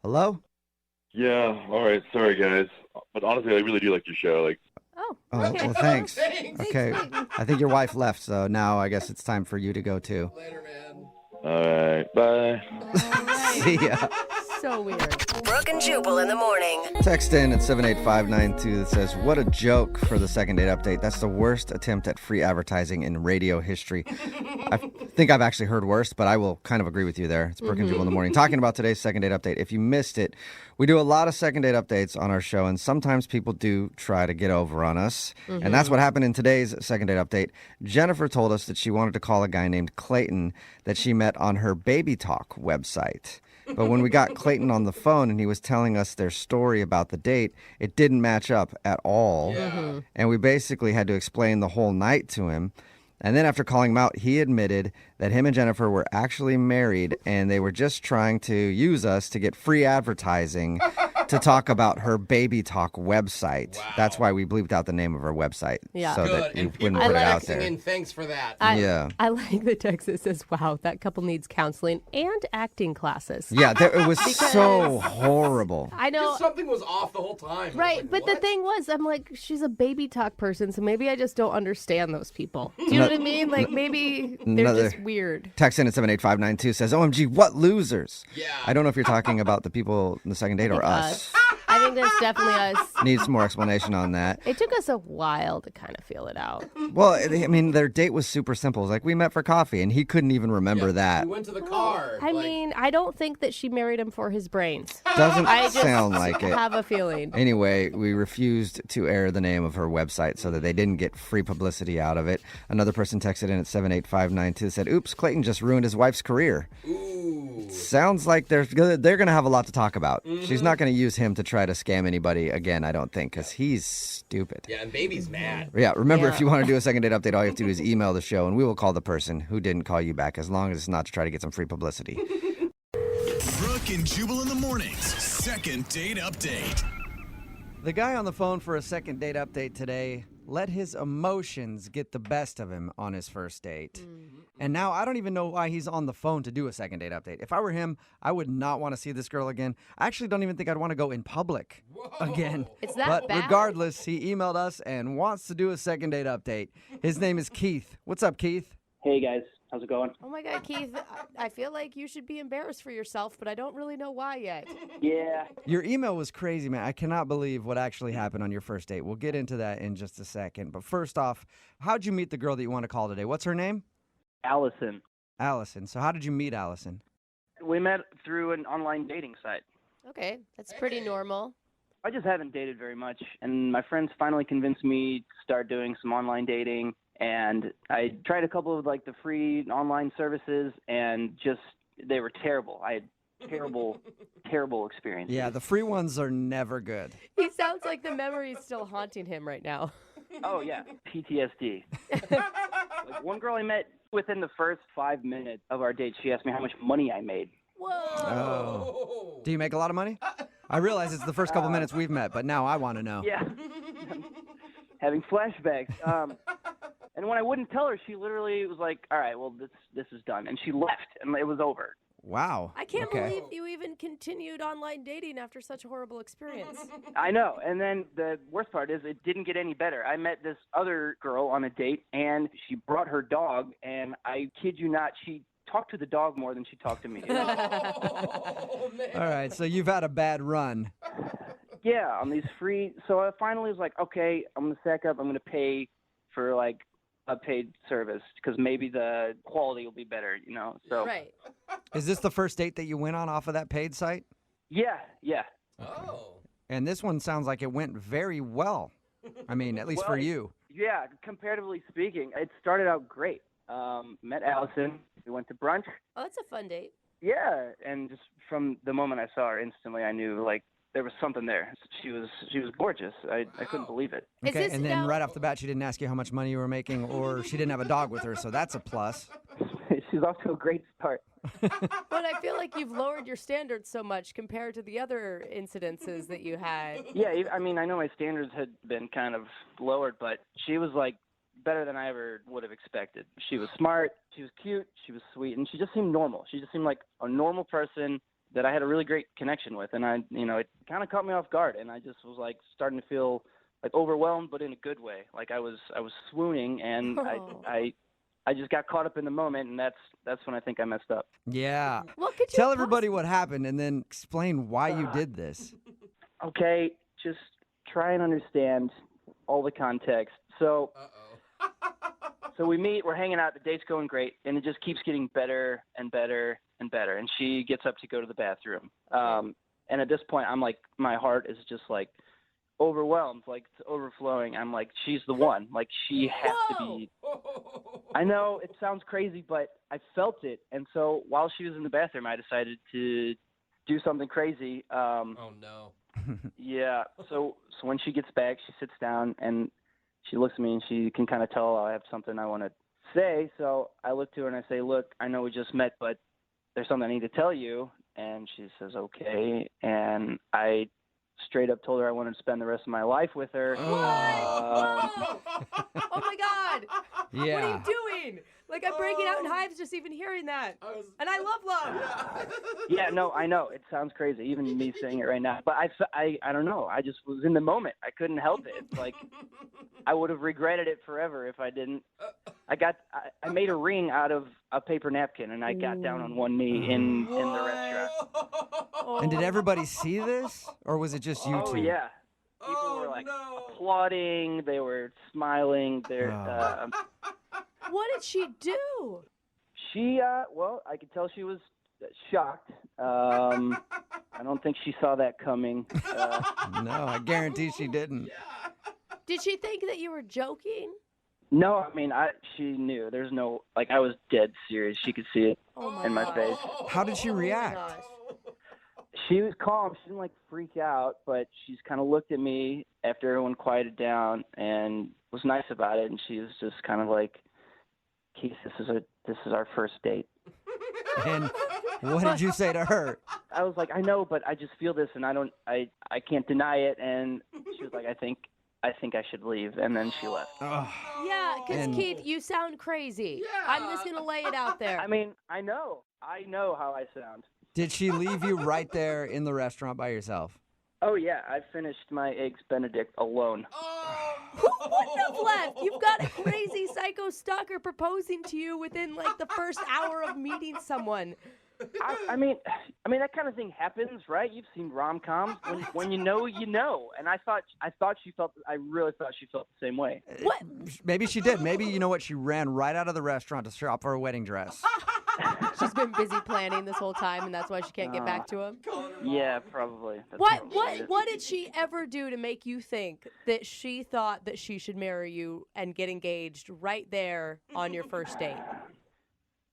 Hello? Yeah, all right. Sorry, guys. But honestly, I really do like your show. Like, Oh, well, thanks. Okay, I think your wife left, so now I guess it's time for you to go too. all right, bye. See ya. So weird. Brooke and Jubal in the morning. Text in at 78592 that says, what a joke for the second date update. That's the worst attempt at free advertising in radio history. I think I've actually heard worse, but I will kind of agree with you there. It's Brooke and Jubal in the morning. Talking about today's second date update. If you missed it, we do a lot of second date updates on our show, and sometimes people do try to get over on us. And that's what happened in today's second date update. Jennifer told us that she wanted to call a guy named Clayton that she met on her Baby Talk website. But when we got Clayton on the phone and he was telling us their story about the date, it didn't match up at all. And we basically had to explain the whole night to him. And then after calling him out, he admitted that him and Jennifer were actually married and they were just trying to use us to get free advertising to talk about her baby talk website. Wow. That's why we bleeped out the name of her website. Yeah. So Good. that you And people wouldn't put are it out texting there. in. Thanks for that. I like the text that says, wow, that couple needs counseling and acting classes. Yeah, it was so horrible. I know. Because something was off the whole time. Right, but the thing was, I'm like, she's a baby talk person, so maybe I just don't understand those people. Do you know what I mean? Like, maybe they're just weird. Text in at 78592 says, OMG, what losers? Yeah. I don't know if you're talking about the people in the second date or us. I think that's definitely us. Need some more explanation on that. It took us a while to kind of feel it out. Well, I mean, their date was super simple. It was like, we met for coffee, and he couldn't even remember that. We went to the car. I mean, I don't think that she married him for his brains. Doesn't I just sound like it. have a feeling. Anyway, we refused to air the name of her website so that they didn't get free publicity out of it. Another person texted in at 78592 said, oops, Clayton just ruined his wife's career. Ooh. Sounds like they're going to have a lot to talk about. Mm-hmm. She's not going to use him to try to scam anybody again, I don't think, because he's stupid. Yeah, and baby's mad. Yeah, remember, if you want to do a second date update, all you have to do is email the show, and we will call the person who didn't call you back, as long as it's not to try to get some free publicity. Brooke and Jubal in the mornings. Second date update. The guy on the phone for a second date update today let his emotions get the best of him on his first date. Mm-hmm. And now I don't even know why he's on the phone to do a second date update. If I were him, I would not want to see this girl again. I actually don't even think I'd want to go in public again. It's that but bad? Regardless, he emailed us and wants to do a second date update. His name is Keith. What's up, Keith? Hey, guys. How's it going? Oh, my God, Keith, I feel like you should be embarrassed for yourself, but I don't really know why yet. Yeah. Your email was crazy, man. I cannot believe what actually happened on your first date. We'll get into that in just a second. But first off, how'd you meet the girl that you want to call today? What's her name? Allison. Allison. So how did you meet Allison? We met through an online dating site. Okay, that's pretty normal. I just haven't dated very much, and my friends finally convinced me to start doing some online dating. And I tried a couple of the free online services, and just they were terrible. I had terrible experiences. Yeah, the free ones are never good. He sounds like the memory is still haunting him right now. Oh yeah, PTSD. One girl I met within the first 5 minutes of our date, she asked me how much money I made. Whoa! Oh. Do you make a lot of money? I realize it's the first couple minutes we've met, but now I want to know. Yeah. Having flashbacks. And when I wouldn't tell her, she literally was like, all right, well, this is done. And she left, and it was over. Wow. I can't believe you even continued online dating after such a horrible experience. I know. And then the worst part is it didn't get any better. I met this other girl on a date, and she brought her dog, and I kid you not, she talked to the dog more than she talked to me. Oh, man. All right, so you've had a bad run. Yeah, on these free. So I finally was like, okay, I'm going to sack up. I'm going to pay for, a paid service because maybe the quality will be better, So Right. Is this the first date that you went on off of that paid site? Yeah. Oh. And this one sounds like it went very well. I mean, at least for you. Yeah, comparatively speaking, it started out great. Met Allison. We went to brunch. Oh, that's a fun date. Yeah, and just from the moment I saw her, instantly I knew there was something there. She was gorgeous. I couldn't believe it. Okay, and then right off the bat, she didn't ask you how much money you were making, or she didn't have a dog with her, so that's a plus. She's off to a great start. But I feel like you've lowered your standards so much compared to the other incidences that you had. Yeah, I mean, I know my standards had been kind of lowered, but she was better than I ever would have expected. She was smart, she was cute, she was sweet, and she just seemed normal. She just seemed like a normal person that I had a really great connection with, and it kind of caught me off guard, and I just was starting to feel overwhelmed, but in a good way. I was swooning, and I just got caught up in the moment, and that's when I think I messed up. Yeah. Well, could you tell everybody what happened, and then explain why you did this. Okay, just try and understand all the context. So. So we meet, we're hanging out, the date's going great, and it just keeps getting better and better and better. And she gets up to go to the bathroom. And at this point, I'm my heart is just overwhelmed, it's overflowing. I'm she's the one. She has to be. I know it sounds crazy, but I felt it. And so while she was in the bathroom, I decided to do something crazy. Oh, no. Yeah. So when she gets back, she sits down and she looks at me and she can kind of tell I have something I want to say. So I look to her and I say, look, I know we just met, but there's something I need to tell you. And she says, okay. And I straight up told her I wanted to spend the rest of my life with her. Oh my God. What Yeah. are you doing? Like, I'm breaking out in hives just even hearing that. And I love love. Yeah, no, I know. It sounds crazy, even me saying it right now. But I don't know. I just was in the moment. I couldn't help it. It's like I would have regretted it forever if I didn't. I made a ring out of a paper napkin, and I got down on one knee in the restaurant. And did everybody see this, or was it just you two? Oh, yeah. People were, like, applauding. They were smiling. What did she do? She, well, I could tell she was shocked. I don't think she saw that coming. No, I guarantee she didn't. Did she think that you were joking? No, I mean, she knew. There's no, like, I was dead serious. She could see it in my face. How did she react? She was calm. She didn't, like, freak out, but she's kind of looked at me after everyone quieted down and was nice about it. And she was just kind of like, Keith, this is our first date. And what did you say to her? I was like, I know, but I just feel this, and I can't deny it. And she was like, I think I should leave, and then she left. Yeah, because Keith, you sound crazy. I'm just gonna lay it out there. I mean, I know how I sound. Did she leave you right there in the restaurant by yourself? Oh yeah, I finished my eggs Benedict alone. Who wouldn't have left? You've got a crazy psycho stalker proposing to you within like the first hour of meeting someone. I mean that kind of thing happens, right? You've seen rom-coms. When you know, you know. And I really thought she felt the same way. What? Maybe she did. Maybe, you know what, she ran right out of the restaurant to shop for a wedding dress. She's been busy planning this whole time, and that's why she can't get back to him. Yeah, probably. What did she ever do to make you think that she thought that she should marry you and get engaged right there on your first date?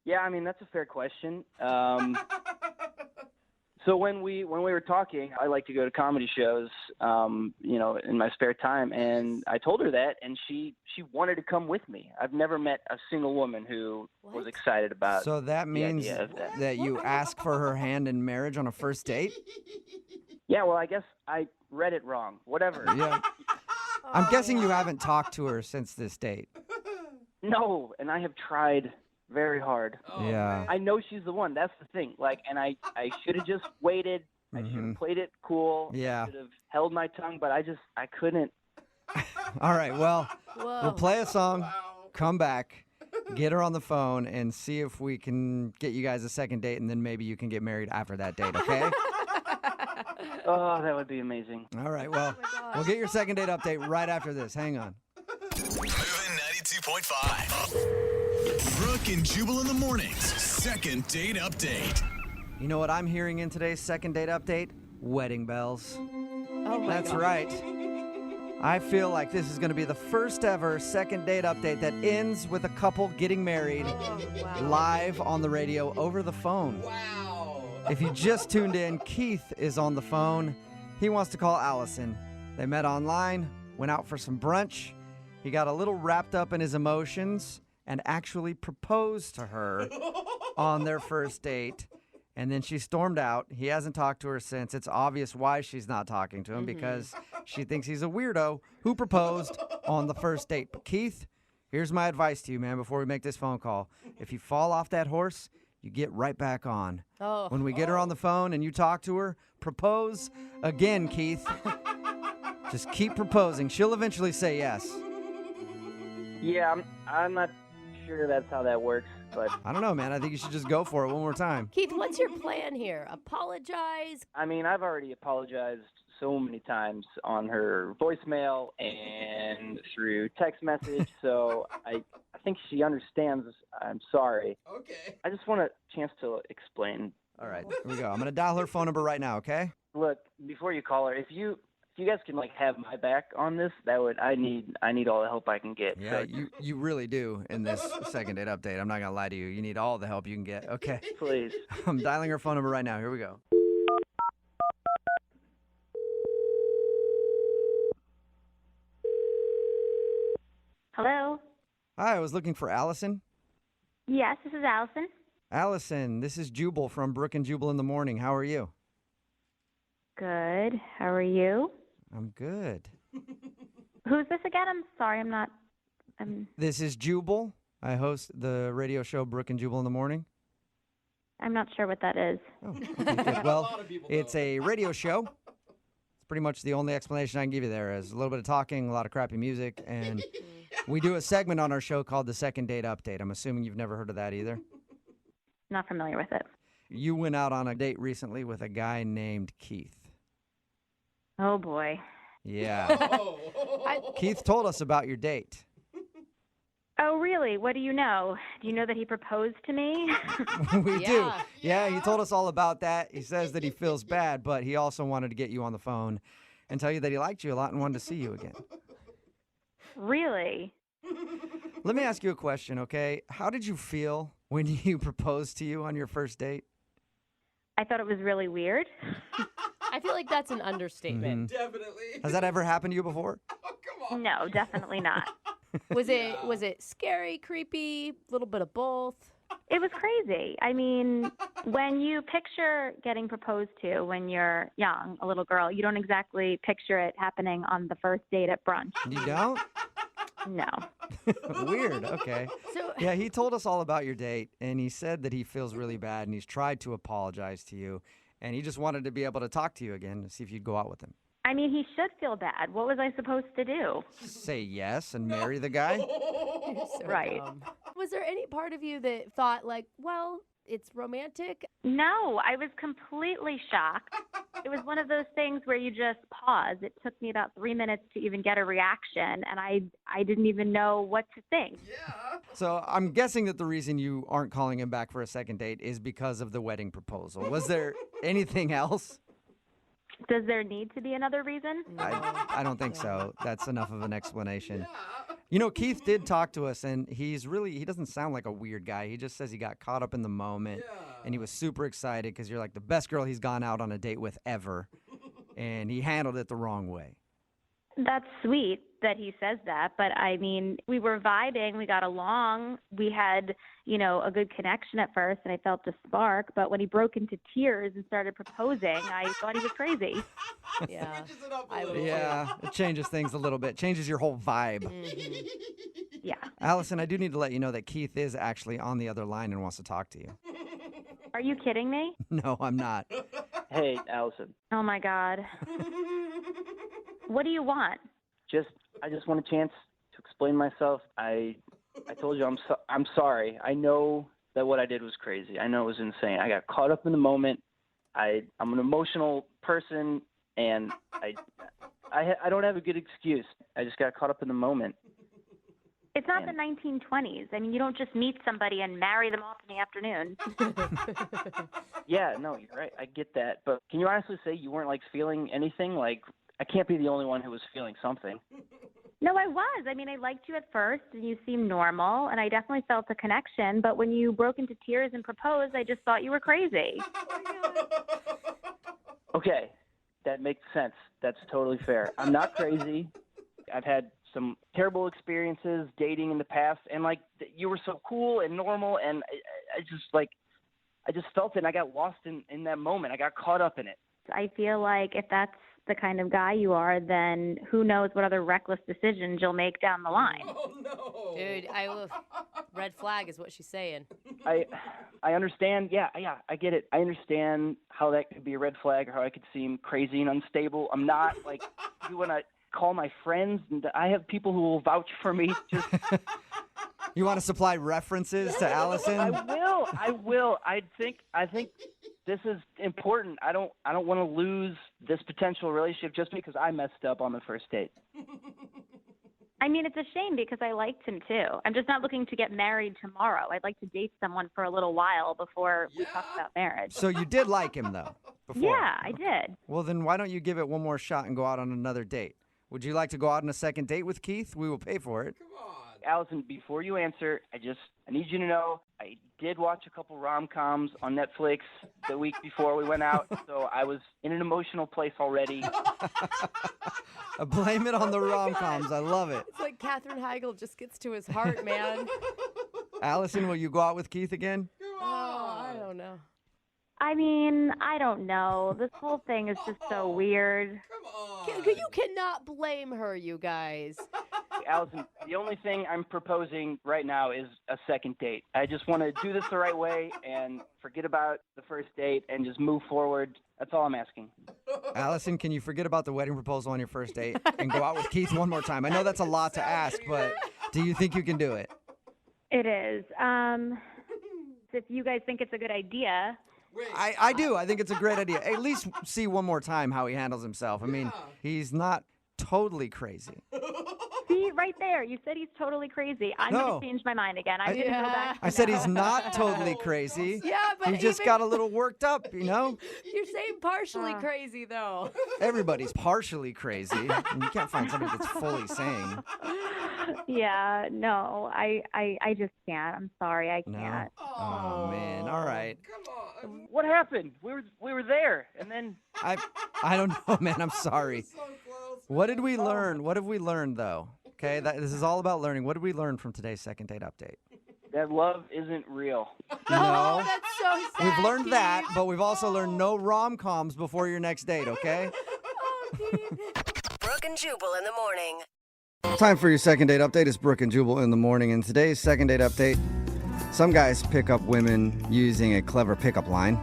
Yeah, I mean, that's a fair question. So when we were talking, I like to go to comedy shows, in my spare time, and I told her that, and she wanted to come with me. I've never met a single woman who was excited about. So that means the idea of that you ask for her hand in marriage on a first date? Yeah, well, I guess I read it wrong. Whatever. Yeah. I'm guessing you haven't talked to her since this date. No, and I have tried very hard. Yeah. I know she's the one. That's the thing. Like, and I should have just waited. I should have played it cool. Yeah. I should have held my tongue, but I couldn't. All right, well, we'll play a song, come back, get her on the phone, and see if we can get you guys a second date, and then maybe you can get married after that date, okay? Oh, that would be amazing. All right, well, we'll get your second date update right after this. Hang on. Moving 92.5. Brooke and Jubal in the mornings. Second date update. You know what I'm hearing in today's second date update? Wedding bells. Oh my That's God. right. I feel like this is going to be the first ever second date update that ends with a couple getting married live on the radio over the phone. Wow. If you just tuned in, Keith is on the phone. He wants to call Allison. They met online, went out for some brunch. He got a little wrapped up in his emotions and actually proposed to her on their first date. And then she stormed out. He hasn't talked to her since. It's obvious why she's not talking to him because she thinks he's a weirdo who proposed on the first date. But Keith, here's my advice to you, man, before we make this phone call. If you fall off that horse, you get right back on. Oh. When we get her on the phone and you talk to her, propose again, Keith. Just keep proposing. She'll eventually say yes. Yeah, I'm not sure that's how that works, but I don't know, man. I think you should just go for it one more time. Keith, what's your plan here? Apologize? I mean, I've already apologized so many times on her voicemail and through text message, so I think she understands I'm sorry. Okay. I just want a chance to explain. All right, here we go. I'm going to dial her phone number right now, okay? Look, before you call her, if you guys can have my back on this, I need all the help I can get. Yeah, So, you really do in this second date update. I'm not going to lie to you. You need all the help you can get, okay? please. I'm dialing her phone number right now. Here we go. Hello? Hi, I was looking for Allison. Yes, this is Allison. Allison, this is Jubal from Brooke and Jubal in the morning. How are you? Good. How are you? I'm good. Who's this again? I'm sorry, This is Jubal. I host the radio show Brooke and Jubal in the morning. I'm not sure what that is. Okay, good. Well, it's a radio show. It's pretty much the only explanation I can give you there is a little bit of talking, a lot of crappy music, and we do a segment on our show called the Second Date Update. I'm assuming you've never heard of that either. Not familiar with it. You went out on a date recently with a guy named Keith. Oh, boy. Yeah. Keith told us about your date. Oh, really? What do you know? Do you know that he proposed to me? We do. Yeah, he told us all about that. He says that he feels bad, but he also wanted to get you on the phone and tell you that he liked you a lot and wanted to see you again. Really? Let me ask you a question, okay? How did you feel when he proposed to you on your first date? I thought it was really weird. I feel like that's an understatement. Definitely. Has that ever happened to you before? No, definitely not. Was it scary, creepy, a little bit of both? It was crazy. I mean, when you picture getting proposed to when you're young, a little girl, you don't exactly picture it happening on the first date at brunch. You don't? No. Weird. Okay. Yeah, he told us all about your date, and he said that he feels really bad, and he's tried to apologize to you, and he just wanted to be able to talk to you again to see if you'd go out with him. I mean, he should feel bad. What was I supposed to do? Say yes and marry the guy? Right. Was there any part of you that thought like, well, it's romantic? No, I was completely shocked. It was one of those things where you just pause. It took me about 3 minutes to even get a reaction, and I didn't even know what to think. So I'm guessing that the reason you aren't calling him back for a second date is because of the wedding proposal. Was there anything else? Does there need to be another reason? I don't think so. That's enough of an explanation. You know, Keith did talk to us, and he doesn't sound like a weird guy. He just says he got caught up in the moment, and he was super excited because you're like the best girl he's gone out on a date with ever, and he handled it the wrong way. That's sweet that he says that, but I mean, we were vibing, we got along, we had, a good connection at first, and I felt a spark, but when he broke into tears and started proposing, I thought he was crazy. Yeah. Yeah, it changes things a little bit, changes your whole vibe. Mm-hmm. Yeah. Allison, I do need to let you know that Keith is actually on the other line and wants to talk to you. Are you kidding me? No, I'm not. Hey, Allison. Oh my God. What do you want? I just want a chance to explain myself. I told you I'm sorry. I know that what I did was crazy. I know it was insane. I got caught up in the moment. I'm an emotional person, and I don't have a good excuse. I just got caught up in the moment. It's not the 1920s. I mean, you don't just meet somebody and marry them off in the afternoon. Yeah, no, you're right. I get that. But can you honestly say you weren't, feeling anything? I can't be the only one who was feeling something. No, I was. I mean, I liked you at first, and you seemed normal, and I definitely felt a connection. But when you broke into tears and proposed, I just thought you were crazy. Okay, that makes sense. That's totally fair. I'm not crazy. I've had some terrible experiences dating in the past, and you were so cool and normal, and I just felt it, and I got lost in that moment. I got caught up in it. I feel like if that's the kind of guy you are, then who knows what other reckless decisions you'll make down the line. Oh, no. Dude, red flag is what she's saying. I understand. Yeah, I get it. I understand how that could be a red flag or how I could seem crazy and unstable. I'm not you want to call my friends, and I have people who will vouch for me. You want to supply references to Allison? I will. I think this is important. I don't want to lose this potential relationship just because I messed up on the first date. I mean, it's a shame because I liked him too. I'm just not looking to get married tomorrow. I'd like to date someone for a little while before we talk about marriage. So you did like him, though, before? Yeah, I did. Well, then why don't you give it one more shot and go out on another date? Would you like to go out on a second date with Keith? We will pay for it. Allison, before you answer, I need you to know I did watch a couple rom-coms on Netflix the week before we went out, so I was in an emotional place already. Blame it on the rom-coms. I love it. It's like Katherine Heigl just gets to his heart, man. Allison, will you go out with Keith again? Oh, I don't know. I mean, I don't know. This whole thing is just so weird. You cannot blame her, you guys. Allison, the only thing I'm proposing right now is a second date. I just want to do this the right way and forget about the first date and just move forward. That's all I'm asking. Allison, can you forget about the wedding proposal on your first date and go out with Keith one more time? I know that's a lot to ask, but do you think you can do it? It is. If you guys think it's a good idea. I do. I think it's a great idea. At least see one more time how he handles himself. I mean, he's not totally crazy. See, right there. You said he's totally crazy. I'm going to change my mind again. I'm going to go back. I said he's not totally crazy. Yeah, but he just got a little worked up, you know? You're saying partially crazy, though. Everybody's partially crazy. And you can't find somebody that's fully sane. Yeah, no, I just can't. I'm sorry, I can't. Oh, man. All right. What happened? We were there, and then I don't know, man. I'm sorry. What did we learn? What have we learned, though? Okay, this is all about learning. What did we learn from today's second date update? that love isn't real. No. That's so sad. We've learned that, but we've also learned no rom-coms before your next date, okay? Brooke and Jubal in the morning. Time for your second date update. It's Brooke and Jubal in the morning. And today's second date update, some guys pick up women using a clever pickup line.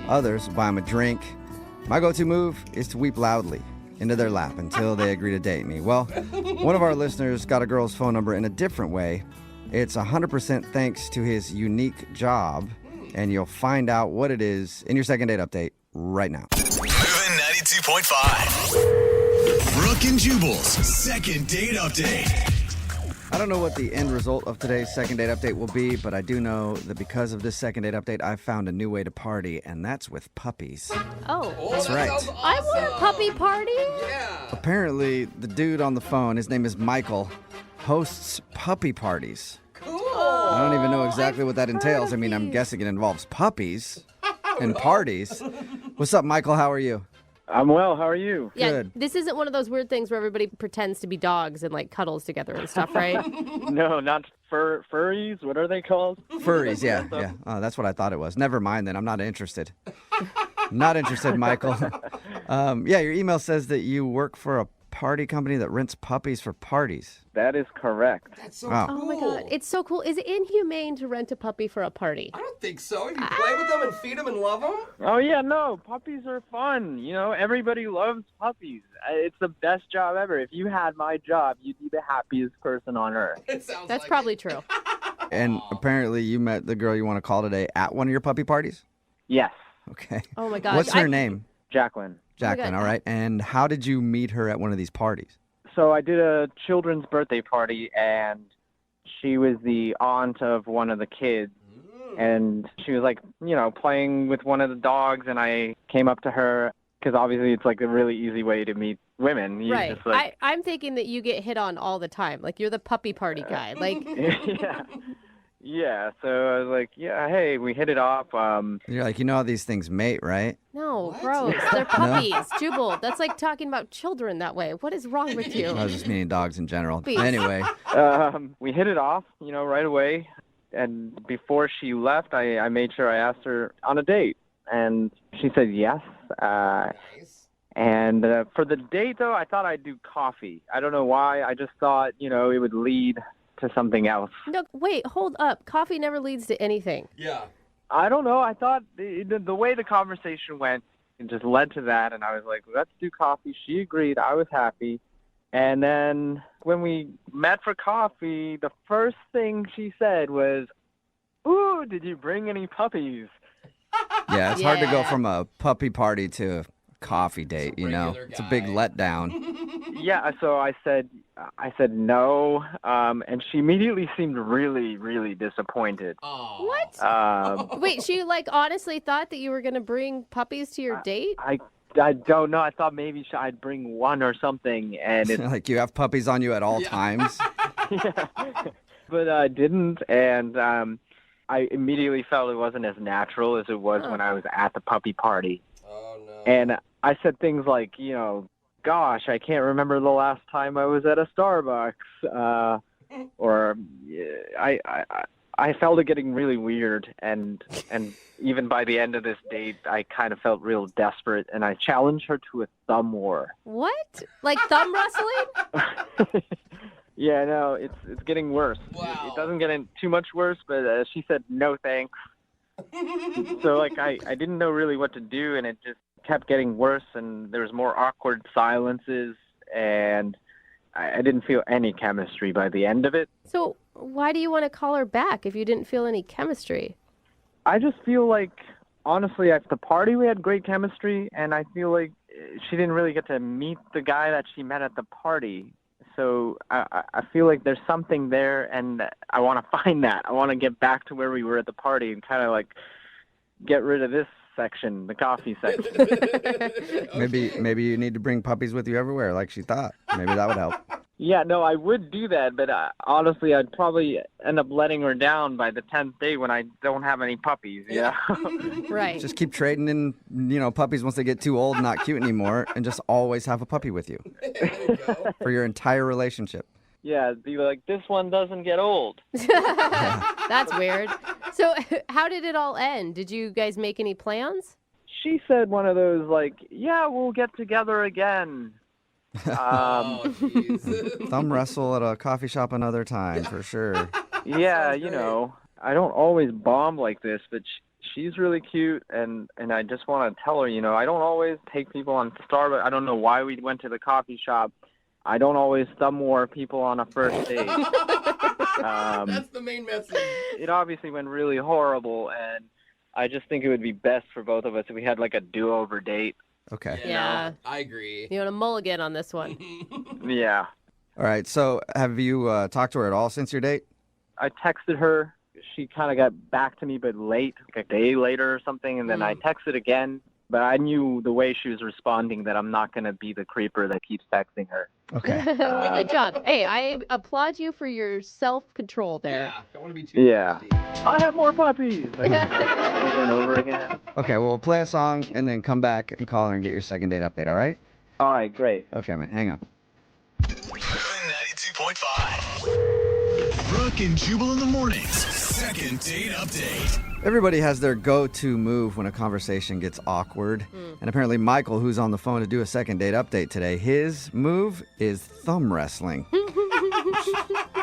Others buy them a drink. My go-to move is to weep loudly into their lap until they agree to date me. Well, one of our listeners got a girl's phone number in a different way. It's 100% thanks to his unique job, and you'll find out what it is in your second date update right now. Moving 92.5. Brooke and Jubal's second date update. I don't know what the end result of today's second date update will be, but I do know that because of this second date update, I've found a new way to party, and that's with puppies. Oh. That's right. I want a puppy party. Yeah. Apparently, the dude on the phone, his name is Michael, hosts puppy parties. Cool. I don't even know exactly what that entails. I mean, I'm guessing it involves puppies and parties. What's up, Michael? How are you? I'm well. How are you? Yeah, Good. this isn't one of those weird things where everybody pretends to be dogs and like cuddles together and stuff, right? No, not furries. What are they called? Furries, yeah. Oh, that's what I thought it was. Never mind then. I'm not interested. Not interested, Michael. Yeah, your email says that you work for a party company that rents puppies for parties. That is correct. That's so Wow. cool. Oh my god, it's so cool. Is it inhumane to rent a puppy for a party? I don't think so. If you play with them and feed them and love them. Oh yeah, no, puppies are fun. You know, everybody loves puppies. It's the best job ever. If you had my job, you'd be the happiest person on earth. That's probably true. And apparently you met the girl you want to call today at one of your puppy parties? Yes, Okay. Oh my gosh. What's her name? Jacqueline. Jacqueline, God. all right. And how did you meet her at one of these parties? So I did a children's birthday party, and she was the aunt of one of the kids. And she was like, you know, playing with one of the dogs, and I came up to her because obviously it's like a really easy way to meet women. You Right. just, like, I'm thinking that you get hit on all the time. Like you're the puppy party guy. Like yeah. So I was like, yeah, hey, we hit it off. You're like, you know how these things mate, right? no, gross. They're puppies. Jubal, that's like talking about children that way. What is wrong with you? I was just meaning dogs in general. Please. Anyway, we hit it off, you know, right away. And before she left, I made sure I asked her on a date, and she said yes. And for the date, though, I thought I'd do coffee. I don't know why. I just thought, you know, it would lead to something else. No, wait, hold up. Coffee never leads to anything. Yeah. I don't know. I thought the way the conversation went, it just led to that, and I was like, let's do coffee. She agreed. I was happy. And then when we met for coffee, the first thing she said was, ooh, did you bring any puppies? yeah, it's hard to go Yeah. from a puppy party to a coffee date, you know? It's a big letdown. Yeah, so I said no, and she immediately seemed really, really disappointed. What? Wait, she like honestly thought that you were going to bring puppies to your date? I don't know. I thought maybe I'd bring one or something, and it, Like you have puppies on you at all times. but I didn't, and I immediately felt it wasn't as natural as it was when I was at the puppy party. Oh no. And I said things like, you know, gosh, I can't remember the last time I was at a Starbucks, or I felt it getting really weird, and even by the end of this date, I kind of felt real desperate, and I challenged her to a thumb war. What? Like thumb wrestling? Yeah, no, it's getting worse. Wow. It doesn't get too much worse, but she said no thanks. So like I didn't know really what to do, and it just kept getting worse, and there was more awkward silences, and I didn't feel any chemistry by the end of it. So why do you want to call her back if you didn't feel any chemistry? I just feel like, honestly, at the party we had great chemistry, and I feel like she didn't really get to meet the guy that she met at the party. So I feel like there's something there, and I want to find that. I want to get back to where we were at the party and kind of like get rid of this section, the coffee section. Maybe you need to bring puppies with you everywhere, like she thought. Maybe that would help. Yeah, no, I would do that, but honestly, I'd probably end up letting her down by the 10th day when I don't have any puppies, yeah. Right. Just keep trading in, puppies once they get too old and not cute anymore, and just always have a puppy with you for your entire relationship. Yeah, be like, this one doesn't get old. That's weird. So how did it all end? Did you guys make any plans? She said one of those, like, yeah, we'll get together again. Thumb wrestle at a coffee shop another time, for sure. Yeah, I don't always bomb like this, but she's really cute, and I just want to tell her, I don't always take people on Starbucks. I don't know why we went to the coffee shop. I don't always thumb war people on a first date. That's the main message. It obviously went really horrible, and I just think it would be best for both of us if we had like a do-over date. Okay. Yeah. I agree. You want a mulligan on this one? Yeah. All right. So have you talked to her at all since your date? I texted her. She kind of got back to me, but late, like a day later or something, and then I texted again. But I knew the way she was responding that I'm not going to be the creeper that keeps texting her. Okay. Good job. Hey, I applaud you for your self-control there. Yeah, don't want to be too Yeah. I have more puppies. Over and over again. Okay, well, we'll play a song and then come back and call her and get your second date update, all right? All right, great. Okay, man, hang on. 92.5. Brooke and Jubal in the mornings. Second date update. Everybody has their go-to move when a conversation gets awkward. And apparently Michael, who's on the phone to do a second date update today, his move is thumb wrestling.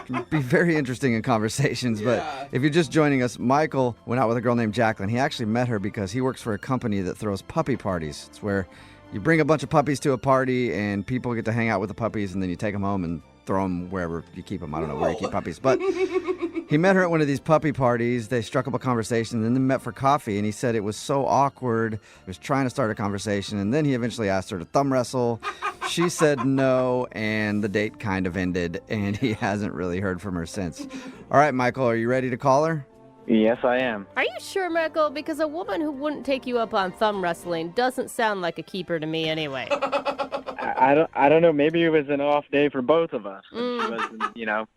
Can be very interesting in conversations, but if you're just joining us, Michael went out with a girl named Jacqueline. He actually met her because he works for a company that throws puppy parties. It's where you bring a bunch of puppies to a party and people get to hang out with the puppies, and then you take them home and throw them wherever you keep them. I don't know where you keep puppies, but he met her at one of these puppy parties. They struck up a conversation, and then they met for coffee, and he said it was so awkward. He was trying to start a conversation, and then he eventually asked her to thumb wrestle. She said no, and the date kind of ended, and he hasn't really heard from her since. All right, Michael, are you ready to call her? Yes, I am. Are you sure, Michael? Because a woman who wouldn't take you up on thumb wrestling doesn't sound like a keeper to me anyway. I don't know. Maybe it was an off day for both of us. She wasn't,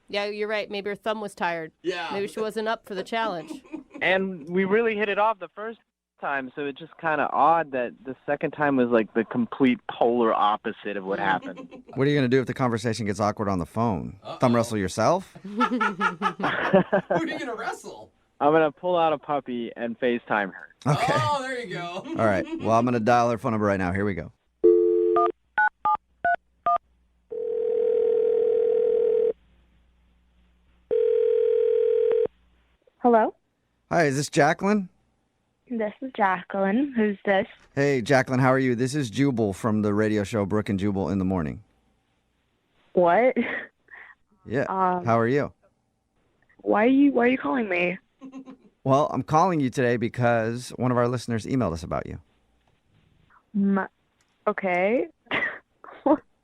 Yeah, you're right. Maybe her thumb was tired. Yeah. Maybe she wasn't up for the challenge. And we really hit it off the first time, so it's just kind of odd that the second time was like the complete polar opposite of what happened. What are you going to do if the conversation gets awkward on the phone? Thumb wrestle yourself? Who are you going to wrestle? I'm going to pull out a puppy and FaceTime her. Okay. Oh, there you go. All right. Well, I'm going to dial her phone number right now. Here we go. Hello? Hi, is this Jacqueline? This is Jacqueline. Who's this? Hey, Jacqueline, how are you? This is Jubal from the radio show Brooke and Jubal in the morning. What? Yeah. How are you? Why are you calling me? Well, I'm calling you today because one of our listeners emailed us about you. Okay.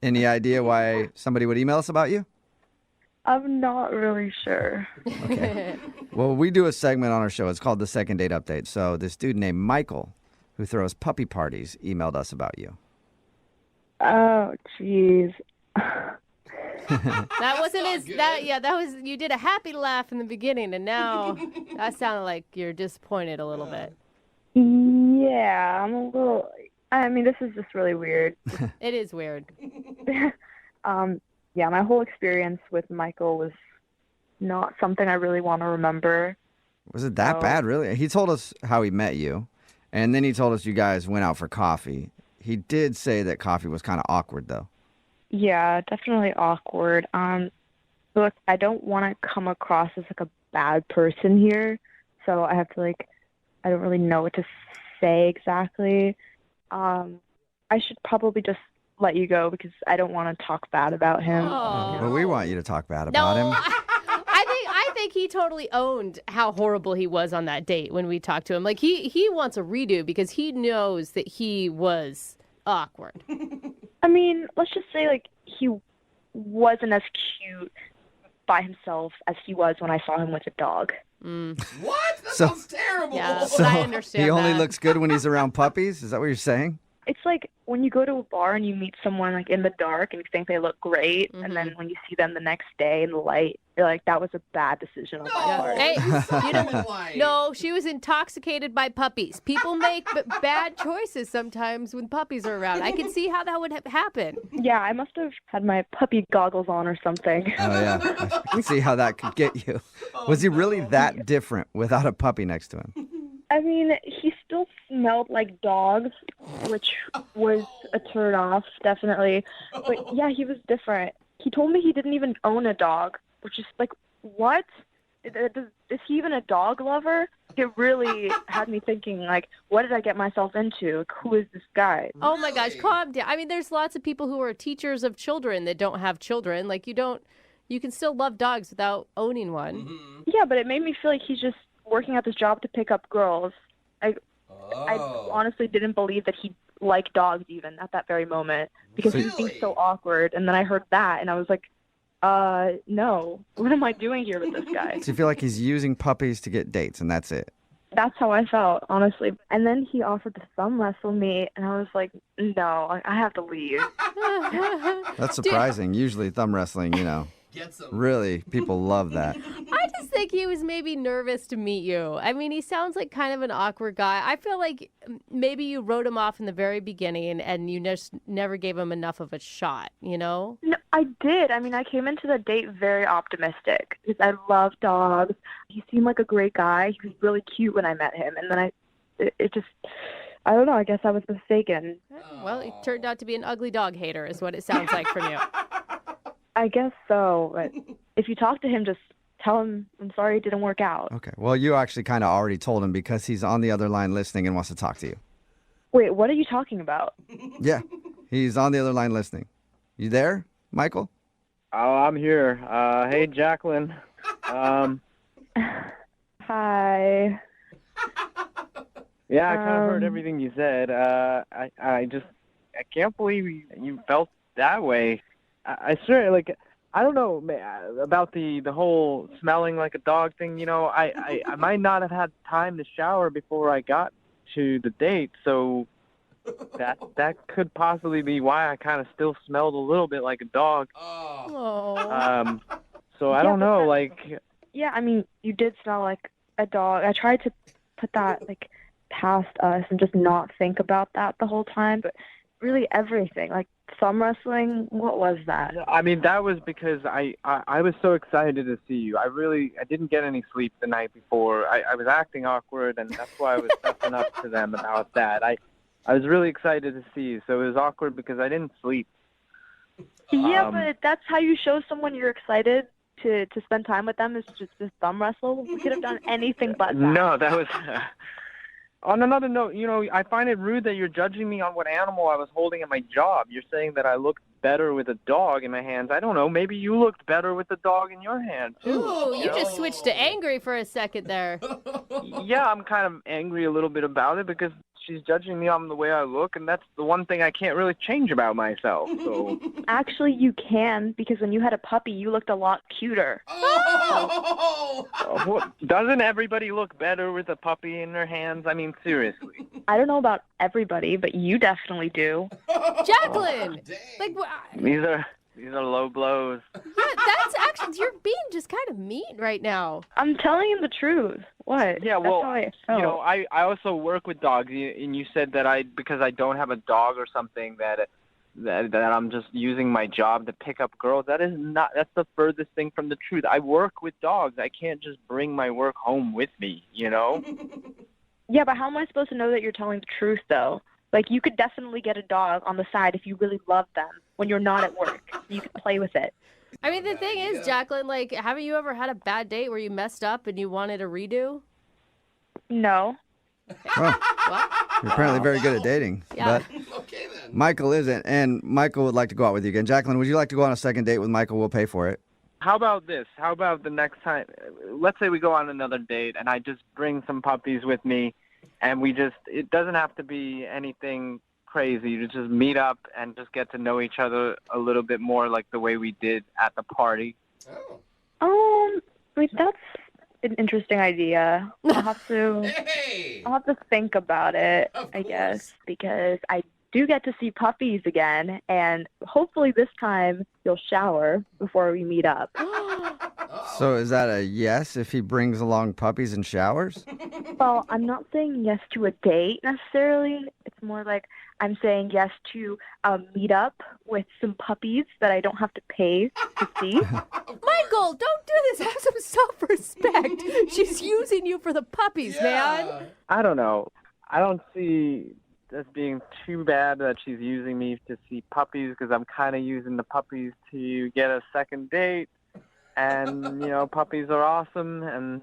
Any idea why somebody would email us about you? I'm not really sure. Okay. Well, we do a segment on our show. It's called the Second Date Update. So this dude named Michael, who throws puppy parties, emailed us about you. Oh, jeez. That wasn't that was, you did a happy laugh in the beginning, and now that sounded like you're disappointed a little bit. Yeah, I'm a little, this is just really weird. It is weird. Yeah, my whole experience with Michael was not something I really want to remember. Was it that bad, really? He told us how he met you, and then he told us you guys went out for coffee. He did say that coffee was kind of awkward, though. Yeah, definitely awkward. Look, I don't want to come across as like a bad person here, so I have to I don't really know what to say exactly. I should probably just let you go because I don't want to talk bad about him. Well, we want you to talk bad about him. I think he totally owned how horrible he was on that date when we talked to him. Like he wants a redo because he knows that he was awkward. I mean, let's just say he wasn't as cute by himself as he was when I saw him with a dog. What? That sounds terrible. Yeah, So I understand he only that. looks good when he's around puppies? Is that what you're saying? It's like when you go to a bar and you meet someone in the dark and you think they look great, and then when you see them the next day in the light, you're like, that was a bad decision on my part. Hey, no, she was intoxicated by puppies. People make bad choices sometimes when puppies are around. I can see how that would happen. Yeah, I must have had my puppy goggles on or something. Oh, yeah. I can see how that could get you. Was he really that different without a puppy next to him? I mean, he still smelled like dogs, which was a turn off, definitely. But yeah, he was different. He told me he didn't even own a dog, which is what? Is he even a dog lover? It really had me thinking, what did I get myself into? Who is this guy? Oh my gosh, calm down. I mean, there's lots of people who are teachers of children that don't have children. You can still love dogs without owning one. Yeah, but it made me feel like he's just working at this job to pick up girls. I honestly didn't believe that he liked dogs even at that very moment because he was being so awkward. And then I heard that and I was like, no, what am I doing here with this guy? So you feel like he's using puppies to get dates and that's it? That's how I felt, honestly. And then he offered to thumb wrestle me and I was like, no, I have to leave. That's surprising. Usually thumb wrestling, really, people love that. I just think he was maybe nervous to meet you. I mean, he sounds like kind of an awkward guy. I feel like maybe you wrote him off in the very beginning and you just never gave him enough of a shot, No, I did. I mean, I came into the date very optimistic because I love dogs. He seemed like a great guy. He was really cute when I met him. And then I don't know, I guess I was mistaken. Well, it turned out to be an ugly dog hater is what it sounds like from you. I guess so, but if you talk to him, just tell him I'm sorry it didn't work out. Okay. Well, you actually kind of already told him because he's on the other line listening and wants to talk to you. Wait, what are you talking about? Yeah, he's on the other line listening. You there, Michael? Oh, I'm here. Hey, Jacqueline. Hi. Yeah, I kind of heard everything you said. I can't believe you felt that way. I sure I don't know about the whole smelling like a dog thing. I might not have had time to shower before I got to the date, so that could possibly be why I kind of still smelled a little bit like a dog. Oh. So I don't know, Yeah, I mean, you did smell like a dog. I tried to put that past us and just not think about that the whole time, but really everything, thumb wrestling, what was that? I mean, that was because I was so excited to see you. I didn't get any sleep the night before. I was acting awkward, and that's why I was messing up to them about that. I was really excited to see you, so it was awkward because I didn't sleep. Yeah, but that's how you show someone you're excited to spend time with them is just thumb wrestle. We could have done anything but that. No, that was... On another note, I find it rude that you're judging me on what animal I was holding at my job. You're saying that I looked better with a dog in my hands. I don't know. Maybe you looked better with the dog in your hand, too. Ooh, you just switched to angry for a second there. Yeah, I'm kind of angry a little bit about it because she's judging me on the way I look, and that's the one thing I can't really change about myself. So actually, you can, because when you had a puppy, you looked a lot cuter. Doesn't everybody look better with a puppy in their hands? I mean, seriously. I don't know about everybody, but you definitely do. Jacqueline! These are low blows. Yeah, that's actually, you're being just kind of mean right now. I'm telling him the truth. What? Yeah, well, that's how I felt. I also work with dogs, and you said that because I don't have a dog or something, that that I'm just using my job to pick up girls. That's the furthest thing from the truth. I work with dogs. I can't just bring my work home with me, you know? Yeah, but how am I supposed to know that you're telling the truth, though? Like, you could definitely get a dog on the side if you really love them when you're not at work. You could play with it. I mean, the thing is, Jacqueline, like, haven't you ever had a bad date where you messed up and you wanted a redo? No. You're apparently very good at dating. Yeah. But Michael isn't, and Michael would like to go out with you again. Jacqueline, would you like to go on a second date with Michael? We'll pay for it. How about this? How about the next time? Let's say we go on another date and I just bring some puppies with me and it doesn't have to be anything crazy. You just meet up and just get to know each other a little bit more like the way we did at the party. Wait, that's an interesting idea. I'll have to think about it, I guess, because I do get to see puppies again, and hopefully this time you'll shower before we meet up. So is that a yes if he brings along puppies and showers? Well, I'm not saying yes to a date necessarily. It's more like I'm saying yes to a meetup with some puppies that I don't have to pay to see. Michael, don't do this. Have some self-respect. She's using you for the puppies, man. I don't know. I don't see this being too bad that she's using me to see puppies because I'm kind of using the puppies to get a second date. And, puppies are awesome, and,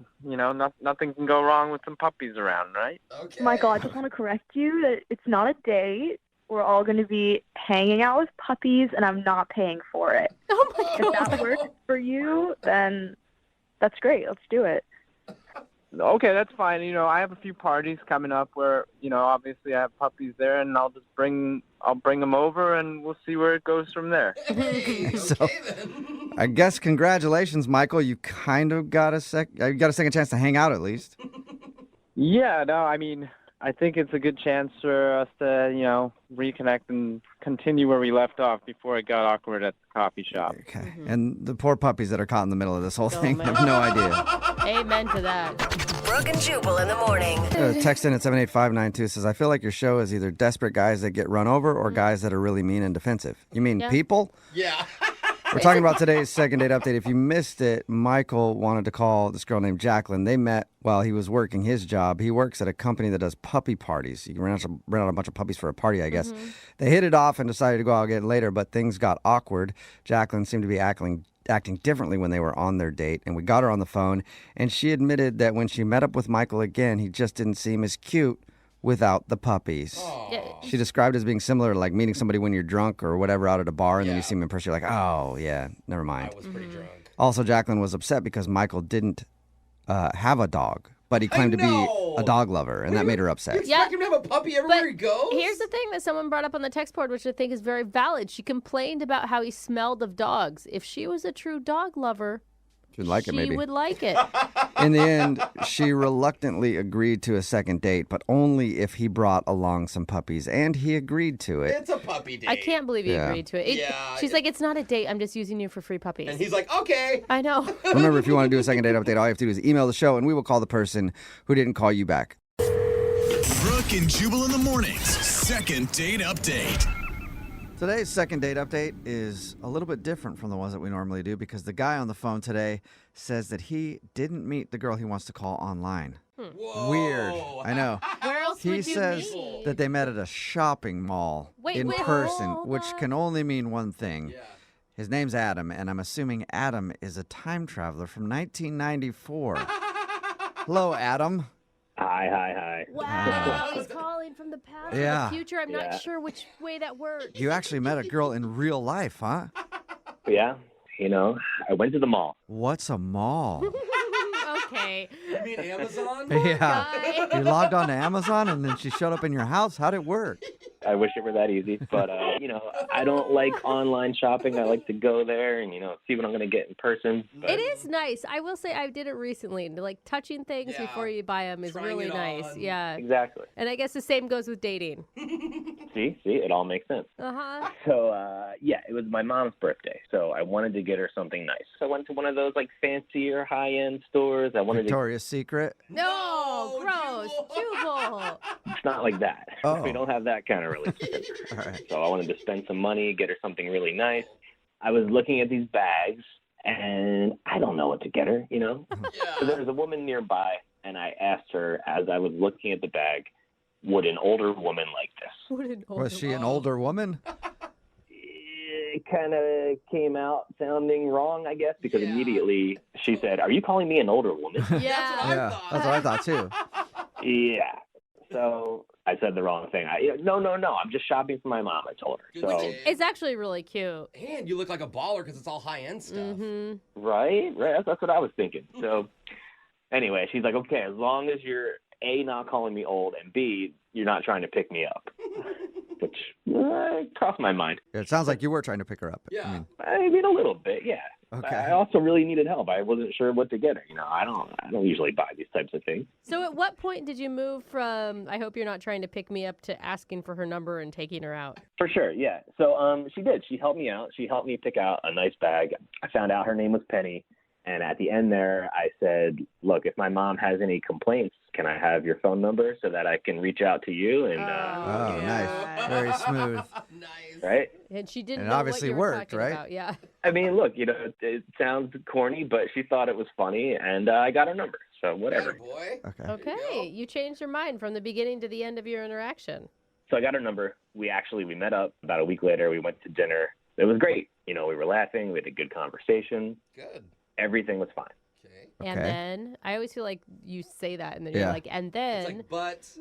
nothing can go wrong with some puppies around, right? Okay. Michael, I just want to correct you that it's not a date. We're all going to be hanging out with puppies, and I'm not paying for it. Oh, my God. If that works for you, then that's great. Let's do it. Okay, that's fine. I have a few parties coming up where, obviously I have puppies there, and I'll bring them over, and we'll see where it goes from there. So, I guess congratulations, Michael. You kind of got a second chance to hang out at least. Yeah, no, I mean, I think it's a good chance for us to, reconnect and continue where we left off before it got awkward at the coffee shop. Okay. And the poor puppies that are caught in the middle of this whole thing have no idea. Amen to that. Brooke and Jubal in the morning. Text in at 78592 says, I feel like your show is either desperate guys that get run over or guys that are really mean and defensive. You mean people? Yeah. We're talking about today's second date update. If you missed it, Michael wanted to call this girl named Jacqueline. They met while he was working his job. He works at a company that does puppy parties. You can rent out a bunch of puppies for a party, I guess. They hit it off and decided to go out again later, but things got awkward. Jacqueline seemed to be acting differently when they were on their date, and we got her on the phone, and she admitted that when she met up with Michael again, he just didn't seem as cute without the puppies. She described it as being similar to like meeting somebody when you're drunk or whatever out at a bar, and then you see him in person, you're like, oh, yeah, never mind. I was pretty drunk. Also, Jacqueline was upset because Michael didn't have a dog, but he claimed to be a dog lover, and that made her upset. You expect him to have a puppy everywhere he goes? Here's the thing that someone brought up on the text board, which I think is very valid. She complained about how he smelled of dogs. If she was a true dog lover, She would like it, maybe. She would like it. In the end, she reluctantly agreed to a second date, but only if he brought along some puppies, and he agreed to it. It's a puppy date. I can't believe he agreed to it. She's like, it's not a date. I'm just using you for free puppies. And he's like, okay. I know. Remember, if you want to do a second date update, all you have to do is email the show, and we will call the person who didn't call you back. Brooke and Jubal in the mornings. Second date update. Today's second date update is a little bit different from the ones that we normally do because the guy on the phone today says that he didn't meet the girl he wants to call online. Weird. I know. Where else He would you says meet? that they met at a shopping mall in person, which can only mean one thing. His name's Adam, and I'm assuming Adam is a time traveler from 1994. Hello, Adam. Hi. Wow, he's calling from the past or Yeah. the future. I'm not sure which way that works. You actually met a girl in real life, huh? Yeah, I went to the mall. What's a mall? Okay. You mean Amazon? Yeah. You logged on to Amazon and then she showed up in your house? How'd it work? I wish it were that easy, but I don't like online shopping. I like to go there and see what I'm going to get in person. But... It is nice. I will say I did it recently. Like touching things before you buy them is really nice. on. Yeah. Exactly. And I guess the same goes with dating. See, it all makes sense. Uh-huh. So, it was my mom's birthday, so I wanted to get her something nice. So I went to one of those like fancier high-end stores. I wanted Victoria's Secret? No, gross. Jubal. It's not like that. Oh. We don't have that kind of early. All right. So I wanted to spend some money, get her something really nice. I was looking at these bags, and I don't know what to get her, you know? So there was a woman nearby, and I asked her as I was looking at the bag, would an older woman like this? Was she an older woman? It kind of came out sounding wrong, I guess, because immediately she said, "Are you calling me an older woman?" Yeah, that's what I thought too. Yeah. So I said the wrong thing. No. I'm just shopping for my mom, I told her. So It's actually really cute. And you look like a baller because it's all high-end stuff. Right. That's what I was thinking. So anyway, she's like, okay, as long as you're A, not calling me old, and B, you're not trying to pick me up. Which crossed my mind. It sounds like you were trying to pick her up. Yeah. I mean, a little bit, yeah. Okay. I also really needed help. I wasn't sure what to get her. You know, I don't usually buy these types of things. So at what point did you move from, I hope you're not trying to pick me up, to asking for her number and taking her out? For sure, yeah. So she did. She helped me out. She helped me pick out a nice bag. I found out her name was Penny. And at the end there, I said, look, if my mom has any complaints, can I have your phone number so that I can reach out to you? And nice. Very smooth. Right? And she didn't And it know obviously what you were worked, talking right? about. Yeah. I mean, look, you know, it sounds corny, but she thought it was funny, and I got her number. So whatever. Okay. You changed your mind from the beginning to the end of your interaction. So I got her number. We met up about a week later. We went to dinner. It was great. You know, we were laughing. We had a good conversation. Good. Everything was fine. And then, I always feel like you say that, and then Yeah. you're like, and then, It's like, but.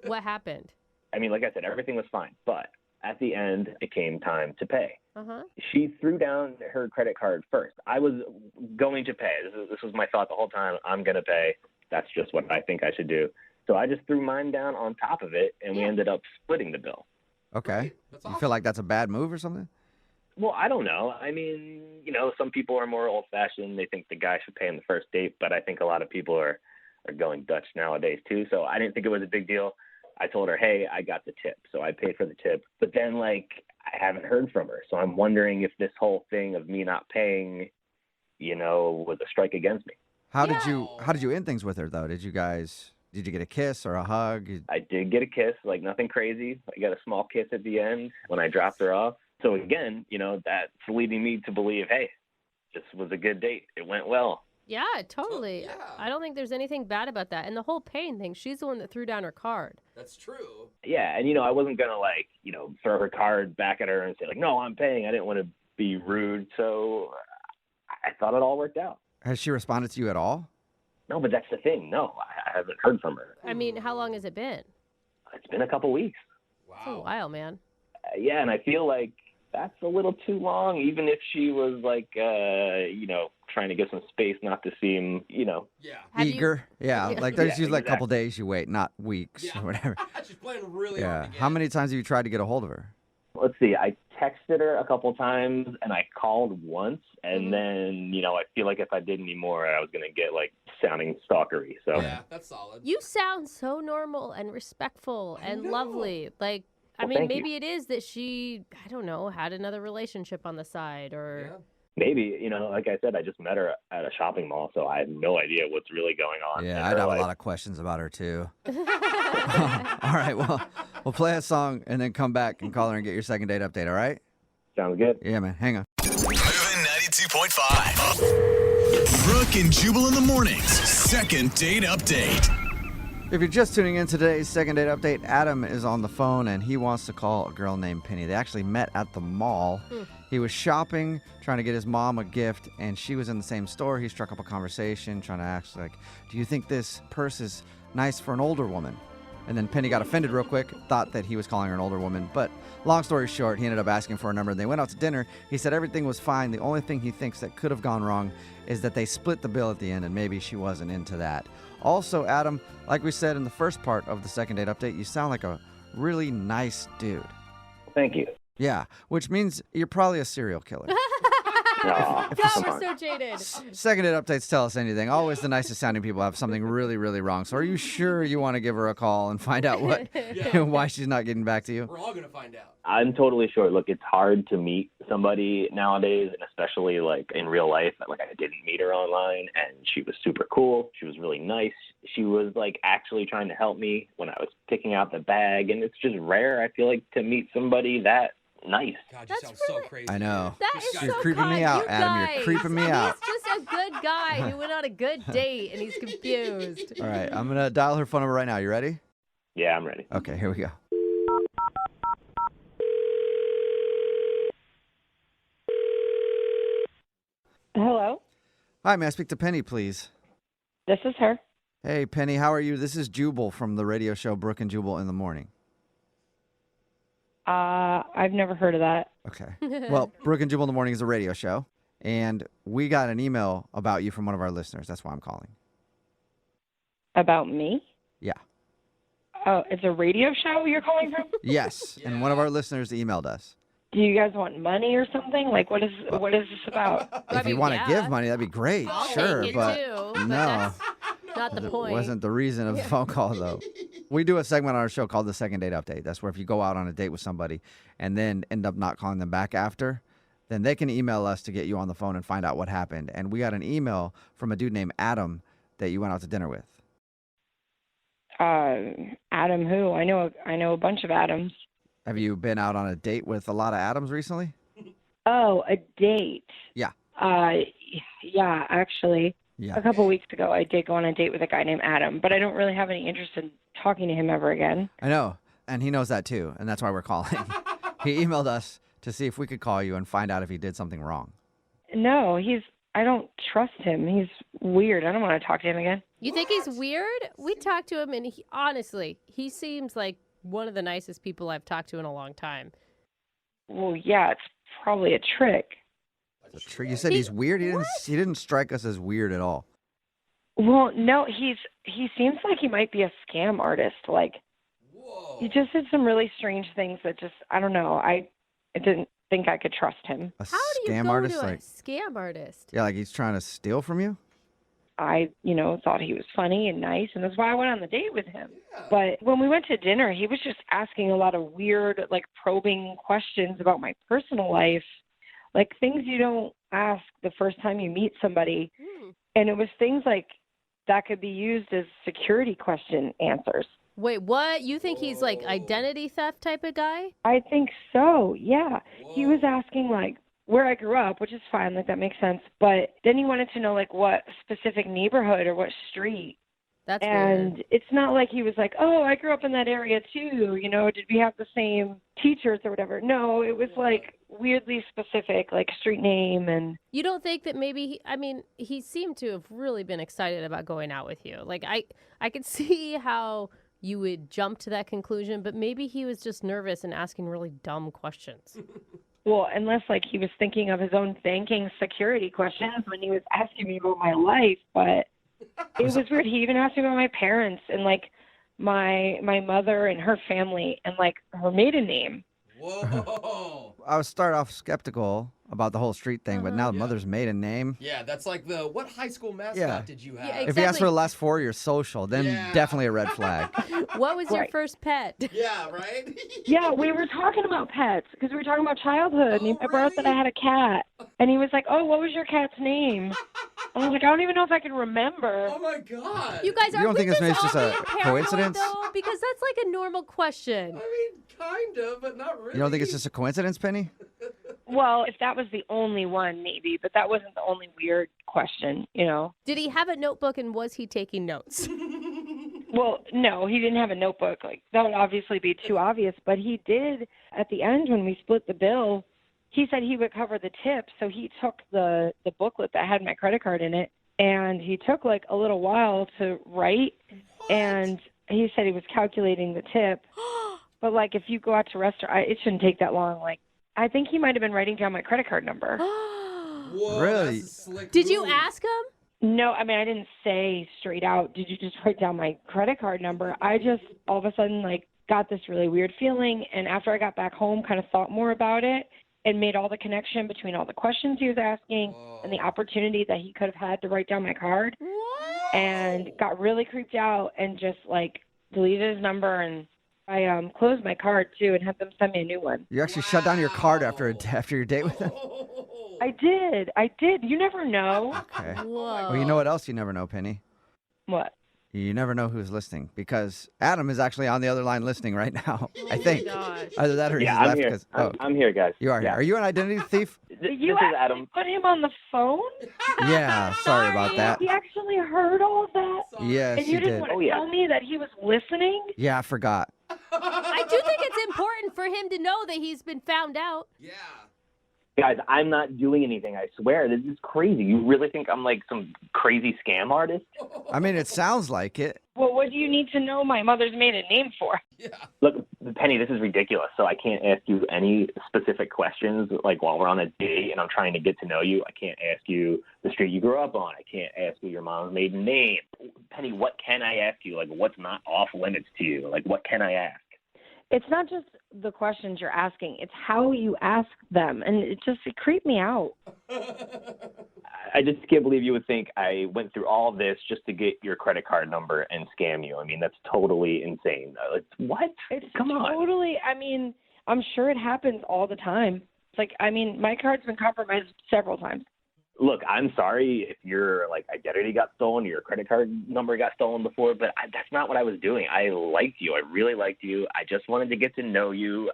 what happened? I mean, like I said, everything was fine. But at the end, it came time to pay. Uh-huh. She threw down her credit card first. I was going to pay. This was my thought the whole time. I'm going to pay. That's just what I think I should do. So I just threw mine down on top of it, and we ended up splitting the bill. Okay. You feel like that's a bad move or something? Well, I don't know. I mean, you know, some people are more old-fashioned. They think the guy should pay on the first date, but I think a lot of people are going Dutch nowadays, too. So I didn't think it was a big deal. I told her, hey, I got the tip. So I paid for the tip. But then, like, I haven't heard from her. So I'm wondering if this whole thing of me not paying, you know, was a strike against me. How did you end things with her, though? Did you get a kiss or a hug? I did get a kiss, like nothing crazy. I got a small kiss at the end when I dropped her off. So again, you know, that's leading me to believe, hey, this was a good date. It went well. Yeah, totally. I don't think there's anything bad about that. And the whole paying thing, she's the one that threw down her card. That's true. Yeah, and, you know, I wasn't going to, like, you know, throw her card back at her and say, like, no, I'm paying. I didn't want to be rude. So I thought it all worked out. Has she responded to you at all? No, but that's the thing. No, I haven't heard from her. I mean, how long has it been? It's been a couple weeks. It's a while, man. Yeah, and I feel like that's a little too long, even if she was like, you know, trying to get some space, not to seem, you know. Eager. Like there's usually like a couple exactly. days you wait, not weeks or whatever. She's playing really Yeah. hard to How many times have you tried to get a hold of her? Let's see, I texted her a couple times and I called once, and then, you know, I feel like if I did any more, I was going to get like sounding stalkery. So that's solid. You sound so normal and respectful and lovely. Like, I Well, mean, thank you. maybe it is that she, I don't know, had another relationship on the side or. maybe, you know, like I said, I just met her at a shopping mall, so I have no idea what's really going on. Yeah, in I'd her have life. a lot of questions about her too. All right, well, we'll play a song and then come back and call her and get your second date update, all right? Sounds good. Yeah, man. Hang on. Moving 92.5. Brooke and Jubal in the mornings. Second date update. If you're just tuning in today's second date update, Adam is on the phone and he wants to call a girl named Penny. They actually met at the mall. He was shopping, trying to get his mom a gift, and she was in the same store. He struck up a conversation, trying to ask, like, do you think this purse is nice for an older woman? And then Penny got offended real quick, thought that he was calling her an older woman. But long story short, he ended up asking for a number. They went out to dinner. He said everything was fine. The only thing he thinks that could have gone wrong is that they split the bill at the end, and maybe she wasn't into that. Also, Adam, like we said in the first part of the second date update, you sound like a really nice dude. Thank you. Yeah, which means you're probably a serial killer. Aw, God, we're so jaded. Second date updates tell us anything. Always the nicest sounding people have something really, really wrong. So are you sure you want to give her a call and find out why she's not getting back to you? We're all going to find out. I'm totally sure. Look, it's hard to meet somebody nowadays, and especially like in real life. Like I didn't meet her online, and she was super cool. She was really nice. She was like actually trying to help me when I was picking out the bag, and it's just rare, I feel like, to meet somebody that nice. God, you sound so crazy. I know. That is You're so creeping me kind. out, You Adam. guys. You're creeping me out. He's just a good guy who went on a good date and he's confused. All right, I'm going to dial her phone number right now. You ready? Yeah, I'm ready. Okay, here we go. Hello, Hi, may I speak to Penny, please? this is her. Hey, Penny, how are you? This is Jubal from the radio show Brooke and Jubal in the Morning. I've never heard of that. Okay. Well, Brooke and Jubal in the Morning is a radio show, and we got an email about you from one of our listeners. That's why I'm calling. About me? Yeah. Oh, it's a radio show you're calling from? Yes, and one of our listeners emailed us. Do you guys want money or something? Like, what is this about? If you want to give money, that'd be great. Sure, take it but too, but no. that's not the It point. wasn't the reason of the phone call, though. We do a segment on our show called the Second Date Update. That's where if you go out on a date with somebody and then end up not calling them back after, then they can email us to get you on the phone and find out what happened. And we got an email from a dude named Adam that you went out to dinner with. Adam who? I know a bunch of Adams. Have you been out on a date with a lot of Adams recently? Oh, a date. Yeah. Yeah, actually. Yeah. A couple weeks ago, I did go on a date with a guy named Adam, but I don't really have any interest in talking to him ever again. I know, and he knows that too, and that's why we're calling. He emailed us to see if we could call you and find out if he did something wrong. No, I don't trust him. He's weird. I don't want to talk to him again. You think he's weird? We talked to him, and honestly, he seems like one of the nicest people I've talked to in a long time. Well, yeah, it's probably a trick. You said he's weird? He didn't strike us as weird at all. Well, no, he seems like he might be a scam artist. Like, he just did some really strange things that just, I don't know. I didn't think I could trust him. A How do you scam go artist? to a Like, scam artist? yeah, like he's trying to steal from you? I, thought he was funny and nice, and that's why I went on the date with him. But when we went to dinner, he was just asking a lot of weird, like, probing questions about my personal life, like things you don't ask the first time you meet somebody. And it was things like that could be used as security question answers. Wait, what? You think he's like identity theft type of guy? I think so, yeah. He was asking, like, where I grew up, which is fine, like, that makes sense. But then he wanted to know, like, what specific neighborhood or what street. That's and weird. It's not like he was like, oh, I grew up in that area too. Did we have the same teachers or whatever? No, it was like weirdly specific, like street name and. You don't think that maybe, he seemed to have really been excited about going out with you. Like, I could see how you would jump to that conclusion, but maybe he was just nervous and asking really dumb questions. Well, unless like he was thinking of his own banking security questions when he was asking me about my life, but it was weird. He even asked me about my parents and like my mother and her family and like her maiden name. Whoa. I was start off skeptical about the whole street thing, but now the mother's maiden name. Yeah, that's like what high school mascot Yeah. did you have? Yeah, If he asked for the last four of your social, then definitely a red flag. What was your Right. first pet? Yeah, right? Yeah, we were talking about pets because we were talking about childhood. And I brought up that I had a cat. And he was like, oh, what was your cat's name? I was like, I don't even know if I can remember. Oh, my God. You guys, You are don't we think it's maybe just a paranoid, coincidence? though? Because that's like a normal question. Kind of, but not really. You don't think it's just a coincidence, Penny? Well, if that was the only one, maybe, but that wasn't the only weird question, Did he have a notebook and was he taking notes? Well, no, he didn't have a notebook. Like that would obviously be too obvious, but he did at the end when we split the bill. He said he would cover the tip, so he took the booklet that had my credit card in it, and he took like a little while to write, and he said he was calculating the tip. But like if you go out to a restaurant, it shouldn't take that long. Like I think he might have been writing down my credit card number. Whoa, Really? that's a slick Did you move. ask him? No, I mean, I didn't say straight out, did you just write down my credit card number? I just all of a sudden, like, got this really weird feeling. And after I got back home, kind of thought more about it. and made all the connection between all the questions he was asking and the opportunity that he could have had to write down my card. And got really creeped out and just like deleted his number, and I closed my card too and had them send me a new one. You actually shut down your card after your date with him? I did. You never know. Okay. Whoa. Well, you know what else you never know, Penny? What? You never know who's listening, because Adam is actually on the other line listening right now, I think. Gosh. Either that or he's I'm left. here. 'Cause- I'm here, guys. You are here. Are you an identity thief? You this is Adam. put him on the phone? Yeah, sorry about that. He actually heard all of that? Yes, And you he didn't did. want to tell me that he was listening? Yeah, I forgot. I do think it's important for him to know that he's been found out. Yeah. Guys, I'm not doing anything. I swear. This is crazy. You really think I'm like some crazy scam artist? I mean, it sounds like it. Well, what do you need to know my mother's maiden name for? Look, Penny, this is ridiculous. So I can't ask you any specific questions, like while we're on a date and I'm trying to get to know you. I can't ask you the street you grew up on. I can't ask you your mom's maiden name. Penny, what can I ask you? Like, what's not off limits to you? Like, what can I ask? It's not just the questions you're asking. It's how you ask them. And it creeped me out. I just can't believe you would think I went through all this just to get your credit card number and scam you. I mean, that's totally insane. Like, what? Come on. Totally. I mean, I'm sure it happens all the time. It's like, I mean, my card's been compromised several times. Look, I'm sorry if your identity got stolen, or your credit card number got stolen before, but that's not what I was doing. I liked you. I really liked you. I just wanted to get to know you.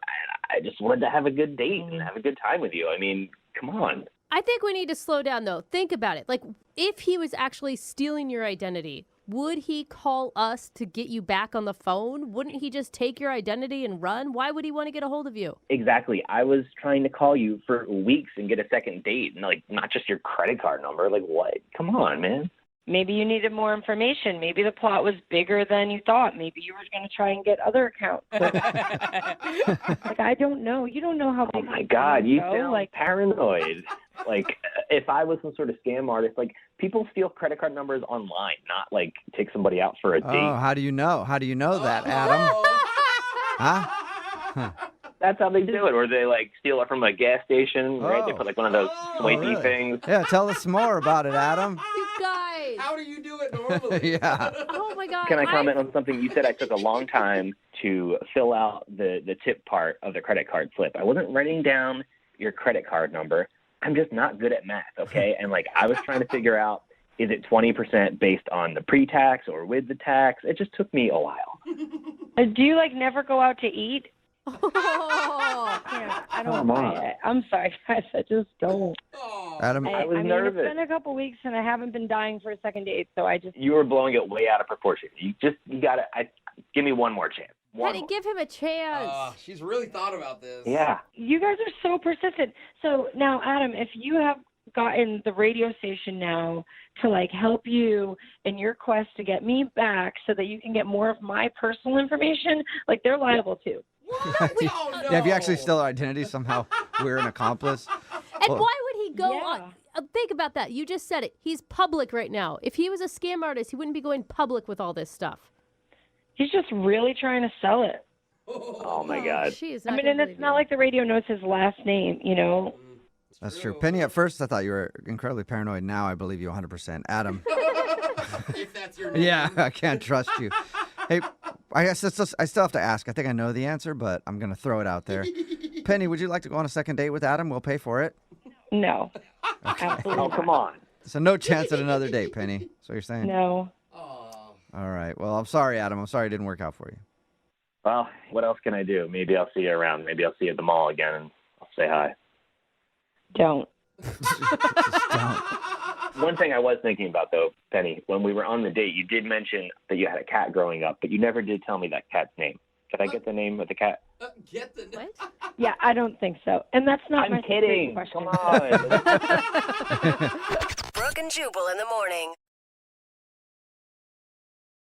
I just wanted to have a good date and have a good time with you. I mean, come on. I think we need to slow down, though. Think about it. Like, if he was actually stealing your identity, would he call us to get you back on the phone? Wouldn't he just take your identity and run? Why would he want to get a hold of you? Exactly. I was trying to call you for weeks and get a second date, and not just your credit card number. Like, what? Come on, man. Maybe you needed more information. Maybe the plot was bigger than you thought. Maybe you were going to try and get other accounts. Like, I don't know. You don't know how big. Oh my God, you sound paranoid. Like, if I was some sort of scam artist, like, people steal credit card numbers online, not like take somebody out for a date. Oh, how do you know? How do you know that, Adam? Huh? Huh. That's how they do it. Or they steal it from a gas station, right? They put one of those swipey really? things. Yeah, tell us more about it, Adam. You guys. How do you do it normally? Yeah. Oh, my God. Can I comment on something? You said I took a long time to fill out the tip part of the credit card slip. I wasn't writing down your credit card number. I'm just not good at math, okay? And I was trying to figure out, is it 20% based on the pre-tax or with the tax? It just took me a while. Do you never go out to eat? Oh. Yeah, I don't Come on. buy it. I'm sorry, guys. I just don't. Adam, I was mean, nervous. It's been a couple weeks and I haven't been dying for a second date, so I just. You were blowing it way out of proportion. You gotta give me one more chance. Penny, give him a chance. She's really thought about this. Yeah. You guys are so persistent. So now, Adam, if you have gotten the radio station now to help you in your quest to get me back so that you can get more of my personal information, they're liable too. Yeah, if you actually steal our identity, somehow we're an accomplice. And Well, why would he go on? Think about that. You just said it. He's public right now. If he was a scam artist, he wouldn't be going public with all this stuff. He's just really trying to sell it. Oh my God. She is I not mean, gonna and it's believe not like the radio knows his last name, you know. That's true. Penny, at first I thought you were incredibly paranoid. Now I believe you 100%. Adam. If that's your name. Yeah, I can't trust you. Hey, I guess I still have to ask. I think I know the answer, but I'm going to throw it out there. Penny, would you like to go on a second date with Adam? We'll pay for it. No. Absolutely Oh, come on. So no chance at another date, Penny. That's what you're saying? No. All right. Well, I'm sorry, Adam. I'm sorry it didn't work out for you. Well, what else can I do? Maybe I'll see you around. Maybe I'll see you at the mall again and I'll say hi. Don't. One thing I was thinking about, though, Penny, when we were on the date, you did mention that you had a cat growing up, but you never did tell me that cat's name. Could I get the name of the cat? Get the name. Yeah, I don't think so. And that's not I'm my kidding. question. Come on. Brooke and Jubal in the morning.